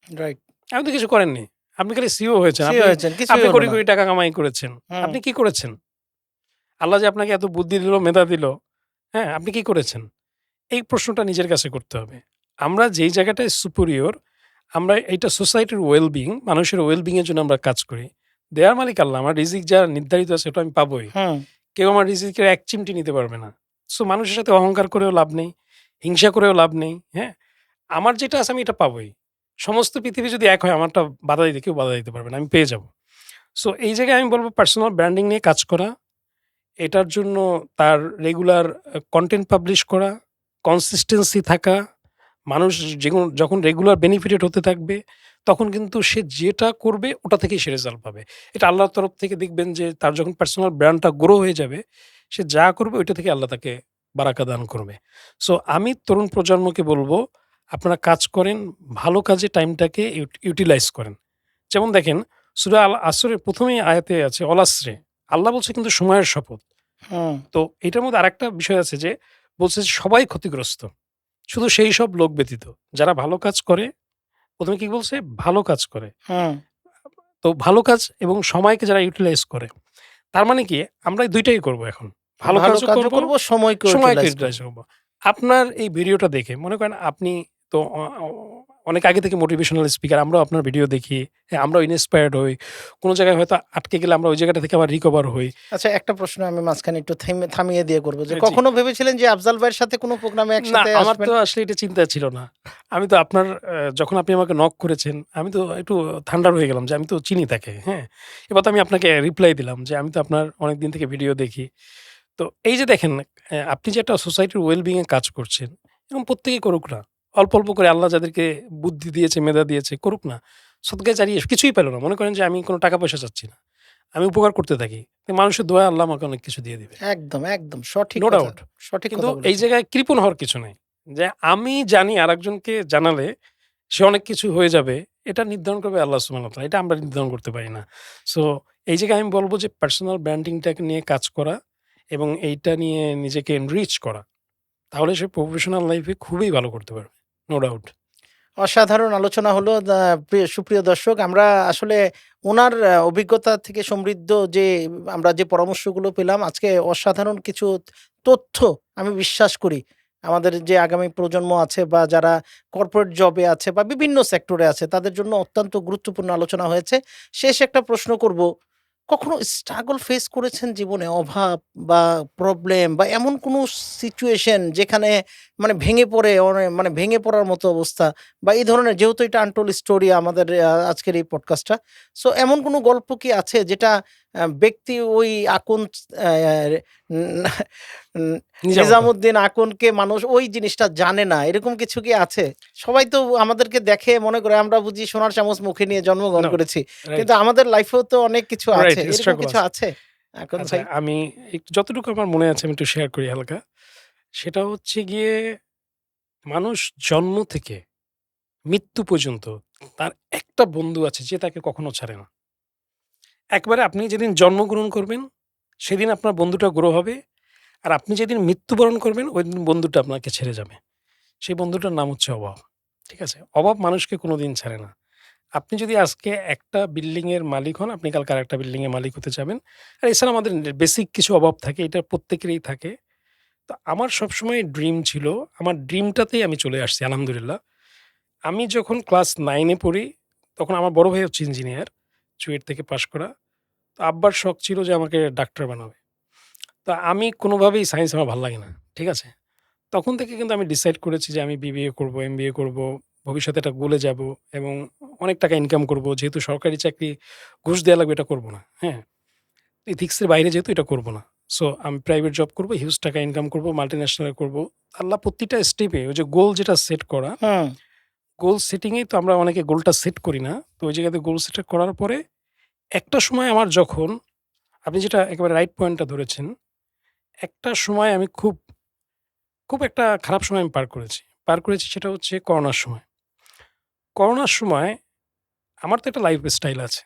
রাইট। আপনি তো কিছু করেননি। আপনি খালি সিইও হয়েছেন। সে আপনি হয়েছেন, কিছুই আপনি হলো কোটি, না। কোটি টাকা কামাই করেছেন। হুম, আপনি কি করেছেন? আল্লাহ যে আপনাকে এত বুদ্ধি দিল, মেধা দিল, হ্যাঁ? আপনি কি করেছেন? এই প্রশ্নটা নিজের কাছে করতে হবে। আমরা যেই জায়গাটায় সুপিরিয়র, আমরা এইটা সোসাইটির ওয়েল বিইং, মানুষের ওয়েল বিইং এর জন্য আমরা কাজ করি। দেয়ার মালিক আল্লাহ। আমার রিজিক যা নির্ধারিত আছে ওটা আমি পাবোই। হুম। কেউ আমার রিজিকের এক চিমটি নিতে পারবে না। সো মানুষের সাথে অহংকার করেও লাভ নেই, হিংসা করেও লাভ নেই, হ্যাঁ? আমার যেটা আছে আমি এটা পাবোই। সমস্ত পৃথিবী যদি এক হয় আমারটা বাধা দিতে কেউ বাধা দিতে পারবে না। আমি পেয়ে যাব। সো এই জায়গায় আমি বলব পার্সোনাল ব্র্যান্ডিং নিয়ে কাজ করা, এটার জন্য তার রেগুলার কনটেন্ট পাবলিশ করা, কনসিস্টেন্সি থাকা, মানুষ যখন রেগুলার বেনিফিটেড হতে থাকবে, তখন কিন্তু সে যেটা করবে ওটা থেকেই সে রেজাল্ট পাবে। এটা আল্লাহর তরফ থেকে দেখবেন যে তার যখন পার্সোনাল ব্র্যান্ডটা গ্রো হয়ে যাবে, সে যা করবে ওইটা থেকে আল্লাহ তাকে বারাকা দান করবে। সো আমি তরুণ প্রজন্মকে বলব, আপনারা কাজ করেন, ভালো কাজে টাইমটাকে ইউটিলাইজ করেন। যেমন দেখেন সূরা আল আসরের ১ম এই আয়াতে আছে অল আসরে। আল্লাহ বলছে কিন্তু সময়ের শপথ। হুম, তো এটার মধ্যে আরেকটা বিষয় আছে যে বলছে যে সবাই ক্ষতিগ্রস্ত। শুধু সেই সব লোক ব্যতীত। যারা ভালো কাজ করে, ১ম এ কি বলছে? ভালো কাজ করে। হুম। তো ভালো কাজ এবং সময়কে যারা ইউটিলাইজ করে। তার মানে কি আমরা এই ২ টাই করব এখন। ভালো ভালো কাজও কাজও করব, করব, সময়কেও সময়কে ইউটিলাইজ করব। ইউটিলাইজ করব। আপনার এই ভিডিওটা দেখে মনে করেন আপনি তো অনেক আগে থেকে মোটিভেশনাল স্পিকার। আমরাও আপনার ভিডিও দেখি। হ্যাঁ, আমরাও ইন্সপায়ার্ড হই। কোন জায়গায় হয়তো আটকে গেলে আমরা ওই জায়গাটা থেকে আবার রিকভার হই। আচ্ছা, একটা প্রশ্ন আমি মাঝখানে একটু থামিয়ে দিয়ে করব যে, জি। কখনো ভেবেছিলেন যে আফজাল ভাইয়ের সাথে কোনো প্রোগ্রামে না, একসাথে আমার আসবেন? তো আসলে এটা চিন্তা ছিল না। আমি তো আপনার যখন আপনি আমাকে নক করেছেন, আমি তো একটু থান্ডার হয়ে গেলাম যে আমি তো চিনি তাকে, হ্যাঁ? এবার তো আমি আপনাকে রিপ্লাই দিলাম যে আমি তো আপনার অনেকদিন থেকে ভিডিও দেখি। তো এই যে দেখেন আপনি যে একটা সোসাইটির ওয়েল বিইং এ কাজ করছেন, এবং প্রত্যেকেই করুক না। অল্প, অল্প করে আল্লাহ যাদেরকে বুদ্ধি দিয়েছে, মেধা দিয়েছে করুক না। সদকায়ে জারিয়া কিছুই পেল না। মনে করেন যে আমি কোন টাকা পয়সা চাচ্ছি না। আমি উপকার করতে থাকি। তো মানুষের দোয়ায় আল্লাহ আমাকে অনেক কিছু দিয়ে দিবে। একদম, একদম সঠিক নো কথা। ডাউট। সঠিক কিন্তু কথা এই বলেছেন। জায়গায় কৃপণ হওয়ার কিছু নাই। যে আমি জানি আরেকজনকে জানালে সে অনেক কিছু হয়ে যাবে, এটা নির্ধারণ করবে আল্লাহ সুবহানাহু ওয়া তাআলা। এটা আমরা নির্ধারণ করতে পারি না। সো এই জায়গায় আমি বলব যে পার্সোনাল ব্র্যান্ডিংটাকে নিয়ে কাজ করা এবং এইটা নিয়ে নিজেকে এনরিচ করা। তাহলে সে প্রফেশনাল লাইফে খুবই ভালো করতে পারবে। No doubt. অসাধারণ আলোচনা হলো। সুপ্রিয় দর্শক, আমরা আসলে উনার অভিজ্ঞতা থেকে সমৃদ্ধ যে আমরা যে পরামর্শগুলো পেলাম আজকে, অসাধারণ কিছু তথ্য আমি বিশ্বাস করি আমাদের যে আগামী প্রজন্ম আছে বা যারা কর্পোরেট জবে আছে বা বিভিন্ন সেক্টরে আছে তাদের জন্য অত্যন্ত গুরুত্বপূর্ণ আলোচনা হয়েছে। শেষ একটা প্রশ্ন করব, কখনো স্ট্রাগল ফেস করেছেন জীবনে? অভাব বা প্রবলেম বা এমন কোনো সিচুয়েশন যেখানে মানে ভেঙে পড়ে মানে ভেঙে পড়ার মতো অবস্থা বা এই ধরনের, যেহেতু এটা আনটোল্ড স্টোরি আমাদের আজকের এই পডকাস্টটা। সো এমন কোনো গল্প কি আছে যেটা ব্যক্তি ওই আকুন আ ন নিজামত। নিজামুদ্দিন আকুনকে মানুষ ওই জিনিসটা জানে না, এরকম কিছু কি আছে? সবাই তো আমাদেরকে দেখে মনে করে আমরা বুঝি সোনার চামচ মুখে নিয়ে জন্মগ্রহণ নো, করেছি। রাইট, কিন্তু আমাদের লাইফেও তো অনেক কিছু আছে। রাইট এরকম স্ট্রাগল কিছু আছে। আছে আকুন আচ্ছা ভাই? আমি একটু যতটুকু আমার মনে আছে আমি একটু শেয়ার করি হালকা। সেটা হচ্ছে গিয়ে মানুষ জন্ম থেকে মৃত্যু পর্যন্ত তার একটা বন্ধু আছে যে তাকে কখনো ছাড়ে না। একবারে আপনি যেদিন জন্মগ্রহণ করবেন, সেদিন আপনার বন্ধুটা গ্রো হবে। আর আপনি যেদিন মৃত্যুবরণ করবেন, ঐদিন বন্ধুটা আপনাকে ছেড়ে যাবে। সেই বন্ধুটার নাম হচ্ছে অভাব। ঠিক আছে? অভাব মানুষকে কোনোদিন ছাড়ে না। আপনি যদি আজকে একটা বিল্ডিং এর মালিক হন, আপনি কালকে আরেকটা বিল্ডিং এর মালিক হতে যাবেন। আর এছাড়া আমাদের বেসিক কিছু অভাব থাকে, এটা প্রত্যেকেরই থাকে। তো আমার সবসময় ড্রিম ছিল, আমার ড্রিমটাতেই আমি চলে আসছি আলহামদুলিল্লাহ। আমি যখন ক্লাস 9 এ পড়ি, তখন আমার বড় ভাই হচ্ছে ইঞ্জিনিয়ার, চুয়েট থেকে পাস করা। তো আব্বার শখ ছিল যে আমাকে ডাক্তার বানাবে। তো আমি কোনোভাবেই সায়েন্স আমার ভাল লাগে না। ঠিক আছে? তখন থেকে কিন্তু আমি ডিসাইড করেছি যে আমি বিবিএ করব, এমবিএ করব, ভবিষ্যতে একটা গোলে যাব এবং অনেক টাকা ইনকাম করব। যেহেতু সরকারি চাকরি ঘুষ দেয়া লাগবে, এটা করব না। হ্যাঁ? এথিক্স এর বাইরে যেহেতু এটা করব না। সো আমি প্রাইভেট জব করব, হিউজ টাকা ইনকাম করব, মাল্টিন্যাশনাল এ করব। আল্লাহ প্রতিটা স্টেপে ওই যে গোল যেটা সেট করা, হুম, গোল সেটিং এই তো আমরা অনেকে গোলটা সেট করি না। তো ওই জায়গাতে গোল সেট করার পরে একটা সময় আমার যখন আপনি যেটা একেবারে রাইট পয়েন্টটা ধরেছেন। একটা সময় আমি খুব একটা খারাপ সময় আমি পার করেছি। পার করেছি সেটা হচ্ছে করোনার সময়। করোনার সময় আমার তো একটা লাইফ স্টাইল আছে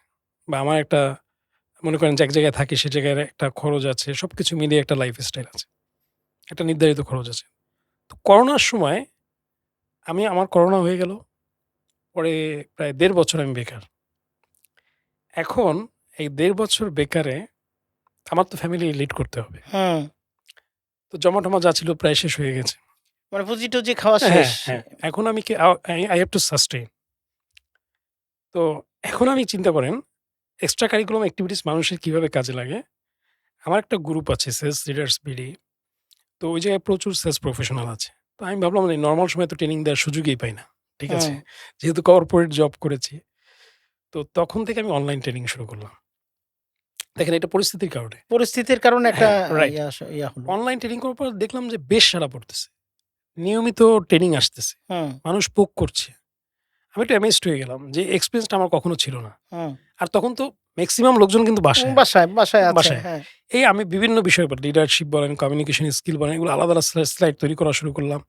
বা আমার একটা মনে করেন যে এক জায়গায় থাকি সে জায়গায় একটা খরচ আছে। সবকিছু মিলিয়ে একটা লাইফ স্টাইল আছে। একটা নির্ধারিত খরচ আছে। তো করোনার সময় আমার করোনা হয়ে গেল। পরে প্রায় ১.৫ বছর আমি বেকার। এখন এই ১.৫ বছর বেকারে আমার তো ফ্যামিলি লিড করতে হবে। হুম। তো জমা-টমা যা ছিল প্রায় শেষ হয়ে গেছে। মানে পুঁজি-টুজি খাওয়া শেষ। হ্যাঁ, হ্যাঁ। এখন আমি কি I have to sustain. তো এখন আমি চিন্তা করেন এক্সট্রা কারিকুলাম এক্টিভিটিস মানুষের কিভাবে কাজে লাগে। আমার একটা গ্রুপ আছে সেলস লিডার্স বিডি। তো ওই জায়গায় প্রচুর সেলস প্রফেশনাল আছে। তো আমি ভাবলাম যে নরমাল সময়ে তো ট্রেনিং দেওয়ার সুযোগই পাই না। ঠিক হুম। আছে? যেহেতু কর্পোরেট জব করেছি। তো তখন থেকে আমি অনলাইন ট্রেনিং শুরু করলাম। দেখেন এটা পরিস্থিতির কারণে। পরিস্থিতির কারণে একটা হ্যাঁ, রাইট। ইয়া হলো। অনলাইন ট্রেনিং করার পর দেখলাম যে বেশ সাড়া পড়তেছে। নিয়মিত ট্রেনিং আসতেছে। হুম, মানুষ পোক করছে। আমি একটু অ্যামেজড হয়ে গেলাম যে এক্সপেরিয়েন্সটা আমার কখনো ছিল না। হুম। আর তখন তো মেক্সিমাম লোকজন কিন্তু বাসায়। বাসায় আছে। বাসায়। হ্যাঁ। এই আমি বিভিন্ন বিষয়ের উপর লিডারশিপ বলেন, কমিউনিকেশন স্কিল বলেন, এগুলো আলাদা, আলাদা স্লাইড তৈরি করা শুরু করলাম।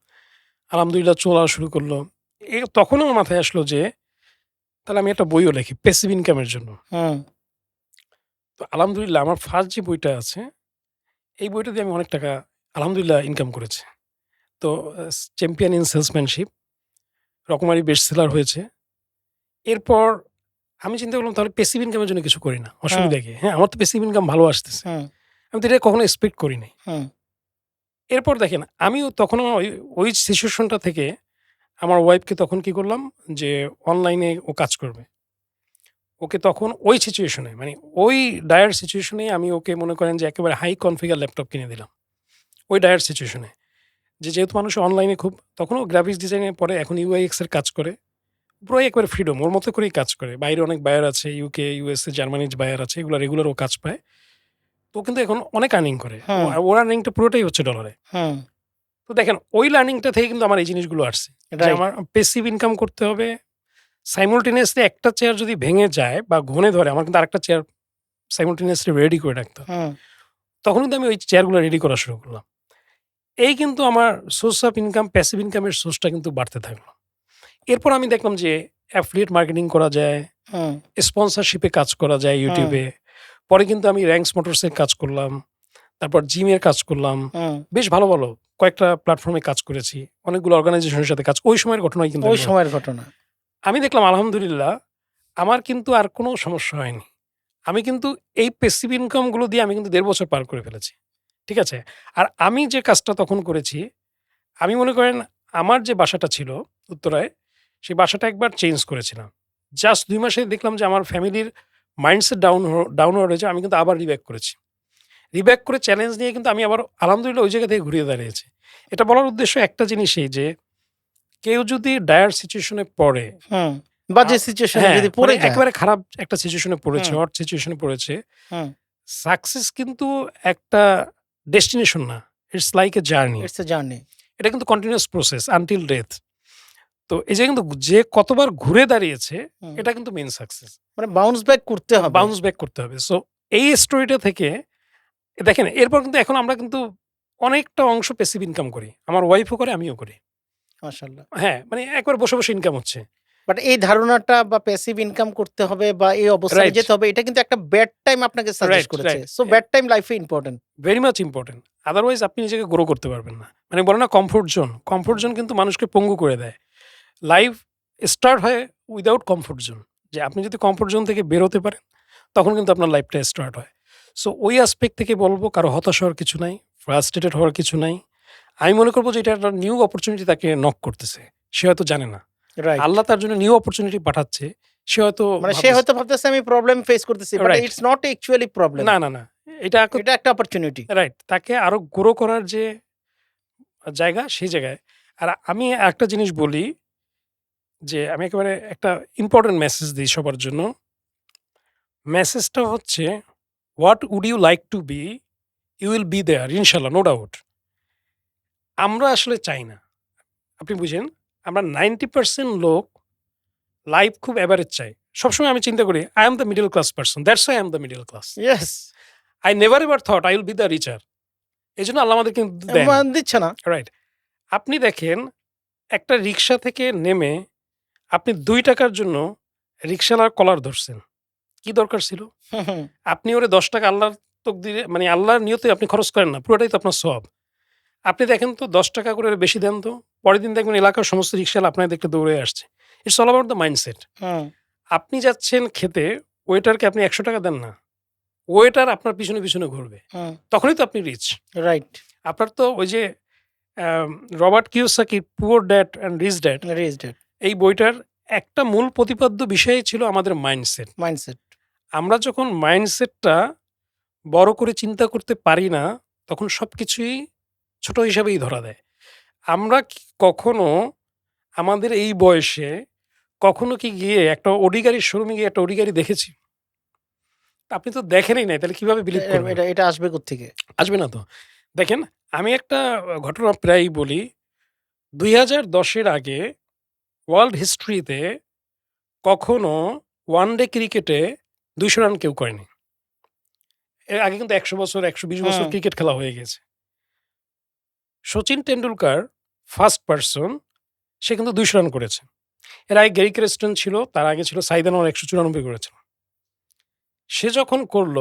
আলহামদুলিল্লাহ চলা শুরু করলো। তখন আমার মাথায় আসলো যে তাহলে আমি একটা বইও লিখি প্যাসিভ ইনকাম এর জন্য। হুম, তো আলহামদুলিল্লাহ আমার ফার্স্ট যে বইটা আছে, এই বইটা দিয়ে আমি অনেক টাকা আলহামদুলিল্লাহ ইনকাম করেছি। তো চ্যাম্পিয়ন ইন সেলসম্যানশিপ রকমারি বেস্ট সেলার হয়েছে। এরপর আমি চিন্তা করলাম তাহলে প্যাসিভ ইনকাম এর জন্য কিছু করি না। হুম, অসুবিধা কি? হ্যাঁ, আমার তো প্যাসিভ ইনকাম ভালো আসতেছে। হুম, আমি তো এটা কখনো এক্সপেক্ট করি নাই। হুম, এরপর দেখেন আমিও তখন আমার ওই সিচুয়েশনটা থেকে আমার ওয়াইফকে তখন কি করলাম যে অনলাইনে ও কাজ করবে। ওকে তখন ওই সিচুয়েশনে মানে ওই ডায়ার সিচুয়েশনেই আমি ওকে মনে করেন যে একেবারে হাই কনফিগার ল্যাপটপ কিনে দিলাম। ওই ডায়ার সিচুয়েশনে। যেহেতু মানুষ অনলাইনে খুব তখনও গ্রাফিক্স ডিজাইনে পড়ে এখন UIX এর কাজ করে। পুরাই একবারে ফ্রিডম ওর মতো করেই কাজ করে। বাইরে অনেক বায়ার আছে UK, USA, জার্মানির বায়ার আছে। এগুলো রেগুলার ও কাজ পায়। তো ও কিন্তু এখন অনেক আর্নিং করে। হুম, ওর আর্নিংটা পুরোটাই হচ্ছে ডলারে। হুম। তো দেখেন ওই লার্নিংটা থেকে কিন্তু আমার এই জিনিসগুলো আসছে। যে রাইট। আমার প্যাসিভ ইনকাম করতে হবে। সাইমালটেনিয়াসলি একটা চেয়ার যদি ভেঙে যায় বা ঘুণে ধরে আমার কিন্তু আরেকটা চেয়ার সাইমultaneously রেডি করে রাখতাম। হুম, তখন কিন্তু আমি ওই চেয়ারগুলো রেডি করা শুরু করলাম। এই কিন্তু আমার সোর্স অফ ইনকাম, প্যাসিভ ইনকামের সোর্সটা কিন্তু বাড়তে থাকলো। এরপর আমি দেখলাম যে অ্যাফিলিয়েট মার্কেটিং করা যায়, হুম, স্পন্সরশিপে কাজ করা যায় হুম, YouTube এ। পরে কিন্তু আমি র‍্যাংস মোটরসের কাজ করলাম। তারপর জিমের কাজ করলাম। হুম। বেশ ভালো, ভালো কয়েকটা প্ল্যাটফর্মে কাজ করেছি। অনেকগুলো অর্গানাইজেশনের সাথে কাজ ওই সময়ের ঘটনাই কিন্তু ওই আমি বল সময়ের ঘটনা। আমি দেখলাম আলহামদুলিল্লাহ আমার কিন্তু আর কোনো সমস্যা হয়নি। আমি কিন্তু এই প্যাসিভ ইনকাম গুলো দিয়ে আমি কিন্তু ১.৫ বছর পার করে ফেলেছি। ঠিক আছে? আর আমি যে কাজটা তখন করেছি, আমি মনে করেন আমার যে বাসাটা ছিল উত্তরায়, সেই বাসাটা একবার চেঞ্জ করেছিলাম। জাস্ট ২ মাসে দেখলাম যে আমার ফ্যামিলির মাইন্ডসেট ডাউনওয়ার্ড হয়েছে। আমি কিন্তু আবার রিব্যাক করেছি। রিব্যাক করে চ্যালেঞ্জ নিয়ে কিন্তু আমি আবার আলহামদুলিল্লাহ ওই জায়গা থেকে ঘুরে দাঁড়িয়েছি। এটা বলার উদ্দেশ্য একটা জিনিসই যে, কেউ যদি ডায়ার সিচুয়েশন এ পড়ে হুম। বা আ যে সিচুয়েশন এ হ্যাঁ, যদি মানে পড়ে যায়। একেবারে খারাপ একটা সিচুয়েশন এ পড়েছে, হুম, হট সিচুয়েশন এ পড়েছে। হুম। সাকসেস কিন্তু একটা ডেস্টিনেশন না। It's like a journey. It's a journey. এটা কিন্তু কন্টিনিউয়াস প্রসেস আনটিল ডেথ। তো এই যে কিন্তু যে কতবার ঘুরে দাঁড়িয়েছে, হুম। এটা কিন্তু মেইন সাকসেস। মানে বাউন্স ব্যাক করতে হবে। বাউন্স ব্যাক করতে হবে। সো এই স্টোরিটা থেকে দেখেন এরপর কিন্তু এখন আমরা কিন্তু অনেকটা অংশ প্যাসিভ ইনকাম করি। আমার ওয়াইফও করে, আমিও করি। মাশাআল্লাহ। হ্যাঁ, মানে একবার বসে, বসে ইনকাম হচ্ছে। বাট এই ধারণাটা বা প্যাসিভ ইনকাম করতে হবে বা এই অবস্থানে রাইট, যেতে হবে এটা কিন্তু একটা ব্যাড টাইম আপনাকে সাজেস্ট রাইট, করেছে। রাইট। সো ব্যাড টাইম লাইফে important. Very much important. Otherwise আপনি নিজেকে গ্রো করতে পারবেন না। মানে বলে না কমফোর্ট জোন। কমফোর্ট জোন কিন্তু মানুষকে পঙ্গু করে দেয়। লাইফ স্টার্ট হয় উইথআউট কমফোর্ট জোন। যে আপনি যদি কমফোর্ট জোন থেকে বের হতে পারেন, তখন কিন্তু আপনার লাইফটা স্টার্ট হয়। সো ওই অ্যাসপেক্ট থেকে বলব কারো হতাশ হওয়ার কিছু নাই, ফ্রাস্ট্রেটেড হওয়ার কিছু নাই। আমি মনে করব যে এটা একটা নিউ অপরচুনিটি তাকে নক করতেছে। সে হয়তো জানে না। রাইট। আল্লাহ তার জন্য নিউ অপরচুনিটি পাঠাচ্ছে। সে হয়তো মানে সে ভাবতেছে হয়তো ভাবতেছে আমি প্রবলেম ফেস করতেছি। But right. It's not actually problem. না, না, না। এটা এটা একটা অপরচুনিটি। রাইট। তাকে আরো গ্রো করার যে জায়গা, সেই জায়গায়। আর আমি আরেকটা জিনিস বলি যে, আমি একেবারে একটা ইম্পোর্টেন্ট মেসেজ দেই সবার জন্য। মেসেজটা হচ্ছে, "what would you like to be? You will be there ইনশাআল্লাহ, নো ডাউট।" আমরা আসলে চাই না। আপনি বুঝেন? আমরা 90% লোক লাইফ খুব এভারেজ চাই। সবসময় আমি চিন্তা করি, "I am the middle class person. That's why I am the middle class. Yes. I never ever thought I will be the richer." এজন্য আল্লাহ আমাদের কিন্তু দেয় না। দিচ্ছে না। রাইট। আপনি দেখেন একটা রিক্সা থেকে নেমে আপনি ৳২ র জন্য রিক্শাওয়ালার কলার ধরছেন। কি দরকার ছিল? হুম, হুম, আপনি ওরে ৳১০ আল্লাহর তকদিরে মানে আল্লাহর নিয়তে আপনি খরচ করেন না। পুরোটাই তো আপনার সওয়াব। আপনি দেখেন তো ৳১০ করে ওরে বেশি দেন তো। পরের দিন দেখবেন এলাকার সমস্ত রিক্শাওয়ালা আপনাকে দেখতে দৌড়ে আসছে। It's all about the mindset. হুম, আপনি যাচ্ছেন খেতে, ওয়েটারকে আপনি ৳১০০ দেন না। ওয়েটার আপনার পিছনে, পিছনে ঘুরবে। হুম। তখনই তো আপনি রিচ। রাইট। আপনার তো ওই যে রবার্ট কিওসাকির 'poor dad and rich dad' raised it. এই বইটার একটা মূল প্রতিপাদ্য বিষয়ই ছিল আমাদের মাইন্ডসেট। মাইন্ডসেট। আমরা যখন মাইন্ডসেটটা বড় করে চিন্তা করতে পারি না, তখন সবকিছুই ছোট হিসাবেই ধরা দেয়। আমরা কি কখনো আমাদের এই বয়সে কখনো কি গিয়ে একটা অডি গাড়ির শোরুমে গিয়ে একটা অডি গাড়ি দেখেছি? আপনি তো দেখেনই নাই, তাহলে কিভাবে বিলিভ করবেন? এটা আসবে কোত্থেকে? আসবে না তো। দেখেন, আমি একটা ঘটনা প্রায়ই বলি। ২০১০ এর আগে ওয়ার্ল্ড হিস্ট্রিতে কখনো ওয়ান ডে ক্রিকেটে ২০০ রান কেউ করেনি। এর আগে কিন্তু ১০০ বছর, ১২০ বছর হুম, ক্রিকেট খেলা হয়ে গেছে। সচিন টেন্ডুলকার ফার্স্ট পারসন, সে কিন্তু ২০০ রান করেছে। এর আগে গ্যারি ক্রেস্টন ছিল, তার আগে ছিল সাইদ আনোয়ার ১৯৪ করেছিল। সে যখন করল,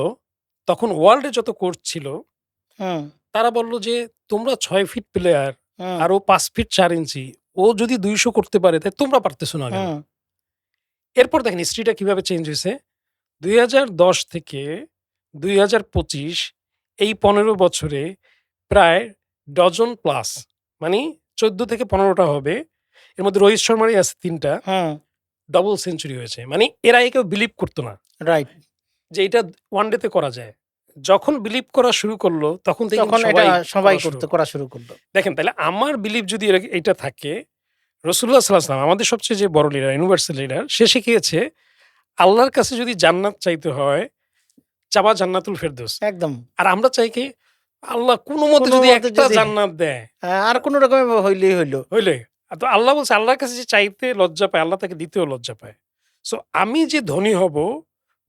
তখন ওয়ার্ল্ডে যত কোচ ছিল, হুম, তারা বলল যে, "তোমরা ৬ ফিট প্লেয়ার হুম, আর ও ৫ ফিট ৪ ইঞ্চি। ও যদি ২০০ করতে পারে, তাই তোমরা পারতেছ না কেন?" হুম, এরপর দেখেন হিস্ট্রিটা কিভাবে চেঞ্জ হইছে। ২০১০ থেকে ২০২৫ এই ১৫ বছরে প্রায় ডজন প্লাস মানি ১৪ থেকে ১৫ টা হবে। এর মধ্যে রোহিত শর্মারই আছে ৩ টা হুম। ডবল সেঞ্চুরি হয়েছে। মানে এর আগে কেউ বিলিভ করত না রাইট। যে এটা ওয়ান ডে তে করা যায়। যখন বিলিভ করা শুরু করলো তখন থেকে তখন কিন্তু এটা সবাই করা শুরু করা শুরু করলো। দেখেন তাহলে আমার বিলিভ যদি এইটা থাকে, রাসূলুল্লাহ সাল্লাল্লাহু আলাইহি ওয়াসাল্লাম আমাদের সবচেয়ে যে বড় লিডার, ইউনিভার্সাল লিডার, সে শিখিয়েছে আল্লাহর কাছে যদি জান্নাত চাইতে হয়, চাবা জান্নাতুল ফেরদৌস। একদম। আর আমরা চাই কি? আল্লাহ কোনমতে যদি কোনমতে একটা যদি জান্নাত দেয়, আর কোন রকমে হইলেই হইল। হইলে? তো আল্লাহ বলছে আল্লাহর কাছে যে চাইতে লজ্জা পায়, আল্লাহ তাকে দিতেও লজ্জা পায়। সো আমি যে ধনী হব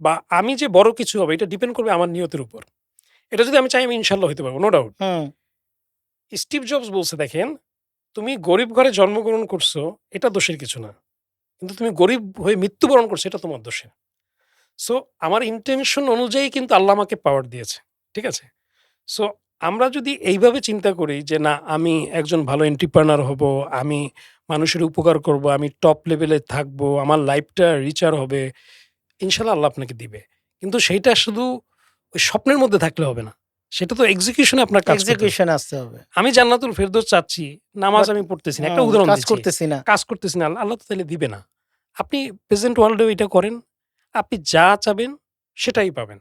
বা আমি যে বড় কিছু হবে এটা ডিপেন্ড করবে আমার নিয়তের উপর। এটা যদি আমি চাই আমি ইনশাআল্লাহ হইতে পারবো, নো ডাউট। হুম, স্টিভ জবস বলছে, দেখেন, তুমি গরিব ঘরে জন্মগ্রহণ করছো এটা দোষের কিছু না। কিন্তু তুমি গরিব হয়ে মৃত্যুবরণ করছো এটা তোমার দোষের। সো আমার ইনটেনশন অনুযায়ী কিন্তু আল্লাহ আমাকে পাওয়ার দিয়েছে। ঠিক আছে? সো আমরা যদি এইভাবে চিন্তা করি যে না আমি একজন ভালো এন্টারপ্রেনার হব, আমি মানুষের উপকার করব, আমি টপ লেভেলে থাকবো, আমার লাইফটা রিচার হবে, ইনশাআল্লাহ আল্লাহ আপনাকে দিবে। কিন্তু সেইটা শুধু ওই স্বপ্নের মধ্যে থাকলে হবে না। সেটা তো এক্সিকিউশন এ আপনার কাজ করতে হবে। এক্সিকিউশন আসতে হবে। আমি জান্নাতুল ফেরদৌস চাচ্ছি, নামাজ বাট আমি পড়তেছি না। একটা উদাহরণ কাজ দিচ্ছি। করতেছি না। কাজ করতেছি না। আল্লাহ তো তাইলে দিবে না। আপনি প্রেজেন্ট ওয়ার্লড এও এটা করেন। আপনি যা চাবেন সেটাই পাবেন।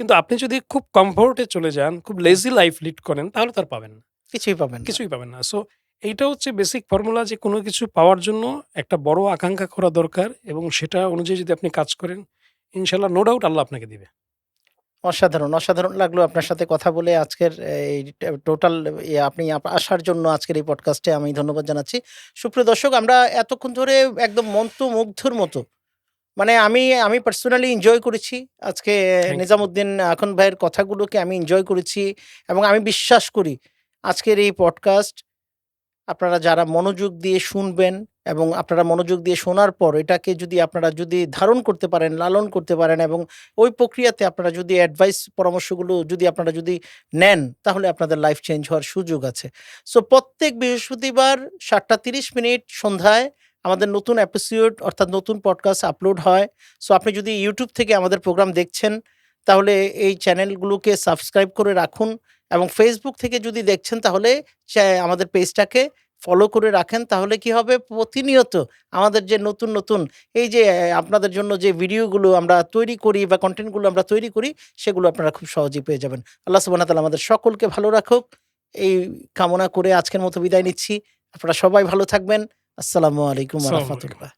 কিন্তু আপনি যদি খুব কমফোর্ট এ চলে যান, খুব হুম, লেজি লাইফ লিড করেন তাহলে তো আর পাবেন না। কিছুই পাবেন না। কিছুই পাবেন না। সো এইটা হচ্ছে বেসিক ফর্মুলা যে কোনো কিছু পাওয়ার জন্য একটা বড় আকাঙ্ক্ষা করা দরকার এবং সেটা অনুযায়ী যদি আপনি কাজ করেন, ইনশাআল্লাহ নো ডাউট আল্লাহ আপনাকে দিবে। অসাধারণ, অসাধারণ লাগলো আপনার সাথে কথা বলে। আজকের এই টোটাল আপনি আসার জন্য আজকের এই পডকাস্টে আমি ধন্যবাদ জানাচ্ছি। সুপ্রিয় দর্শক, আমরা এতক্ষণ ধরে একদম মন্ত্রমুগ্ধর মতো, মানে আমি পার্সোনালি এনজয় করেছি। আজকে থ্যাংক ইউ। নিজামুদ্দিন আখন্দ ভাইয়ের কথাগুলোকে আমি এনজয় করেছি এবং আমি বিশ্বাস করি আজকের এই পডকাস্ট আপনারা যারা মনোযোগ দিয়ে শুনবেন এবং আপনারা মনোযোগ দিয়ে শোনার পর এটাকে যদি আপনারা যদি ধারণ করতে পারেন, লালন করতে পারেন এবং ওই প্রক্রিয়াতে আপনারা যদি অ্যাডভাইস পরামর্শগুলো যদি আপনারা যদি নেন, তাহলে আপনাদের লাইফ চেঞ্জ হওয়ার সুযোগ আছে। সো প্রত্যেক বৃহস্পতিবার ৭টা ৩০ সন্ধ্যায় আমাদের নতুন এপিসোড অর্থাৎ নতুন পডকাস্ট আপলোড হয়। সো আপনি যদি ইউটিউব থেকে আমাদের প্রোগ্রাম দেখছেন, তাহলে এই চ্যানেলগুলোকে সাবস্ক্রাইব করে রাখুন এবং ফেসবুক থেকে যদি দেখছেন তাহলে আমাদের পেজটাকে ফলো করে রাখেন। তাহলে কি হবে, প্রতিনিয়ত আমাদের যে নতুন এই যে আপনাদের জন্য যে ভিডিওগুলো আমরা তৈরি করি বা কনটেন্টগুলো আমরা তৈরি করি, সেগুলো আপনারা খুব সহজেই পেয়ে যাবেন। আল্লাহ সুবহানাহু ওয়া তাআলা আমাদের সকলকে ভালো রাখুক। এই কামনা করে আজকের মতো বিদায় নিচ্ছি। আপনারা সবাই ভালো থাকবেন। আসসালামু আলাইকুম ওয়া আসসালামু আলাইকুম। রাহমাতুল্লাহ।